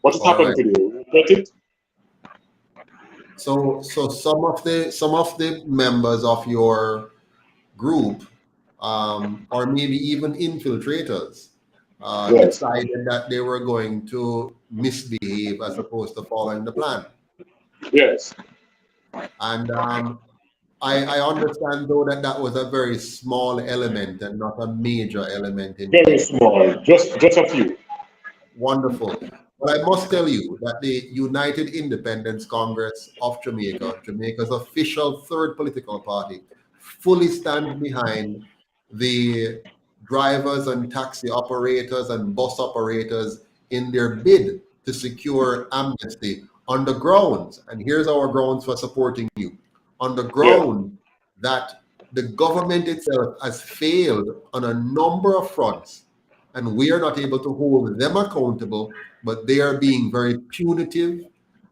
What has happened today? Get it? So some of the members of your group, or maybe even infiltrators, Yes. decided that they were going to misbehave as opposed to following the plan. Yes. And I understand though that was a very small element and not a major element in Very small, just a few. Wonderful. But I must tell you that the United Independence Congress of Jamaica, Jamaica's official third political party, fully stands behind the drivers and taxi operators and bus operators in their bid to secure amnesty on the grounds, and here's our grounds for supporting you, on the ground that the government itself has failed on a number of fronts, and we are not able to hold them accountable, but they are being very punitive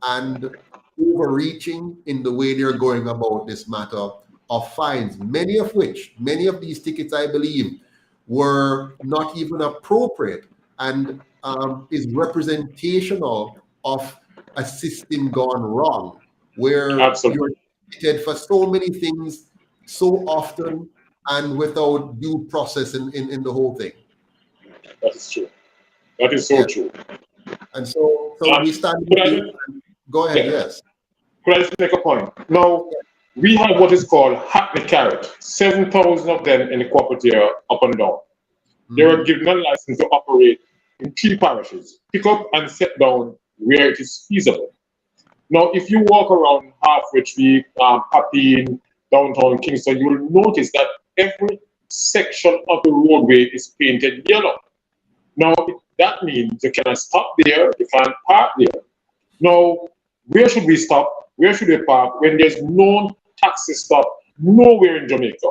and overreaching in the way they're going about this matter of fines, many of these tickets, I believe, were not even appropriate and is representational of a system gone wrong, where you're ticketed for so many things so often and without due process in the whole thing. That is true. That is so true. And so we stand with you. Go ahead, yes. Could I just make a point? Now, we have what is called Hackney Carrot, 7,000 of them in the corporate area up and down. They were given a license to operate in 3 parishes, pick up and set down where it is feasible. Now, if you walk around Halfway Tree, Papine, downtown Kingston, you will notice that every section of the roadway is painted yellow. Now, that means you cannot stop there, you can't park there. Now, where should we stop? Where should we park when there's no taxi stop nowhere in Jamaica?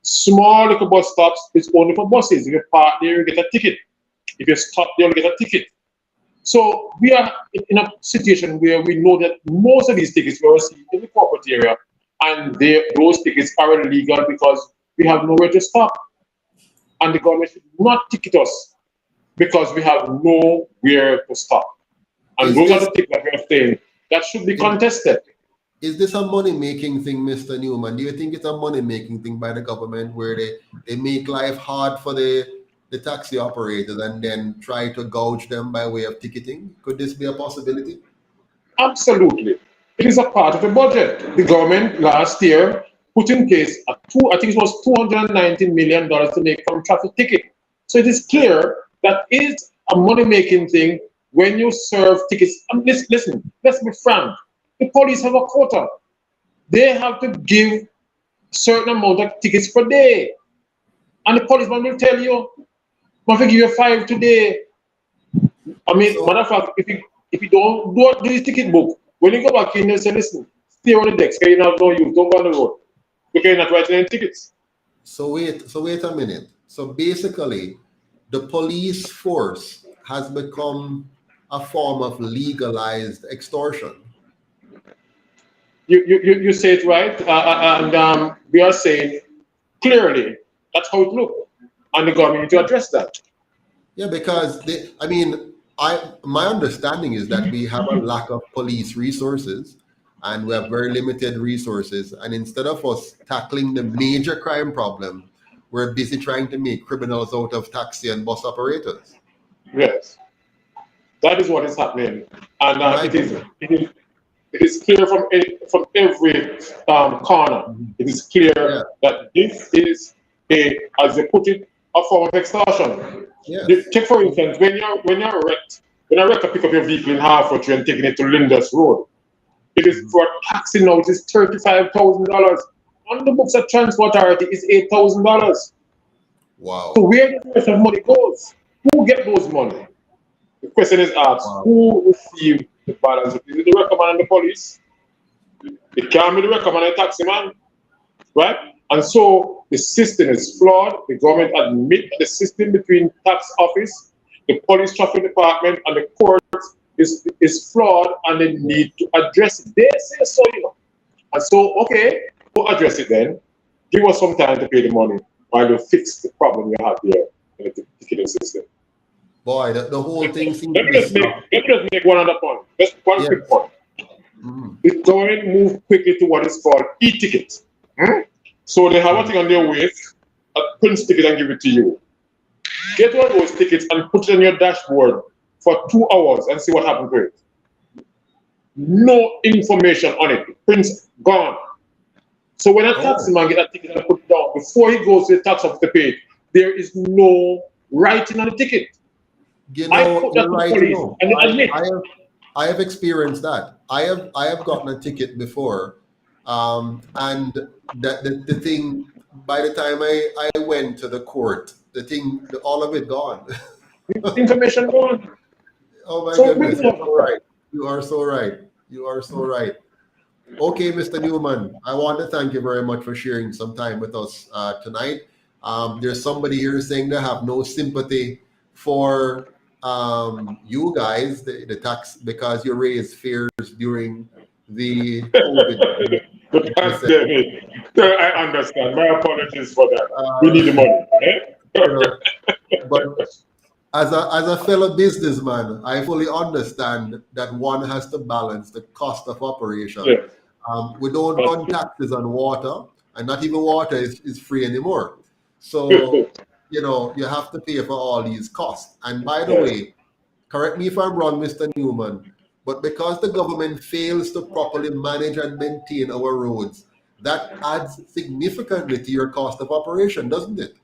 Small little bus stops, it's only for buses. If you park there, you get a ticket. If you stop there, you get a ticket. So we are in a situation where we know that most of these tickets were received in the corporate area, and those tickets are illegal because we have nowhere to stop. And the government should not ticket us because we have nowhere to stop. And those are the things that we are saying that should be contested. Is this a money-making thing, Mr. Newman? Do you think it's a money-making thing by the government where they make life hard for the taxi operators and then try to gouge them by way of ticketing? Could this be a possibility? Absolutely. It is a part of the budget. The government last year put in place I think it was $290 million to make from traffic ticket. So it is clear that is a money-making thing when you serve tickets. Listen, let's be frank. The police have a quota. They have to give a certain amount of tickets per day. And the policeman will tell you, I'm going to give you 5 today. I mean, matter of fact, if you don't do this ticket book, when you go back in, they'll say, listen, stay on the desk, you have no use, don't go on the road. Because you're not writing any tickets. So wait a minute. So basically, the police force has become a form of legalized extortion. You say it right, and we are saying clearly that's how it looks, and the government need to address that. Yeah, because my understanding is that we have a lack of police resources, and we have very limited resources. And instead of us tackling the major crime problem, we're busy trying to make criminals out of taxi and bus operators. Yes, that is what is happening, and it is clear from every corner. It is clear that this is as they put it, a form of extortion. Yes. Take for instance, when you're wrecked, when a wrecker pick up your vehicle in Hartford and taking it to Linders Road, it is for taxi now. It is $35,000. On the books of Transport Authority is $8,000. Wow. So where the rest of money goes? Who get those money? The question is asked, who received the balance? Is it the wrecker man and the police? It can't be the wrecker man and the taxi man, right? And so the system is flawed. The government admit the system between tax office, the police traffic department, and the courts is flawed, and they need to address it. They say so, you know. And so, okay, we'll address it then. Give us some time to pay the money while you fix the problem you have there in the ticketing system. Boy, the whole thing seems Let me just make one other point. Just one quick point. The government moved quickly to what is called e-ticket. So they have a thing on their waist, a print ticket, and give it to you. Get one of those tickets and put it on your dashboard for 2 hours and see what happens to it. No information on it. The print's gone. So when a taxi man gets a ticket and put it down, before he goes to the tax office to pay it, there is no writing on the ticket. You know, I put that to right, police, and they admit. I have experienced that. I have gotten a ticket before, and the thing, by the time I went to the court, the thing, all of it gone. Information gone. Oh my So goodness, you're so right. You are so right. You are so right. Okay, Mr. Newman, I want to thank you very much for sharing some time with us tonight. There's somebody here saying they have no sympathy for you guys, the tax, because you raised fares during the COVID. I understand. My apologies for that. We need the money. But as a fellow businessman, I fully understand that one has to balance the cost of operation. Yes. We don't run taxes on water, and not even water is free anymore. So, you know, you have to pay for all these costs. And by the way, correct me if I'm wrong, Mr. Newman, but because the government fails to properly manage and maintain our roads, that adds significantly to your cost of operation, doesn't it?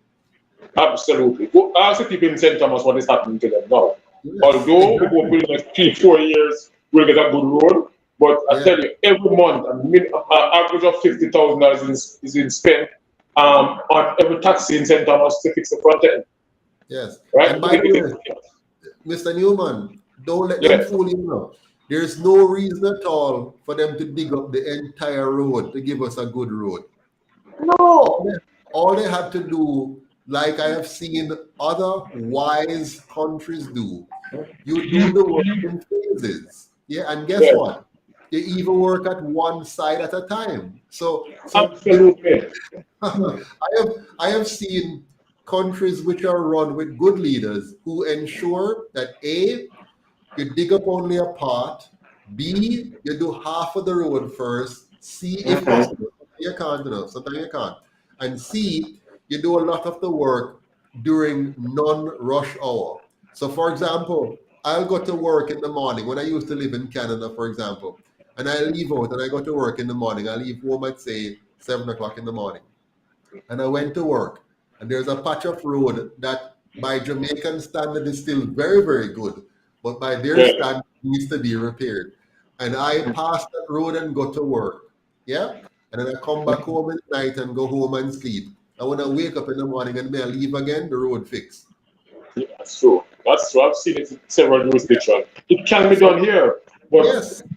Absolutely. Go ask the people in St. Thomas what is happening to them now. Yes, although we will in the next 3-4 years we'll get a good road, but I tell you, every month an average of $50,000 is spent on every taxi in St. Thomas to fix the front end. Yes. Right. And by the way, Mr. Newman, don't let them fool you now. There's no reason at all for them to dig up the entire road to give us a good road. No. All they had to do, like I have seen other wise countries do, you do the work in phases. Yeah, and guess what? They even work at one side at a time. So absolutely. I have seen countries which are run with good leaders who ensure that A, you dig up only a part, B, you do half of the road first, C, if possible, you can't, you know, sometimes you can't, and C, you do a lot of the work during non-rush hour. So for example, I'll go to work in the morning when I used to live in Canada, for example, and I leave out and I go to work in the morning. I leave home at say 7 o'clock in the morning. And I went to work, and there's a patch of road that by Jamaican standard is still very, very good, but by their standard needs to be repaired. And I pass that road and go to work. Yeah? And then I come back home at night and go home and sleep. And when I wake up in the morning and may I leave again, the road fixed. Yeah, that's true. That's true. I've seen it in several jurisdictions. It can be done here, but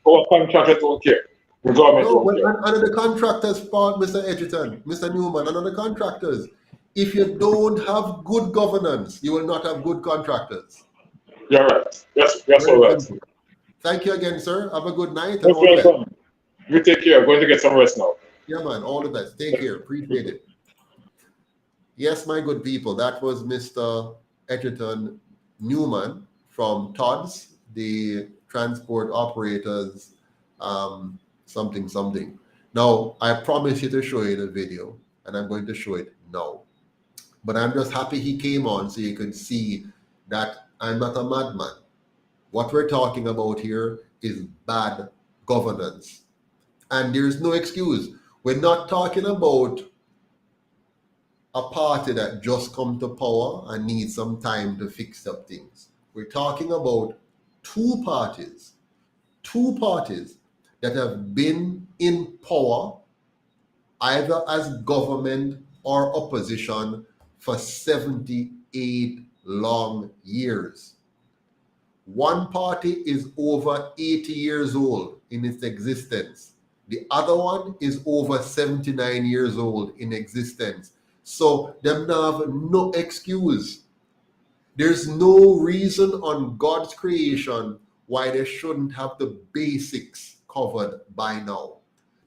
our contractors don't care. The government don't care. Under the contractors' part, Mr. Edgerton, Mr. Newman, under the contractors, if you don't have good governance, you will not have good contractors. You're right. Yes, all right. Thank you again, sir. Have a good night. And welcome. You take care. I'm going to get some rest now. Yeah, man. All the best. Take care. Appreciate it. Yes, my good people. That was Mr. Edgerton Newman from TODS, the Transport Operators something, something. Now, I promise you to show you the video, and I'm going to show it now. But I'm just happy he came on so you can see that I'm not a madman. What we're talking about here is bad governance. And there's no excuse. We're not talking about a party that just come to power and needs some time to fix up things. We're talking about two parties that have been in power either as government or opposition for 78 long years. One party is over 80 years old in its existence. The other one is over 79 years old in existence. So them have no excuse. There's no reason on God's creation why they shouldn't have the basics covered by now.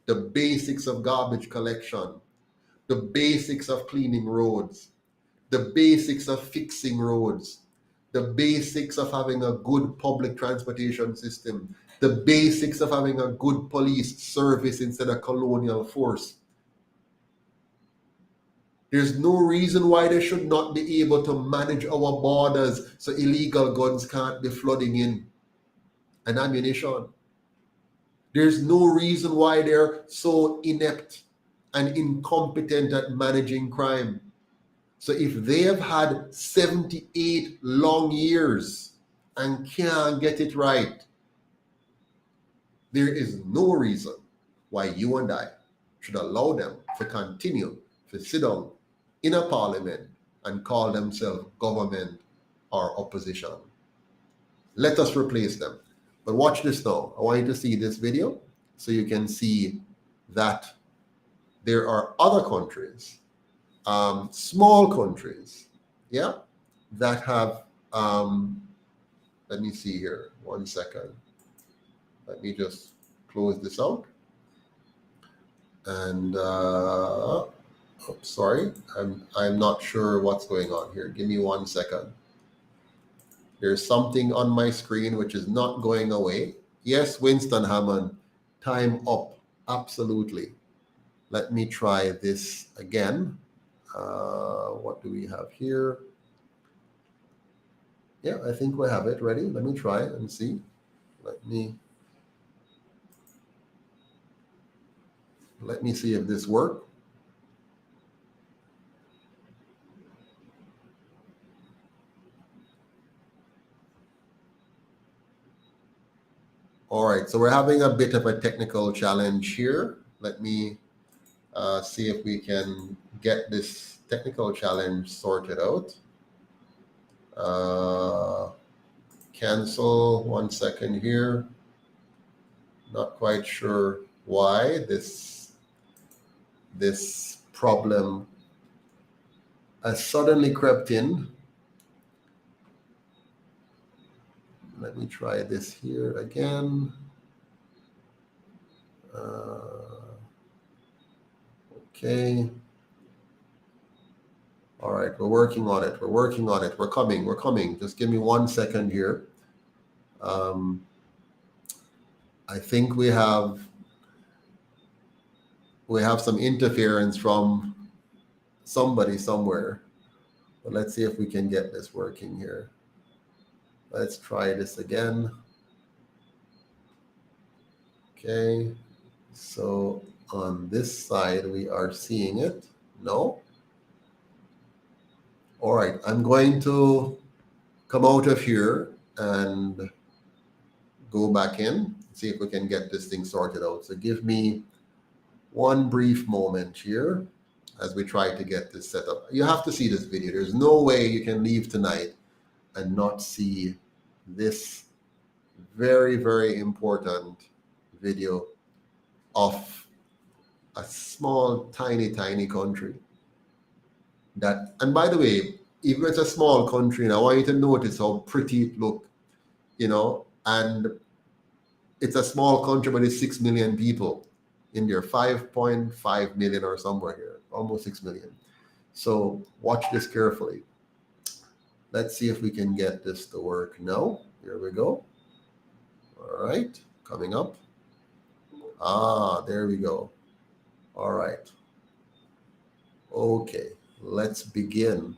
The basics of garbage collection, the basics of cleaning roads, the basics of fixing roads, the basics of having a good public transportation system, the basics of having a good police service instead of colonial force. There's no reason why they should not be able to manage our borders so illegal guns can't be flooding in and ammunition. There's no reason why they're so inept and incompetent at managing crime. So if they have had 78 long years and can't get it right, there is no reason why you and I should allow them to continue to sit down in a parliament and call themselves government or opposition. Let us replace them. But watch this now. I want you to see this video so you can see that there are other countries, small countries, yeah, that have, let me see here, 1 second. Let me just close this out. And, sorry, I'm not sure what's going on here. Give me 1 second. There's something on my screen which is not going away. Yes, Winston Hammond, time up, absolutely. Let me try this again. What do we have here? Yeah, I think we have it ready. Let me try it and see. Let me see if this works. All right, so we're having a bit of a technical challenge here. Let me see if we can get this technical challenge sorted out. Cancel, 1 second here. Not quite sure why this problem has suddenly crept in. Let me try this here again. Okay. All right, we're working on it. We're coming. Just give me 1 second here. I think we have some interference from somebody somewhere. But let's see if we can get this working here. Let's try this again. Okay, so on this side, we are seeing it. No? All right, I'm going to come out of here and go back in, see if we can get this thing sorted out. So give me one brief moment here as we try to get this set up. You have to see this video. There's no way you can leave tonight and not see this very, very important video of a small, tiny country that, and by the way, even if it's a small country, and I want you to notice how pretty it looks, and it's a small country, but it's 6 million people in there, 5.5 million or somewhere here, almost 6 million. So watch this carefully. Let's see if we can get this to work now. Here we go. All right, coming up. There we go. All right. Okay, let's begin.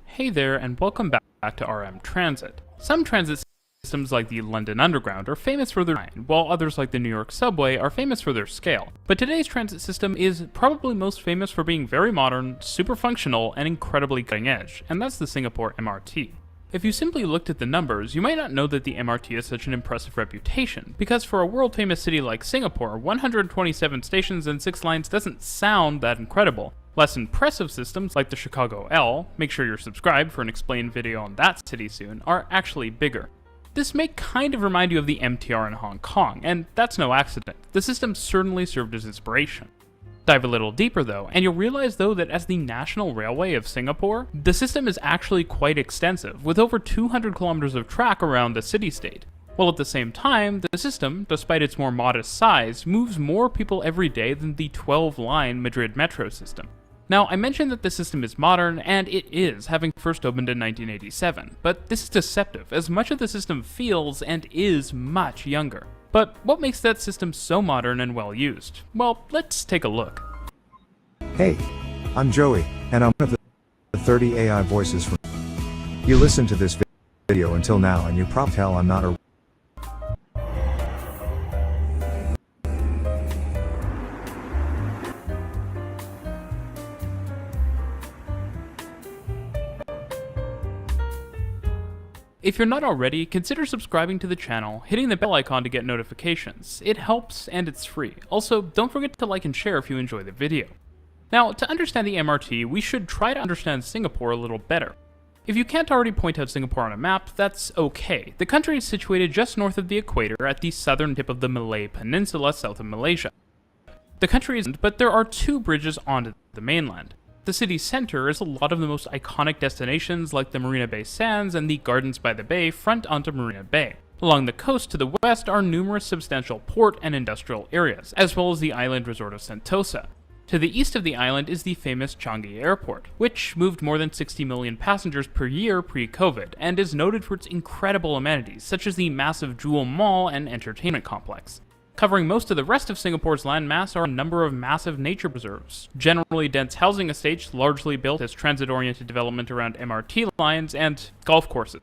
Hey there, and welcome back to RM Transit. Some transit systems like the London Underground are famous for their design, while others like the New York Subway are famous for their scale. But today's transit system is probably most famous for being very modern, super functional, and incredibly cutting edge, and that's the Singapore MRT. If you simply looked at the numbers, you might not know that the MRT has such an impressive reputation, because for a world-famous city like Singapore, 127 stations and 6 lines doesn't sound that incredible. Less impressive systems like the Chicago L, make sure you're subscribed for an explained video on that city soon, are actually bigger. This may kind of remind you of the MTR in Hong Kong, and that's no accident. The system certainly served as inspiration. Dive a little deeper though, and you'll realize though that as the National Railway of Singapore, the system is actually quite extensive, with over 200 kilometers of track around the city-state. While at the same time, the system, despite its more modest size, moves more people every day than the 12-line Madrid metro system. Now, I mentioned that the system is modern, and it is, having first opened in 1987, but this is deceptive, as much of the system feels and is much younger. But what makes that system so modern and well used? Well, let's take a look. Hey, I'm Joey, and I'm one of the 30 AI voices from. You listened to this video until now, and you probably tell I'm not a. If you're not already, consider subscribing to the channel, hitting the bell icon to get notifications. It helps and it's free. Also, don't forget to like and share if you enjoy the video. Now, to understand the MRT, we should try to understand Singapore a little better. If you can't already point out Singapore on a map, that's okay. The country is situated just north of the equator at the southern tip of the Malay Peninsula south of Malaysia. The country isn't, but there are 2 bridges onto the mainland. The city's center is a lot of the most iconic destinations like the Marina Bay Sands and the Gardens by the Bay front onto Marina Bay. Along the coast to the west are numerous substantial port and industrial areas, as well as the island resort of Sentosa. To the east of the island is the famous Changi Airport, which moved more than 60 million passengers per year pre-COVID, and is noted for its incredible amenities, such as the massive Jewel Mall and entertainment complex. Covering most of the rest of Singapore's landmass are a number of massive nature preserves, generally dense housing estates largely built as transit-oriented development around MRT lines, and golf courses.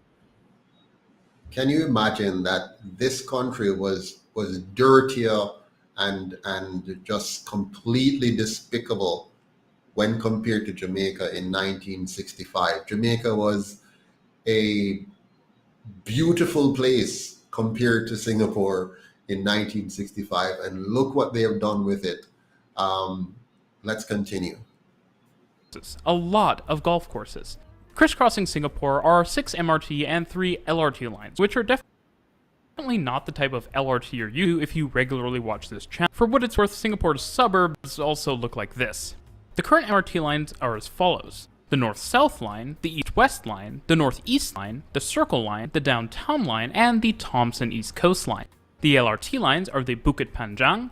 Can you imagine that this country was dirtier and just completely despicable when compared to Jamaica in 1965? Jamaica was a beautiful place compared to Singapore in 1965, and look what they have done with it. Let's continue. A lot of golf courses. Crisscrossing Singapore are 6 MRT and 3 LRT lines, which are definitely not the type of LRT you're used to if you regularly watch this channel. For what it's worth, Singapore's suburbs also look like this. The current MRT lines are as follows: the North-South line, the East-West line, the North-East line, the Circle line, the Downtown line, and the Thomson East Coast line. The LRT lines are the Bukit Panjang.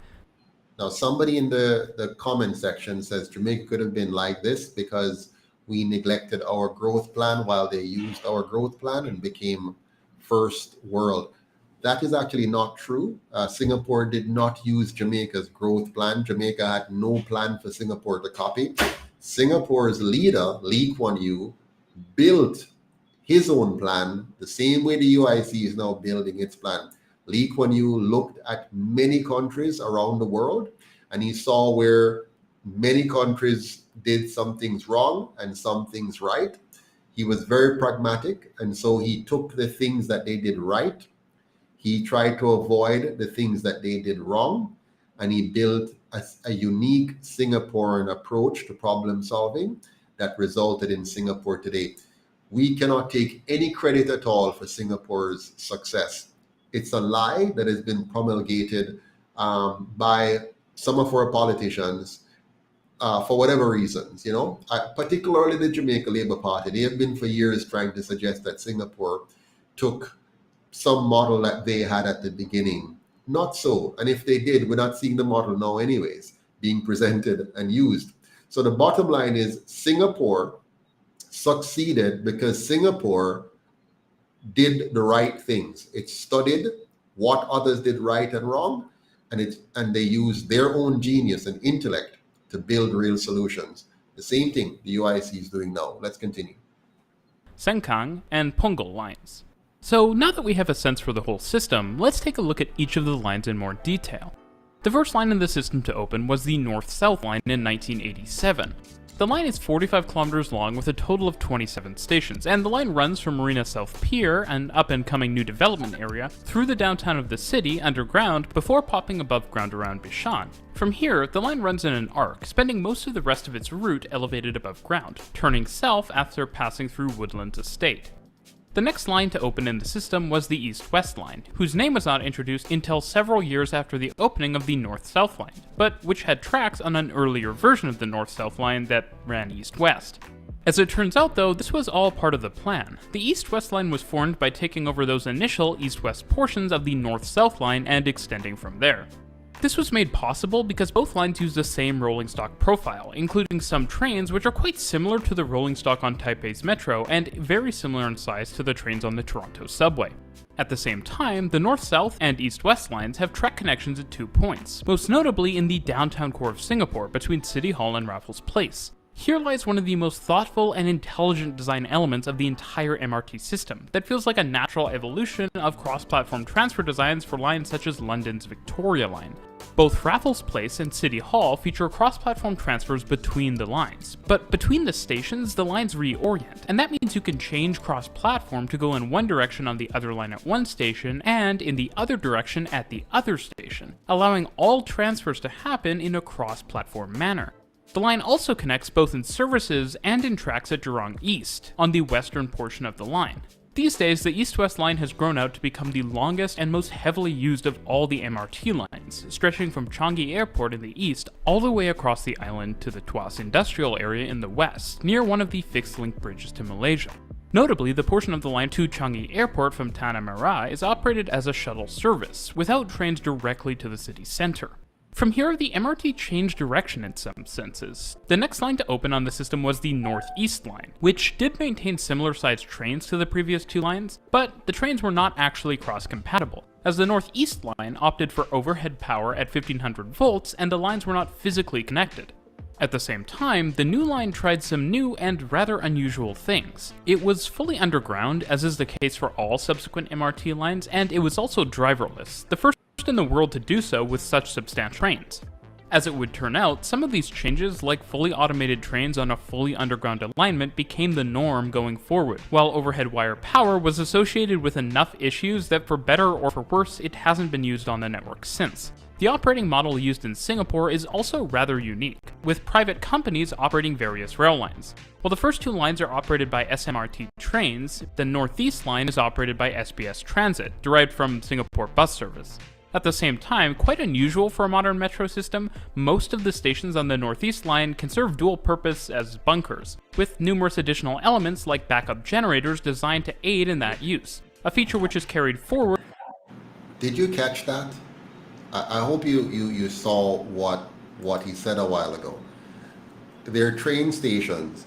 Now, somebody in the comment section says Jamaica could have been like this because we neglected our growth plan while they used our growth plan and became first world. That is actually not true. Singapore did not use Jamaica's growth plan. Jamaica had no plan for Singapore to copy. Singapore's leader, Lee Kuan Yew, built his own plan the same way the UIC is now building its plan. Lee Kuan Yew looked at many countries around the world, and he saw where many countries did some things wrong and some things right. He was very pragmatic, and so he took the things that they did right. He tried to avoid the things that they did wrong, and he built a unique Singaporean approach to problem solving that resulted in Singapore today. We cannot take any credit at all for Singapore's success. It's a lie that has been promulgated by some of our politicians for whatever reasons, particularly the Jamaica Labour Party. They have been for years trying to suggest that Singapore took some model that they had at the beginning. Not so. And if they did, we're not seeing the model now anyways being presented and used. So the bottom line is Singapore succeeded because Singapore did the right things. It studied what others did right and wrong, and they use their own genius and intellect to build real solutions. The same thing the UIC is doing now. Let's continue. Sengkang and Punggol lines. So now that we have a sense for the whole system, let's take a look at each of the lines in more detail. The first line in the system to open was the North-South line in 1987. The line is 45 kilometers long with a total of 27 stations, and the line runs from Marina South Pier, an up-and-coming new development area, through the downtown of the city underground before popping above ground around Bishan. From here, the line runs in an arc, spending most of the rest of its route elevated above ground, turning south after passing through Woodlands Estate. The next line to open in the system was the East-West line, whose name was not introduced until several years after the opening of the North-South line, but which had tracks on an earlier version of the North-South line that ran east-west. As it turns out though, this was all part of the plan. The East-West line was formed by taking over those initial east-west portions of the North-South line and extending from there. This was made possible because both lines use the same rolling stock profile, including some trains which are quite similar to the rolling stock on Taipei's metro and very similar in size to the trains on the Toronto subway. At the same time, the North-South and East-West lines have track connections at 2 points, most notably in the downtown core of Singapore between City Hall and Raffles Place. Here lies one of the most thoughtful and intelligent design elements of the entire MRT system that feels like a natural evolution of cross-platform transfer designs for lines such as London's Victoria Line. Both Raffles Place and City Hall feature cross-platform transfers between the lines, but between the stations, the lines reorient, and that means you can change cross-platform to go in one direction on the other line at one station and in the other direction at the other station, allowing all transfers to happen in a cross-platform manner. The line also connects both in services and in tracks at Jurong East, on the western portion of the line. These days, the East-West line has grown out to become the longest and most heavily used of all the MRT lines, stretching from Changi Airport in the east all the way across the island to the Tuas Industrial Area in the west, near one of the fixed-link bridges to Malaysia. Notably, the portion of the line to Changi Airport from Tanah Merah is operated as a shuttle service, without trains directly to the city center. From here, the MRT changed direction in some senses. The next line to open on the system was the Northeast line, which did maintain similar sized trains to the previous two lines, but the trains were not actually cross-compatible, as the Northeast line opted for overhead power at 1500 volts and the lines were not physically connected. At the same time, the new line tried some new and rather unusual things. It was fully underground, as is the case for all subsequent MRT lines, and it was also driverless, the first in the world to do so with such substantial trains. As it would turn out, some of these changes, like fully automated trains on a fully underground alignment, became the norm going forward, while overhead wire power was associated with enough issues that for better or for worse, it hasn't been used on the network since. The operating model used in Singapore is also rather unique, with private companies operating various rail lines. While the first two lines are operated by SMRT trains, the Northeast line is operated by SBS Transit, derived from Singapore bus service. At the same time, quite unusual for a modern metro system, most of the stations on the Northeast line can serve dual purpose as bunkers, with numerous additional elements like backup generators designed to aid in that use, a feature which is carried forward. Did you catch that? I hope you saw what he said a while ago. Their train stations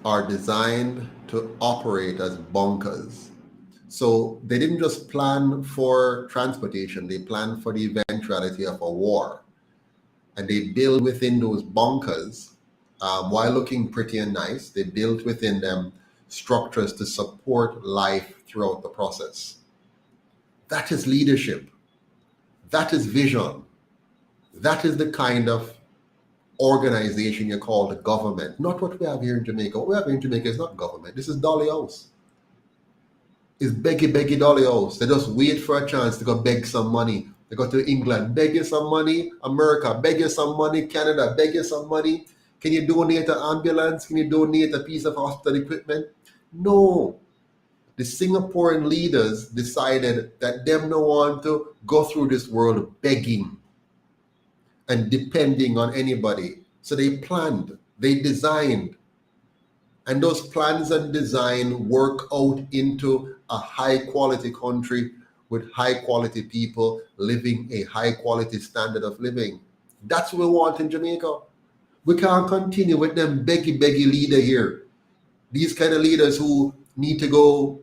are designed to operate as bunkers. So they didn't just plan for transportation, they planned for the eventuality of a war. And they build within those bunkers, while looking pretty and nice, they built within them structures to support life throughout the process. That is leadership. That is vision. That is the kind of organization you call the government. Not what we have here in Jamaica. What we have here in Jamaica is not government. This is Dolly House. It's beggy Dolly House. They just wait for a chance to go beg some money. They go to England, beg you some money. America, beg you some money. Canada, beg you some money. Can you donate an ambulance? Can you donate a piece of hospital equipment? No. The Singaporean leaders decided that them no want to go through this world begging and depending on anybody. So they planned, they designed, and those plans and design work out into a high quality country with high quality people living a high quality standard of living. That's what we want in Jamaica. We can't continue with them beggy leader here. These kind of leaders who need to go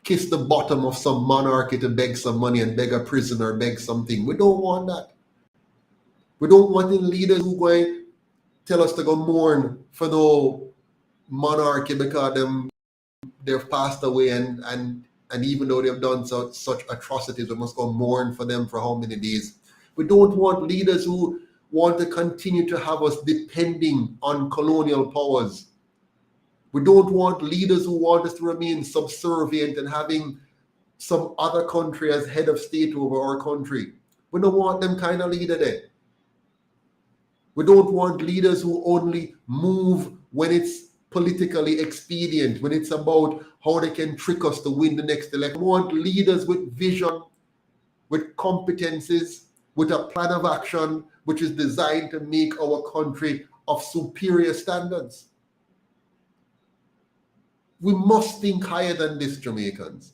kiss the bottom of some monarchy to beg some money and beg a prison or beg something. We don't want that. We don't want the leaders who go and tell us to go mourn for no monarchy because they've passed away and even though they've done such atrocities, we must go mourn for them for how many days. We don't want leaders who want to continue to have us depending on colonial powers. We don't want leaders who want us to remain subservient and having some other country as head of state over our country. We don't want them kind of leader there. We don't want leaders who only move when it's politically expedient, when it's about how they can trick us to win the next election. We want leaders with vision, with competencies, with a plan of action which is designed to make our country of superior standards. We must think higher than this, Jamaicans.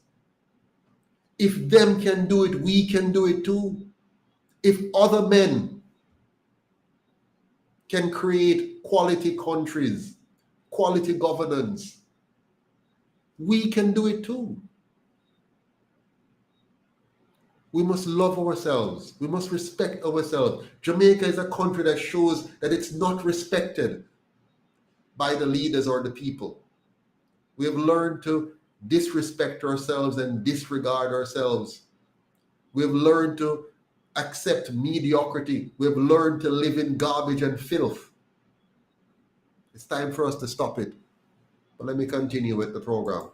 If them can do it, we can do it too. If other men can create quality countries, quality governance, we can do it too. We must love ourselves. We must respect ourselves. Jamaica is a country that shows that it's not respected by the leaders or the people. We have learned to disrespect ourselves and disregard ourselves. We have learned to accept mediocrity. We have learned to live in garbage and filth. It's time for us to stop it. But let me continue with the program.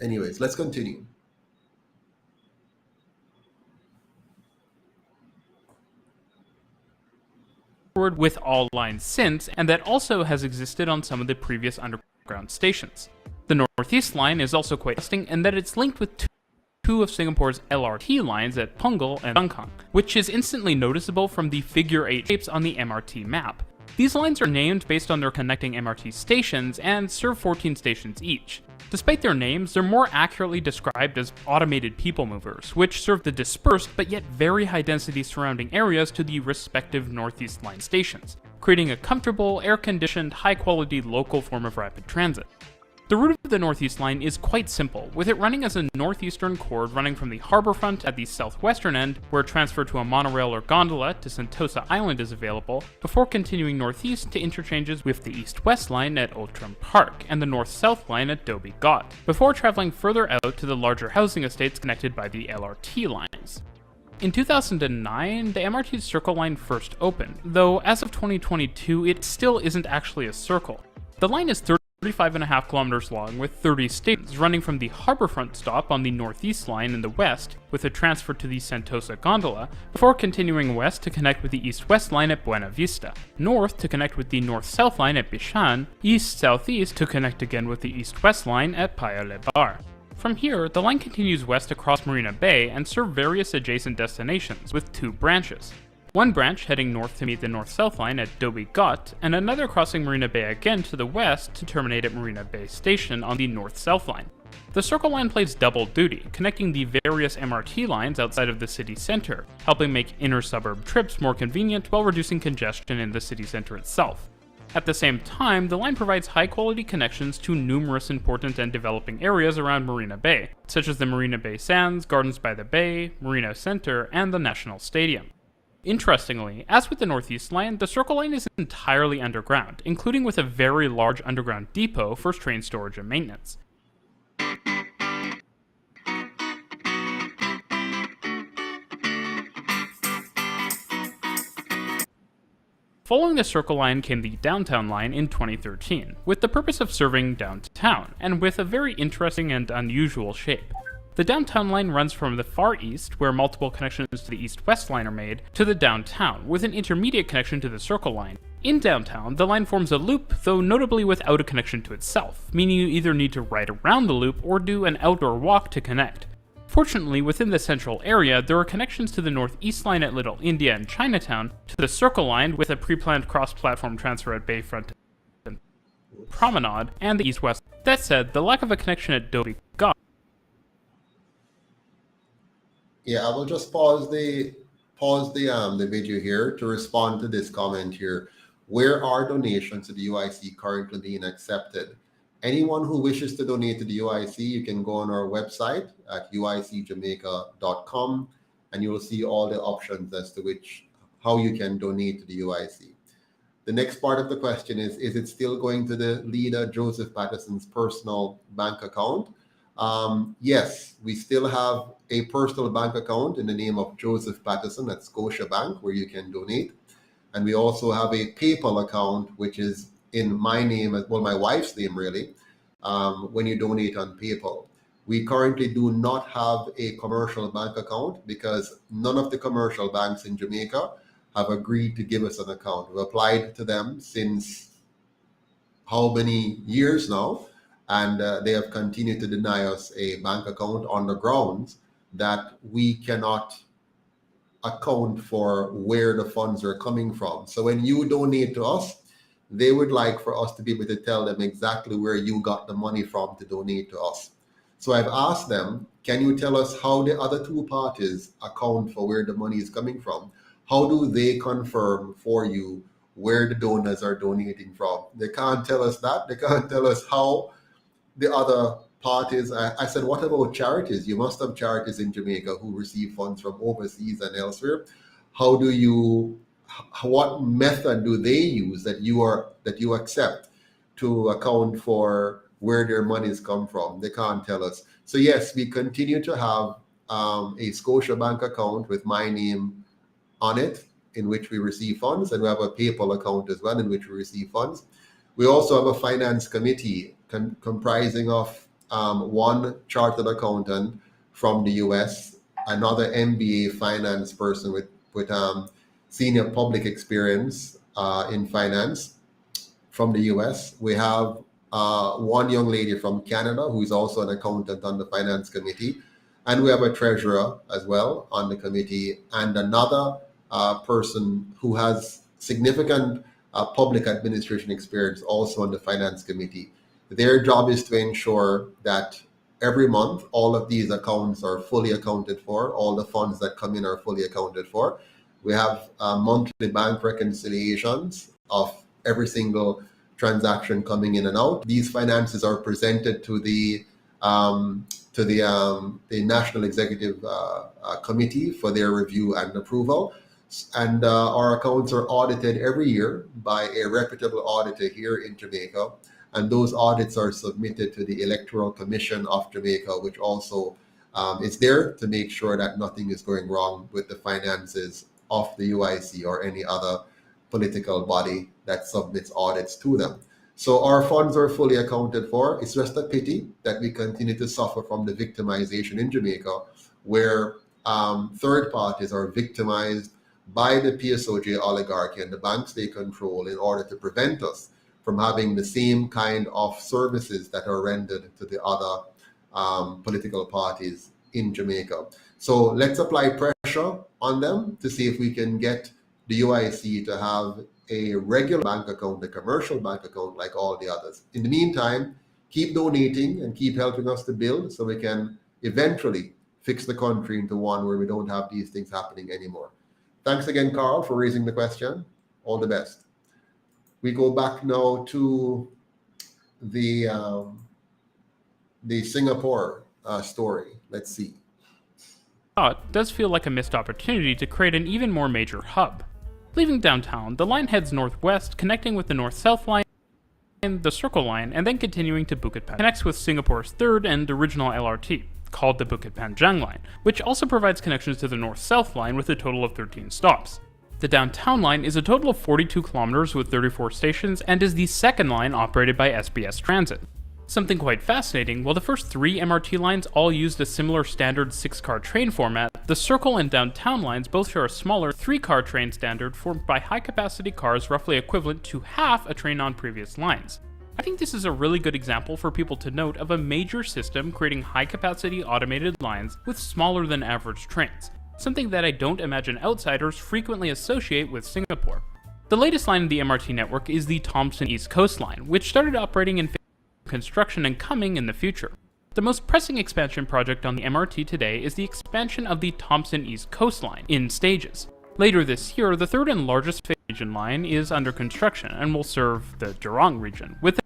Anyways, let's continue. With all lines since, and that also has existed on some of the previous underground stations. The Northeast line is also quite interesting in that it's linked with two of Singapore's LRT lines at Punggol and Dunkong, which is instantly noticeable from the figure 8 shapes on the MRT map. These lines are named based on their connecting MRT stations and serve 14 stations each. Despite their names, they're more accurately described as automated people movers, which serve the dispersed but yet very high density surrounding areas to the respective Northeast Line stations, creating a comfortable, air-conditioned, high-quality local form of rapid transit. The route of the Northeast Line is quite simple, with it running as a northeastern chord running from the harbourfront at the southwestern end, where transfer to a monorail or gondola to Sentosa Island is available, before continuing northeast to interchanges with the east-west line at Outram Park and the north-south line at Dhoby Ghaut, before travelling further out to the larger housing estates connected by the LRT lines. In 2009, the MRT's Circle Line first opened, though as of 2022 it still isn't actually a circle. The line is 35.5 kilometers long with 30 stations running from the harbourfront stop on the Northeast Line in the west with a transfer to the Sentosa gondola, before continuing west to connect with the east-west line at Buena Vista, north to connect with the north-south line at Bishan, east-southeast to connect again with the east-west line at Paya Lebar. From here, the line continues west across Marina Bay and serves various adjacent destinations with 2 branches. One branch heading north to meet the north-south line at Dhoby Ghaut, and another crossing Marina Bay again to the west to terminate at Marina Bay Station on the north-south line. The Circle Line plays double duty, connecting the various MRT lines outside of the city centre, helping make inner-suburb trips more convenient while reducing congestion in the city centre itself. At the same time, the line provides high-quality connections to numerous important and developing areas around Marina Bay, such as the Marina Bay Sands, Gardens by the Bay, Marina Centre, and the National Stadium. Interestingly, as with the Northeast Line, the Circle Line is entirely underground, including with a very large underground depot for train storage and maintenance. Following the Circle Line came the Downtown Line in 2013, with the purpose of serving downtown, and with a very interesting and unusual shape. The Downtown Line runs from the far east, where multiple connections to the east-west line are made, to the downtown, with an intermediate connection to the Circle Line. In downtown, the line forms a loop, though notably without a connection to itself, meaning you either need to ride around the loop or do an outdoor walk to connect. Fortunately, within the central area, there are connections to the Northeast Line at Little India and Chinatown, to the Circle Line with a pre-planned cross-platform transfer at Bayfront and Promenade, and the east-west. That said, the lack of a connection at Dhoby Ghaut. Yeah, I will just pause the video here to respond to this comment here. Where are donations to the UIC currently being accepted? Anyone who wishes to donate to the UIC, you can go on our website at uicjamaica.com, and you will see all the options as to how you can donate to the UIC. The next part of the question is it still going to the leader, Joseph Patterson's personal bank account? Yes, we still have a personal bank account in the name of Joseph Patterson at Scotiabank where you can donate. And we also have a PayPal account, which is in my name, well, my wife's name really, when you donate on PayPal. We currently do not have a commercial bank account because none of the commercial banks in Jamaica have agreed to give us an account. We've applied to them since how many years now, and they have continued to deny us a bank account on the grounds that we cannot account for where the funds are coming from. So when you donate to us, they would like for us to be able to tell them exactly where you got the money from to donate to us. So I've asked them, can you tell us how the other two parties account for where the money is coming from? How do they confirm for you where the donors are donating from? They can't tell us that. They can't tell us how the other parties. I said, what about charities? You must have charities in Jamaica who receive funds from overseas and elsewhere. What method do they use that you accept to account for where their monies come from? They can't tell us. So yes, we continue to have a Scotiabank account with my name on it, in which we receive funds, and we have a PayPal account as well in which we receive funds. We also have a finance committee comprising of one chartered accountant from the US, another MBA finance person with senior public experience in finance from the US. We have one young lady from Canada who is also an accountant on the finance committee. And we have a treasurer as well on the committee, and another person who has significant public administration experience also on the finance committee. Their job is to ensure that every month all of these accounts are fully accounted for, all the funds that come in are fully accounted for. We have monthly bank reconciliations of every single transaction coming in and out. These finances are presented to the National Executive Committee for their review and approval. And our accounts are audited every year by a reputable auditor here in Jamaica. And those audits are submitted to the Electoral Commission of Jamaica, which also is there to make sure that nothing is going wrong with the finances of the UIC or any other political body that submits audits to them. So our funds are fully accounted for. It's just a pity that we continue to suffer from the victimization in Jamaica, where third parties are victimized by the PSOJ oligarchy and the banks they control in order to prevent us from having the same kind of services that are rendered to the other political parties in Jamaica. So let's apply pressure on them to see if we can get the UIC to have a regular bank account, a commercial bank account like all the others. In the meantime, keep donating and keep helping us to build so we can eventually fix the country into one where we don't have these things happening anymore. Thanks again, Carl, for raising the question. All the best. We go back now to the Singapore story. Let's see. It does feel like a missed opportunity to create an even more major hub. Leaving downtown, the line heads northwest, connecting with the north-south line, the Circle Line, and then continuing to Bukit Panjang. Connects with Singapore's third and original LRT, called the Bukit Panjang Line, which also provides connections to the north-south line with a total of 13 stops. The downtown line is a total of 42 kilometers with 34 stations and is the second line operated by SBS Transit. Something quite fascinating, while the first 3 MRT lines all used a similar standard 6-car train format, the Circle and downtown lines both share a smaller 3-car train standard formed by high-capacity cars roughly equivalent to half a train on previous lines. I think this is a really good example for people to note of a major system creating high-capacity automated lines with smaller than average trains, something that I don't imagine outsiders frequently associate with Singapore. The latest line in the MRT network is the Thomson East Coast Line, which started operating in construction and coming in the future. The most pressing expansion project on the MRT today is the expansion of the Thomson East Coast Line in stages. Later this year, the third and largest region line is under construction and will serve the Jurong region, with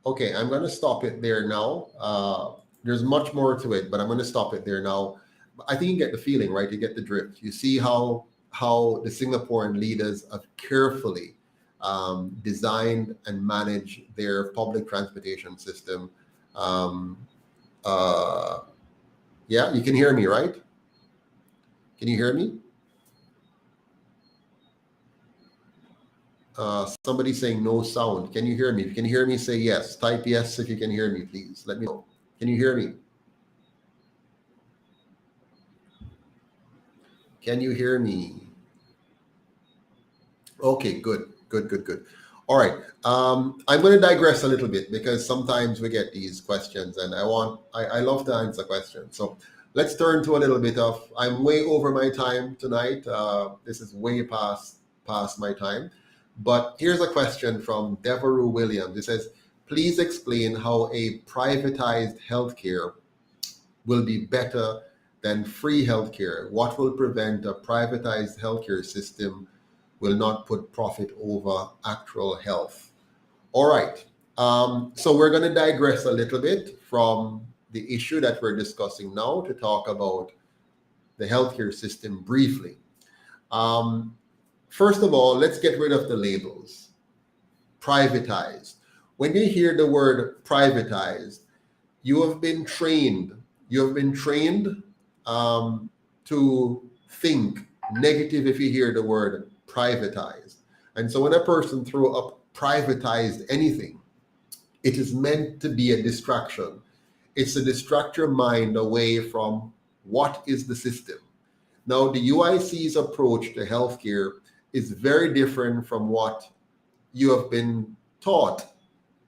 Okay, I'm going to stop it there now. There's much more to it, but I'm going to stop it there now. I think you get the feeling, right? You get the drift. You see how the Singaporean leaders have carefully designed and managed their public transportation system. Yeah, you can hear me, right? Can you hear me? Somebody saying no sound. Can you hear me? If you can hear me, say yes. Type yes if you can hear me, please. Let me know. Can you hear me? Can you hear me? Okay, good. All right. I'm going to digress a little bit because sometimes we get these questions and I love to answer questions. So let's turn to a little bit of, I'm way over my time tonight. This is way past my time. But here's a question from Devereux Williams. It says, please explain how a privatized healthcare will be better than free healthcare. What will prevent a privatized healthcare system will not put profit over actual health? All right. So we're going to digress a little bit from the issue that we're discussing now to talk about the healthcare system briefly. First of all, let's get rid of the labels. Privatized. When you hear the word privatized, you have been trained to think negative if you hear the word privatized. And so when a person throws up privatized anything, it is meant to be a distraction. It's to distract your mind away from what is the system. Now, the UIC's approach to healthcare is very different from what you have been taught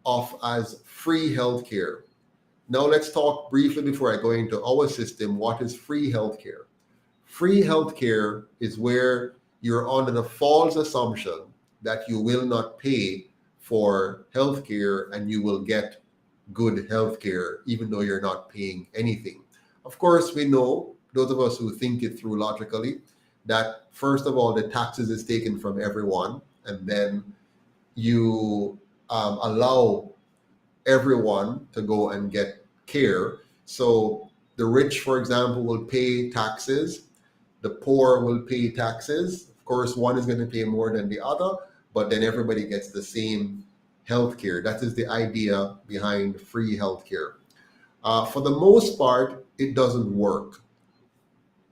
of as free healthcare. Now let's talk briefly before I go into our system. What is free healthcare? Free healthcare is where you're under the false assumption that you will not pay for healthcare and you will get good healthcare even though you're not paying anything. Of course, we know, those of us who think it through logically, that first of all, the taxes is taken from everyone, and then you allow everyone to go and get care. So the rich, for example, will pay taxes. The poor will pay taxes. Of course, one is going to pay more than the other, but then everybody gets the same healthcare. That is the idea behind free healthcare. For the most part, it doesn't work.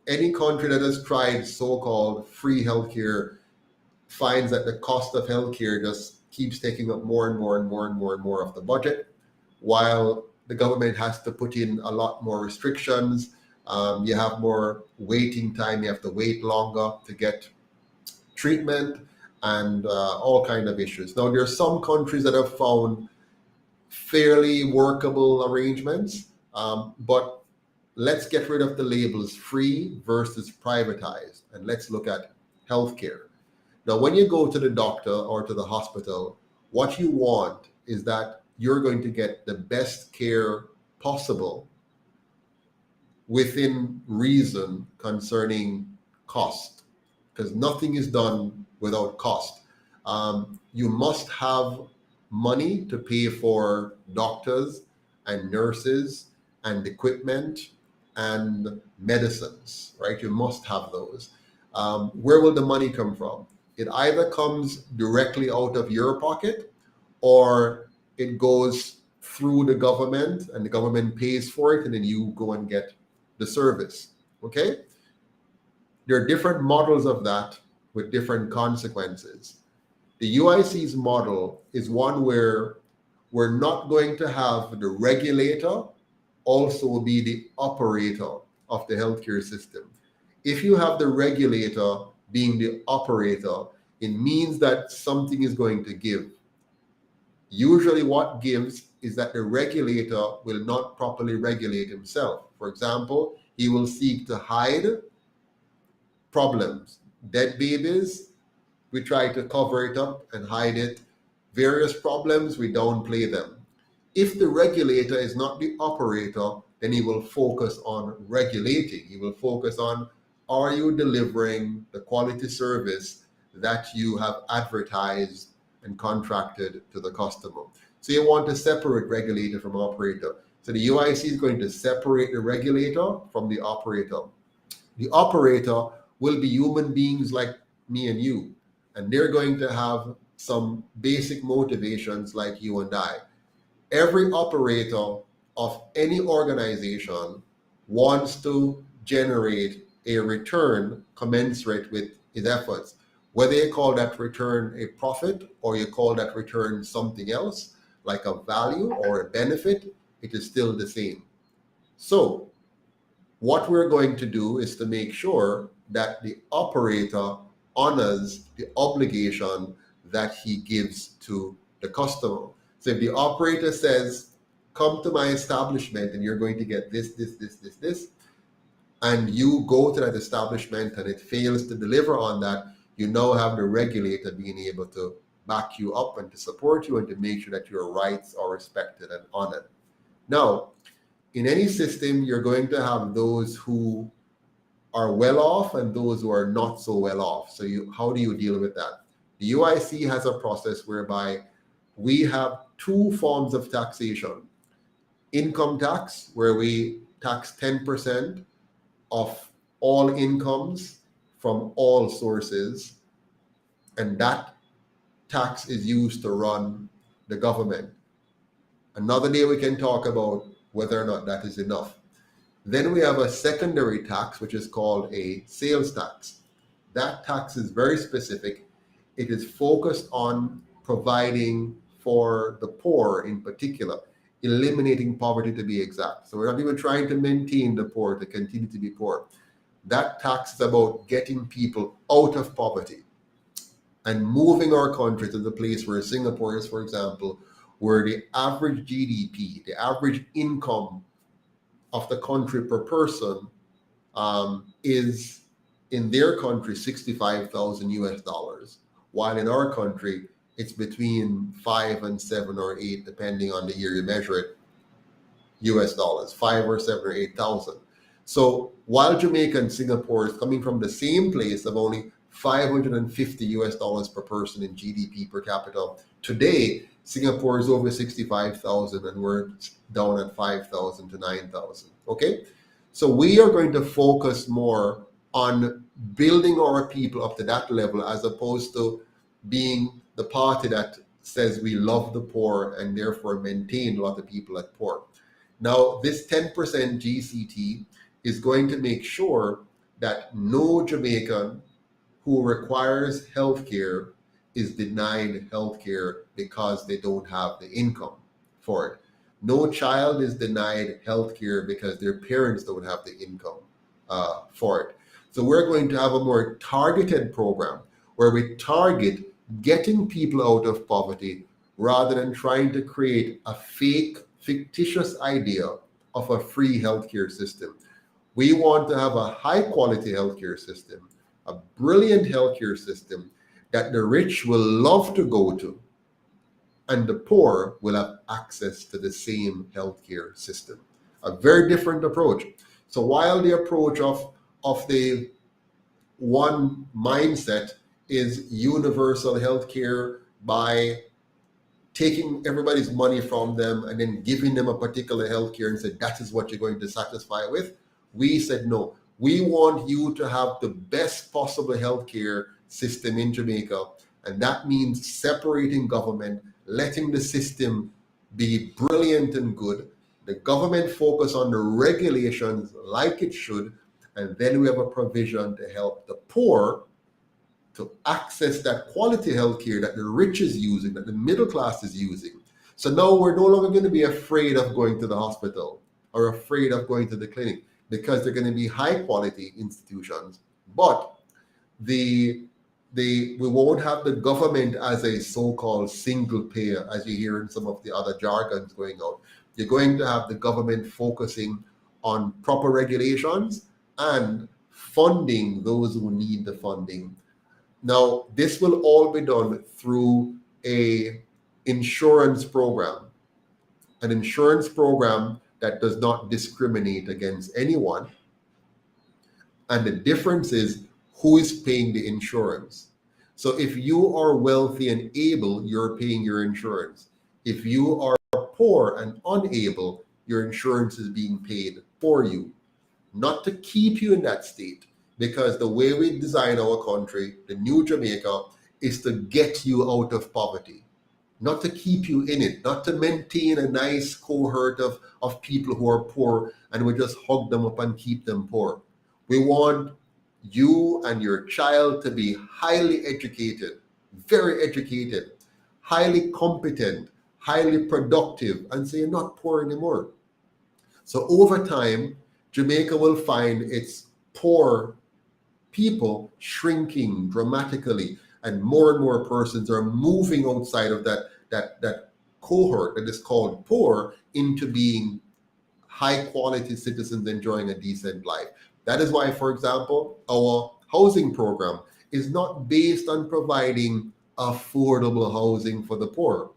Any country that has tried so-called free healthcare finds that the cost of healthcare just keeps taking up more and more of the budget, while the government has to put in a lot more restrictions. You have more waiting time. You have to wait longer to get treatment and all kinds of issues. Now, there are some countries that have found fairly workable arrangements, but let's get rid of the labels free versus privatized, and let's look at healthcare. Now, when you go to the doctor or to the hospital, what you want is that you're going to get the best care possible within reason concerning cost, because nothing is done without cost. You must have money to pay for doctors and nurses and equipment and medicines, right? You must have those. Where will the money come from? It either comes directly out of your pocket or it goes through the government and the government pays for it and then you go and get the service, okay? There are different models of that with different consequences. The UIC's model is one where we're not going to have the regulator also be the operator of the healthcare system. If you have the regulator being the operator, it means that something is going to give. Usually what gives is that the regulator will not properly regulate himself. For example, he will seek to hide problems. Dead babies, we try to cover it up and hide it. Various problems, we downplay them. If the regulator is not the operator, then he will focus on regulating. He will focus on, are you delivering the quality service that you have advertised and contracted to the customer? So you want to separate regulator from operator. So the UIC is going to separate the regulator from the operator. The operator will be human beings like me and you, and they're going to have some basic motivations like you and I. Every operator of any organization wants to generate a return commensurate with his efforts. Whether you call that return a profit or you call that return something else, like a value or a benefit, it is still the same. So what we're going to do is to make sure that the operator honors the obligation that he gives to the customer. So if the operator says, come to my establishment and you're going to get this, and you go to that establishment and it fails to deliver on that, you now have the regulator being able to back you up and to support you and to make sure that your rights are respected and honored. Now, in any system, you're going to have those who are well off and those who are not so well off. So how do you deal with that? The UIC has a process whereby we have two forms of taxation. Income tax, where we tax 10% of all incomes from all sources, and that tax is used to run the government. Another day we can talk about whether or not that is enough. Then we have a secondary tax, which is called a sales tax. That tax is very specific. It is focused on providing for the poor in particular, eliminating poverty to be exact. So we're not even trying to maintain the poor to continue to be poor. That tax is about getting people out of poverty and moving our country to the place where Singapore is, for example, where the average GDP, the average income of the country per person is in their country $65,000 US, while in our country it's between 5 and 7 or 8, depending on the year you measure it, US dollars, 5 or 7 or 8,000. So while Jamaica and Singapore is coming from the same place of only $550 US per person in GDP per capita, today Singapore is over 65,000 and we're down at 5,000 to 9,000. Okay, so we are going to focus more on building our people up to that level, as opposed to being the party that says we love the poor and therefore maintain a lot of people at poor. Now, this 10% GCT is going to make sure that no Jamaican who requires healthcare is denied healthcare because they don't have the income for it. No child is denied healthcare because their parents don't have the income for it. So we're going to have a more targeted program where we target getting people out of poverty rather than trying to create a fictitious idea of a free healthcare system. We want to have a high quality healthcare system, a brilliant healthcare system that the rich will love to go to, and the poor will have access to the same healthcare system. A very different approach. So while the approach of the one mindset is universal healthcare by taking everybody's money from them and then giving them a particular healthcare and say that is what you're going to satisfy with, we said no. We want you to have the best possible healthcare system in Jamaica, and that means separating government, letting the system be brilliant and good, the government focus on the regulations like it should, and then we have a provision to help the poor to access that quality healthcare that the rich is using, that the middle class is using. So now we're no longer going to be afraid of going to the hospital or afraid of going to the clinic, because they're going to be high quality institutions, but we won't have the government as a so-called single payer, as you hear in some of the other jargons going out. You're going to have the government focusing on proper regulations and funding those who need the funding. Now, this will all be done through an insurance program that does not discriminate against anyone. And the difference is who is paying the insurance. So if you are wealthy and able, you're paying your insurance. If you are poor and unable, your insurance is being paid for you, not to keep you in that state. Because the way we design our country, the new Jamaica, is to get you out of poverty, not to keep you in it, not to maintain a nice cohort of people who are poor and we just hug them up and keep them poor. We want you and your child to be highly educated, very educated, highly competent, highly productive, and so you're not poor anymore. So over time, Jamaica will find its poor people shrinking dramatically, and more persons are moving outside of that cohort that is called poor into being high quality citizens enjoying a decent life. That is why, for example, our housing program is not based on providing affordable housing for the poor.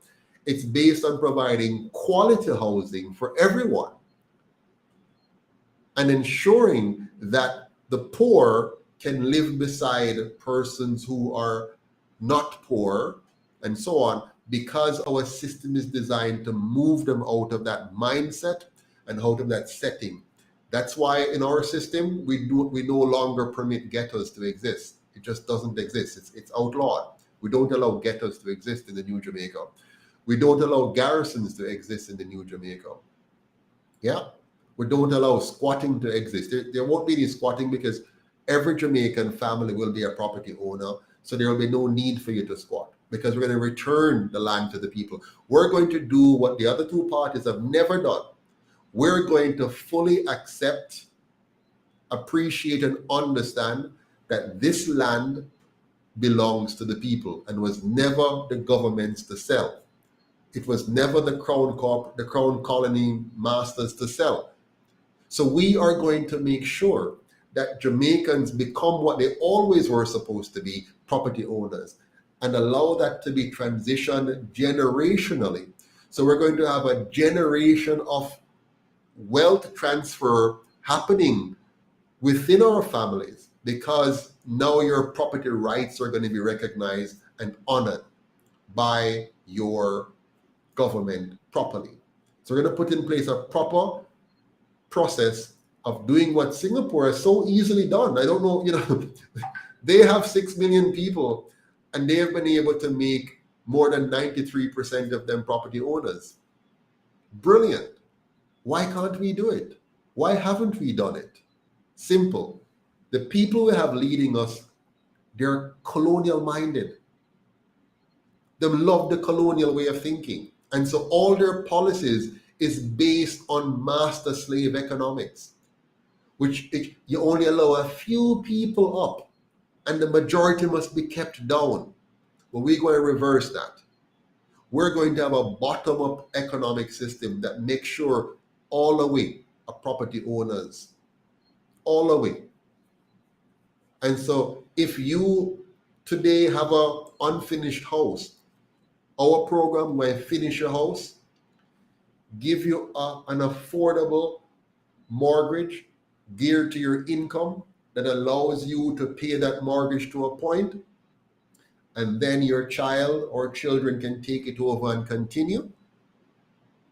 It's based on providing quality housing for everyone and ensuring that the poor can live beside persons who are not poor and so on, because our system is designed to move them out of that mindset and out of that setting. That's why in our system, we no longer permit ghettos to exist. It just doesn't exist. It's outlawed. We don't allow ghettos to exist in the New Jamaica. We don't allow garrisons to exist in the New Jamaica. Yeah. We don't allow squatting to exist. There won't be any squatting because every Jamaican family will be a property owner. So there will be no need for you to squat because we're going to return the land to the people. We're going to do what the other two parties have never done. We're going to fully accept, appreciate, and understand that this land belongs to the people and was never the government's to sell. It was never the crown colony masters to sell. So we are going to make sure that Jamaicans become what they always were supposed to be, property owners, and allow that to be transitioned generationally. So we're going to have a generation of wealth transfer happening within our families, because now your property rights are going to be recognized and honored by your government properly. So we're going to put in place a proper process of doing what Singapore has so easily done. I don't know, they have 6 million people and they have been able to make more than 93% of them property owners. Brilliant. Why can't we do it? Why haven't we done it? Simple. The people we have leading us, they're colonial minded. They love the colonial way of thinking. And so all their policies is based on master slave economics, which you only allow a few people up and the majority must be kept down. Well, we're going to reverse that. We're going to have a bottom-up economic system that makes sure all the way are property owners, all the way. And so if you today have an unfinished house, our program will finish your house, give you an affordable mortgage geared to your income that allows you to pay that mortgage to a point, and then your child or children can take it over and continue,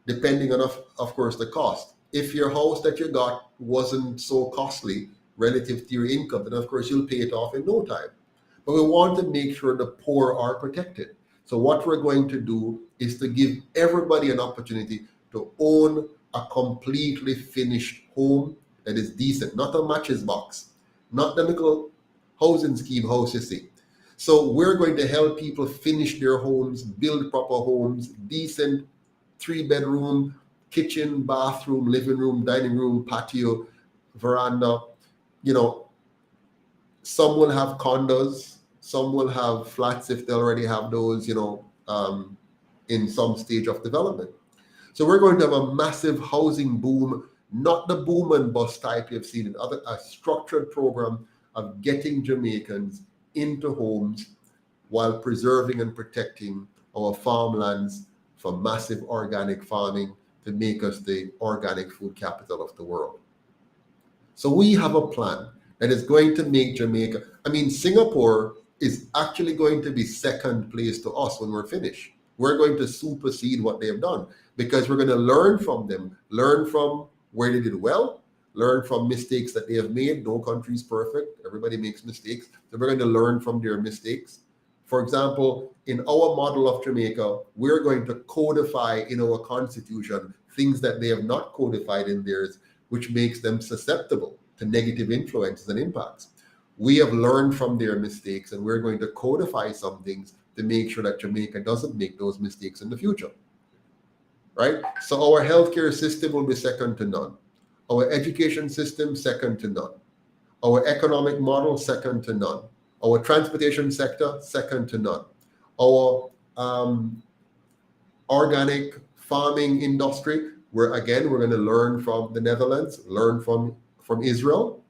depending on, of course, the cost. If your house that you got wasn't so costly relative to your income, then of course you'll pay it off in no time. But we want to make sure the poor are protected. So what we're going to do is to give everybody an opportunity to own a completely finished home that is decent, not a matches box, not the little housing scheme house you see. So we're going to help people finish their homes, build proper homes, decent 3-bedroom, kitchen, bathroom, living room, dining room, patio, veranda. Some will have condos, some will have flats if they already have those, in some stage of development. So we're going to have a massive housing boom, not the boom and bust type you've seen in a structured program of getting Jamaicans into homes while preserving and protecting our farmlands for massive organic farming to make us the organic food capital of the world. So we have a plan that is going to make Jamaica, Singapore is actually going to be second place to us when we're finished. We're going to supersede what they have done because we're going to learn from them, learn from where they did well, learn from mistakes that they have made. No country is perfect. Everybody makes mistakes. So we're going to learn from their mistakes. For example, in our model of Jamaica, we're going to codify in our constitution things that they have not codified in theirs, which makes them susceptible to negative influences and impacts. We have learned from their mistakes, and we're going to codify some things to make sure that Jamaica doesn't make those mistakes in the future. Right? So our healthcare system will be second to none. Our education system, second to none. Our economic model, second to none. Our transportation sector, second to none. Our organic farming industry, where again, we're going to learn from the Netherlands, learn from Israel,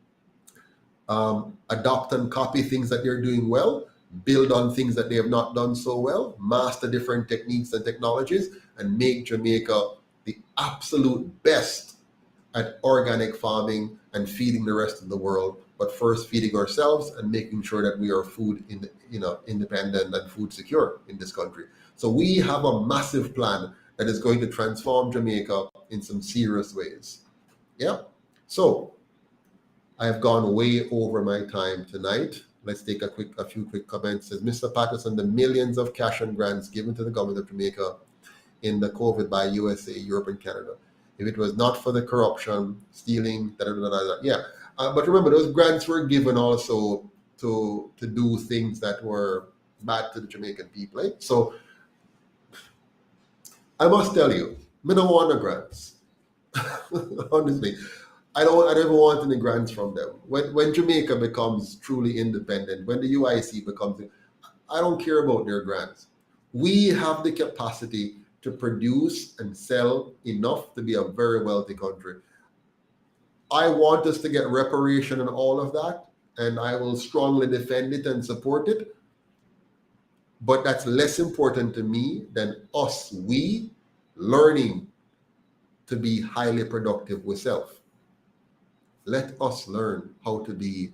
adopt and copy things that they're doing well, build on things that they have not done so well, master different techniques and technologies, and make Jamaica the absolute best at organic farming and feeding the rest of the world, but first feeding ourselves and making sure that we are food independent and food secure in this country. So we have a massive plan that is going to transform Jamaica in some serious ways. Yeah. So I have gone way over my time tonight. Let's take a few quick comments. Says Mr. Patterson, the millions of cash and grants given to the government of Jamaica in the COVID by USA, Europe, and Canada. If it was not for the corruption, stealing, yeah. But remember, those grants were given also to do things that were bad to the Jamaican people. Right? So I must tell you, I don't want the grants. Honestly, I don't ever want any grants from them. When Jamaica becomes truly independent, when the UIC becomes, I don't care about their grants. We have the capacity to produce and sell enough to be a very wealthy country. I want us to get reparation and all of that, and I will strongly defend it and support it. But that's less important to me than we learning to be highly productive with self. Let us learn how to be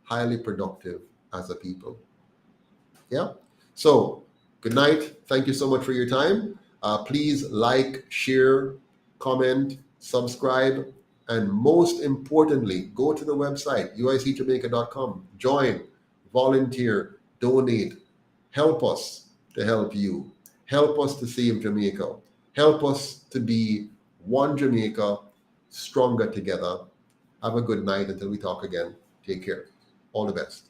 highly productive as a people. Yeah. So good night. Thank you so much for your time. Please like, share, comment, subscribe, and most importantly, go to the website, uicjamaica.com. Join, volunteer, donate. Help us to help you. Help us to save Jamaica. Help us to be one Jamaica, stronger together. Have a good night until we talk again. Take care. All the best.